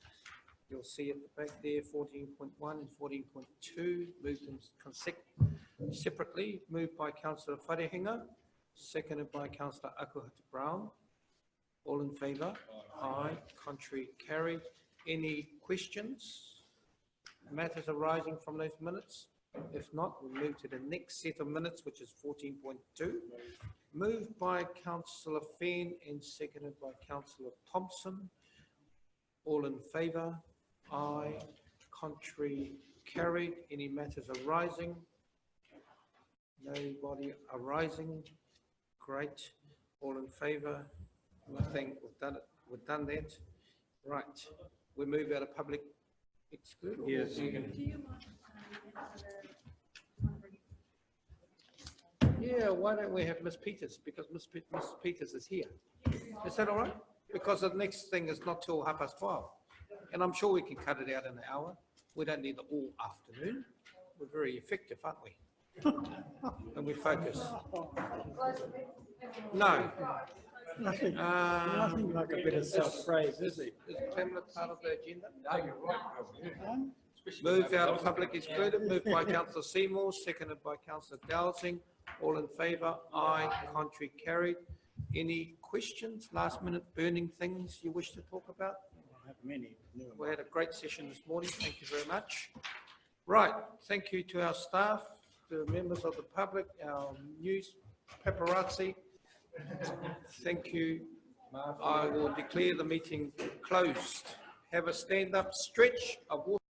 You'll see at the back there, 14.1 and 14.2. Moved them separately. Moved by Councillor Wharehinga, seconded by Councillor Akuhata Brown. All in favour? Aye. Contrary, carried. Any questions? Matters arising from those minutes? If not, we'll move to the next set of minutes, which is 14.2. Moved by Councillor Fenn and seconded by Councillor Thompson. All in favour? Aye. Contrary, carried. Any matters arising? Nobody arising? Great. All in favour? Nothing. We've done that. Right. We move out of public exclude. Yes. Yeah, why don't we have Miss Peters? Because Miss Peters is here. Is that all right? Because the next thing is not till 12:30. And I'm sure we can cut it out in an hour. We don't need the all afternoon. We're very effective, aren't we? And we focus. No. Nothing like a bit of self-praise, is it? Is Pamela part of the agenda? No, you're right. Moved out of public excluded, moved by Councillor Seymour, seconded by Councillor Dowsing. All in favour? Aye. Contrary, carried. Any questions, last minute burning things you wish to talk about? I have many. We had a great session this morning. Thank you very much. Right. Thank you to our staff, the members of the public, our news paparazzi. Thank you. I will declare the meeting closed. Have a stand-up stretch of water.